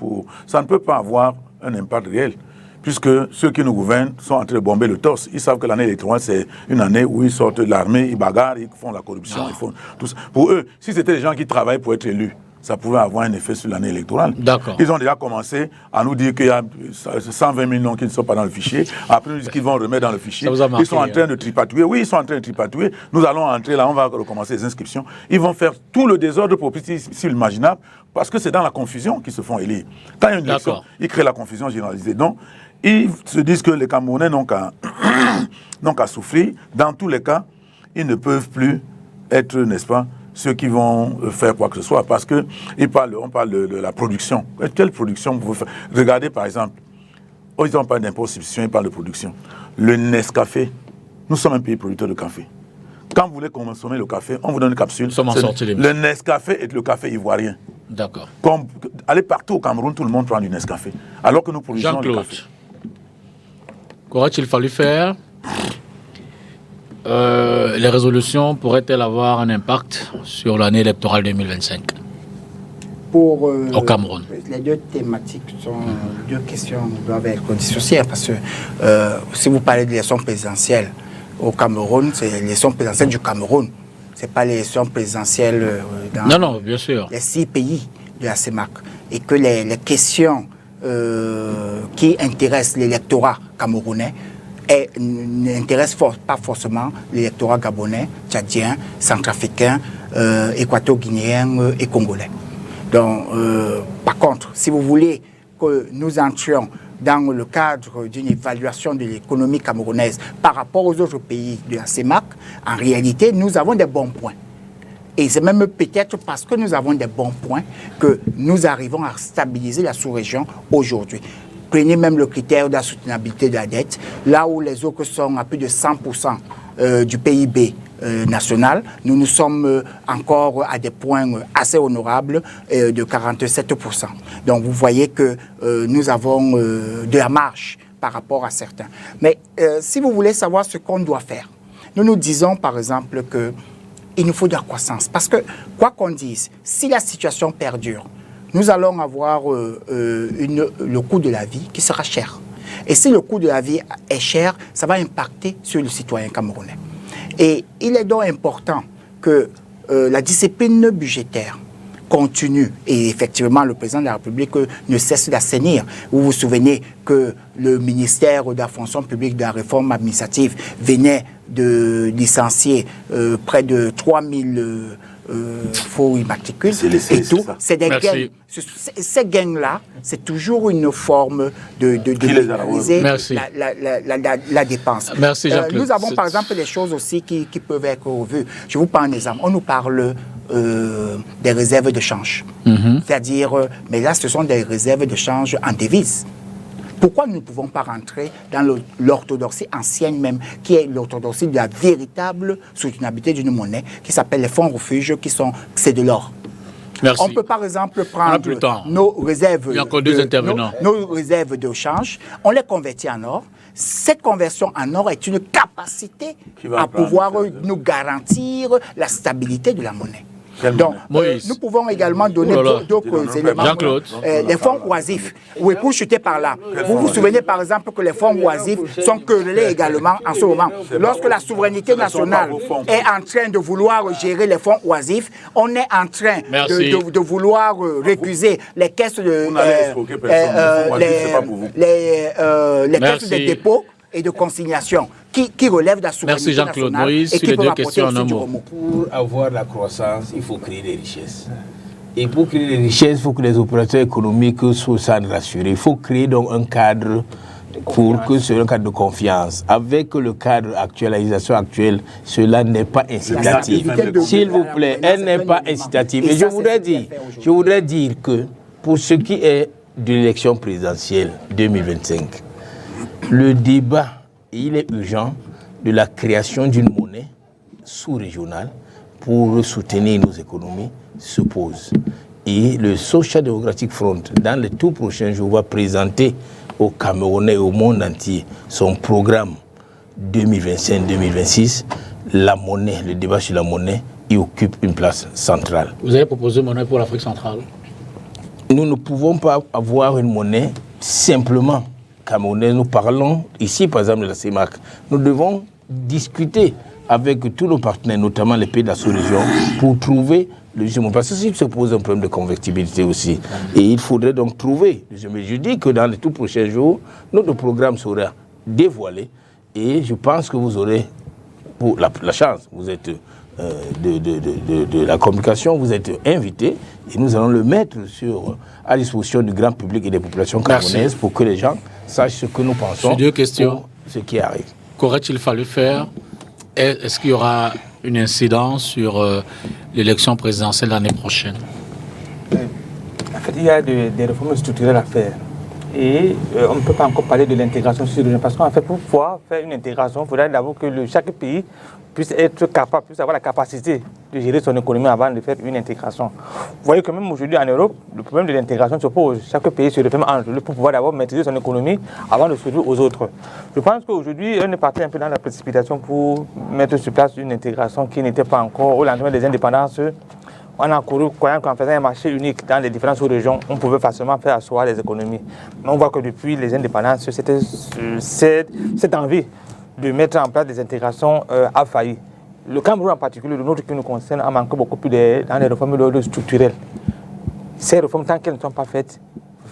ça ne peut pas avoir un impact réel, puisque ceux qui nous gouvernent sont en train de bomber le torse. Ils savent que l'année électorale, c'est une année où ils sortent de l'armée, ils bagarrent, ils font la corruption, ils font tout ça. Pour eux, si c'était des gens qui travaillent pour être élus, ça pouvait avoir un effet sur l'année électorale. D'accord. Ils ont déjà commencé à nous dire qu'il y a 120 000 noms qui ne sont pas dans le fichier. Après, ils disent qu'ils vont remettre dans le fichier. Marqué, ils sont en train de tripatouiller. Oui, ils sont en train de tripatouiller. Nous allons entrer là, on va recommencer les inscriptions. Ils vont faire tout le désordre possible imaginable parce que c'est dans la confusion qu'ils se font élire. Quand il y a une élection, ils créent la confusion généralisée. Donc, ils se disent que les Camerounais n'ont qu'à souffrir. Dans tous les cas, ils ne peuvent plus être, n'est-ce pas, ceux qui vont faire quoi que ce soit, parce que on parle de la production. Quelle production vous pouvez faire? Regardez par exemple, ils n'ont pas d'impôt substitution, ils parlent de production. Le Nescafé, nous sommes un pays producteur de café. Quand vous voulez consommer le café, on vous donne une capsule. Le Nescafé est le café ivoirien. D'accord. Allez partout au Cameroun, tout le monde prend du Nescafé. Alors que nous produisons du café. Qu'aurait-il fallu faire? Les résolutions pourraient-elles avoir un impact sur l'année électorale 2025 au Cameroun? Les deux thématiques sont deux questions doivent être dissociées parce que si vous parlez de l'élection présidentielle au Cameroun, c'est l'élection présidentielle du Cameroun. C'est pas l'élection présidentielle dans bien sûr. Les 6 pays de la CEMAC. Et que les questions qui intéressent l'électorat camerounais n'intéresse pas forcément l'électorat gabonais, tchadien, centrafricain, équato-guinéen et congolais. Donc, par contre, si vous voulez que nous entrions dans le cadre d'une évaluation de l'économie camerounaise par rapport aux autres pays de la CEMAC, en réalité, nous avons des bons points. Et c'est même peut-être parce que nous avons des bons points que nous arrivons à stabiliser la sous-région aujourd'hui. Prenez même le critère de la soutenabilité de la dette, là où les autres sont à plus de 100% du PIB national, nous sommes encore à des points assez honorables de 47%. Donc vous voyez que nous avons de la marge par rapport à certains. Mais si vous voulez savoir ce qu'on doit faire, nous disons par exemple qu'il nous faut de la croissance. Parce que, quoi qu'on dise, si la situation perdure, nous allons avoir le coût de la vie qui sera cher. Et si le coût de la vie est cher, ça va impacter sur le citoyen camerounais. Et il est donc important que la discipline budgétaire continue. Et effectivement, le président de la République ne cesse d'assainir. Vous vous souvenez que le ministère de la fonction publique de la réforme administrative venait de licencier près de 3000 faux immatricules et tout. C'est des gains. Ces gains-là, c'est toujours une forme de réaliser la dépense. Merci, nous avons par exemple des choses aussi qui peuvent être revues. Je vous prends un exemple. On nous parle des réserves de change. C'est-à-dire, mais là, ce sont des réserves de change en devises. Pourquoi nous ne pouvons pas rentrer dans l'orthodoxie ancienne même, qui est l'orthodoxie de la véritable soutenabilité d'une monnaie, qui s'appelle les fonds refuges, c'est de l'or. Merci. On peut par exemple prendre nos réserves, nos réserves de change, on les convertit en or. Cette conversion en or est une capacité à pouvoir nous garantir la stabilité de la monnaie. Donc, nous pouvons également donner d'autres éléments. Les fonds oisifs, oui, pour chuter par là. Vous vous souvenez par exemple que les fonds oisifs sont querellés également en ce moment. Lorsque la souveraineté nationale est en train de vouloir gérer les fonds oisifs, on est en train de vouloir récuser les caisses de caisses de dépôt et de consignation qui relèvent de la souveraineté Merci Jean-Claude nationale Moïse, et qui les peut deux rapporter questions en un aussi du mot. remous. Pour avoir la croissance, il faut créer des richesses. Et pour créer des richesses, il faut que les opérateurs économiques soient rassurés. Il faut créer donc un cadre pour que ce soit un cadre de confiance. Avec le cadre actualisation actuelle, cela n'est pas incitatif. S'il vous plaît, elle n'est pas incitative. Et je voudrais dire que pour ce qui est de l'élection présidentielle 2025, le débat, il est urgent de la création d'une monnaie sous-régional pour soutenir nos économies se pose. Et le Social Democratic Front, dans les tout prochains jours, va présenter aux Camerounais et au monde entier son programme 2025-2026. La monnaie, le débat sur la monnaie, y occupe une place centrale. Vous avez proposé une monnaie pour l'Afrique centrale? Nous ne pouvons pas avoir une monnaie simplement camerounaise. Nous parlons ici, par exemple, de la CEMAC. Nous devons discuter avec tous nos partenaires, notamment les pays de la sous-région, pour trouver le juste. Parce que s'il se pose un problème de convertibilité aussi, et il faudrait donc trouver. Je dis que dans les tout prochains jours, notre programme sera dévoilé, et je pense que vous aurez pour la chance. Vous êtes de la communication, vous êtes invité, et nous allons le mettre à disposition du grand public et des populations camerounaises pour que les gens sachent ce que nous pensons. Sur deux questions. Ce qui arrive. Qu'aurait-il fallu faire? Est-ce qu'il y aura une incidence sur l'élection présidentielle l'année prochaine? En fait, il y a des réformes structurelles à faire. Et on ne peut pas encore parler de l'intégration sur le région. Parce qu'en fait, pour pouvoir faire une intégration, il faudrait d'abord que chaque pays puisse être capable, puisse avoir la capacité de gérer son économie avant de faire une intégration. Vous voyez que même aujourd'hui en Europe, le problème de l'intégration se pose. Chaque pays se referme entre eux pour pouvoir d'abord maîtriser son économie avant de s'ouvrir aux autres. Je pense qu'aujourd'hui, on est parti un peu dans la précipitation pour mettre sur place une intégration qui n'était pas encore au lendemain des indépendances. On a couru, croyant qu'en faisant un marché unique dans les différentes sous-régions, on pouvait facilement faire asseoir les économies. Mais on voit que depuis les indépendances, cette envie de mettre en place des intégrations a failli. Le Cameroun en particulier, le nôtre qui nous concerne, a manqué beaucoup plus dans les réformes structurelles. Ces réformes, tant qu'elles ne sont pas faites,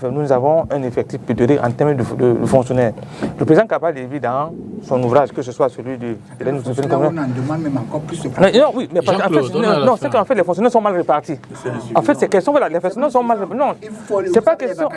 nous avons un effectif pédurique en termes de fonctionnaires. Le président Kaba-Lévy, dans son ouvrage, que ce soit celui de on en demande même encore plus de non, oui, mais parce non, c'est qu'en fait, les fonctionnaires sont mal répartis. En fait, c'est question, les fonctionnaires sont mal répartis. Non, c'est pas question.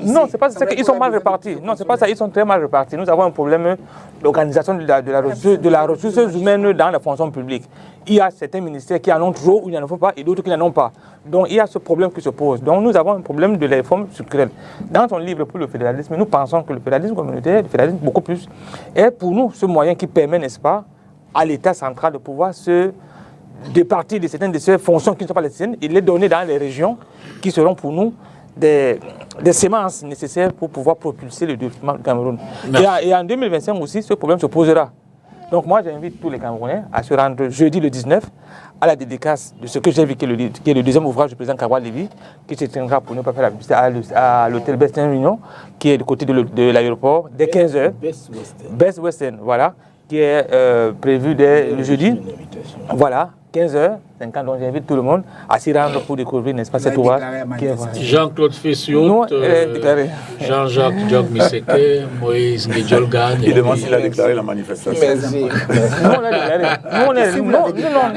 Non, c'est pas ça qu'ils sont mal répartis. Non, c'est pas ça, ils sont très mal répartis. Nous avons un problème d'organisation de la ressource humaine dans la fonction publique. Il y a certains ministères qui en ont trop ou ils n'en ont pas et d'autres qui n'en ont pas. Donc il y a ce problème qui se pose. Donc nous avons un problème de la réforme structurelle. Dans son livre pour le fédéralisme, nous pensons que le fédéralisme communautaire, le fédéralisme beaucoup plus, est pour nous ce moyen qui permet, n'est-ce pas, à l'État central de pouvoir se départir de certaines de ces fonctions qui ne sont pas les siennes et les donner dans les régions qui seront pour nous des semences nécessaires pour pouvoir propulser le développement du Cameroun. Et en 2025 aussi, ce problème se posera. Donc moi, j'invite tous les Camerounais à se rendre jeudi le 19 à la dédicace de ce que j'ai vu, qui est le deuxième ouvrage du président Kaba-Lévy, qui se tiendra pour ne pas faire la publicité à l'hôtel Best Réunion, qui est du côté de l'aéroport, dès 15h. Best Western, voilà, qui est prévu dès le jeudi. Voilà, 15h, 50, donc j'invite tout le monde à s'y rendre pour découvrir, n'est-ce pas, cet ouvrage. Jean-Claude Fessiout, Jean-Jacques Diog Miseke, Moïse Ngedjolgan. Il demande s'il a déclaré la manifestation. Merci.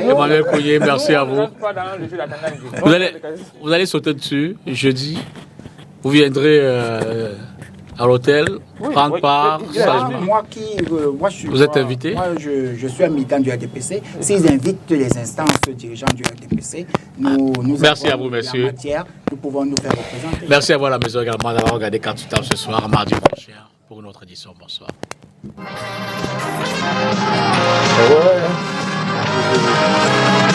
Emmanuel Couillet, merci à vous. Vous allez sauter dessus jeudi. Vous viendrez à l'hôtel, prendre part. Vous êtes invité? Moi, je suis un militant du RDPC. S'ils invitent les instances dirigeantes du RDPC, nous merci à vous, messieurs. Nous pouvons nous faire représenter. Merci à vous à la maison également d'avoir regardé Carte Table ce soir, mardi prochain, pour une autre édition. Bonsoir. Ouais.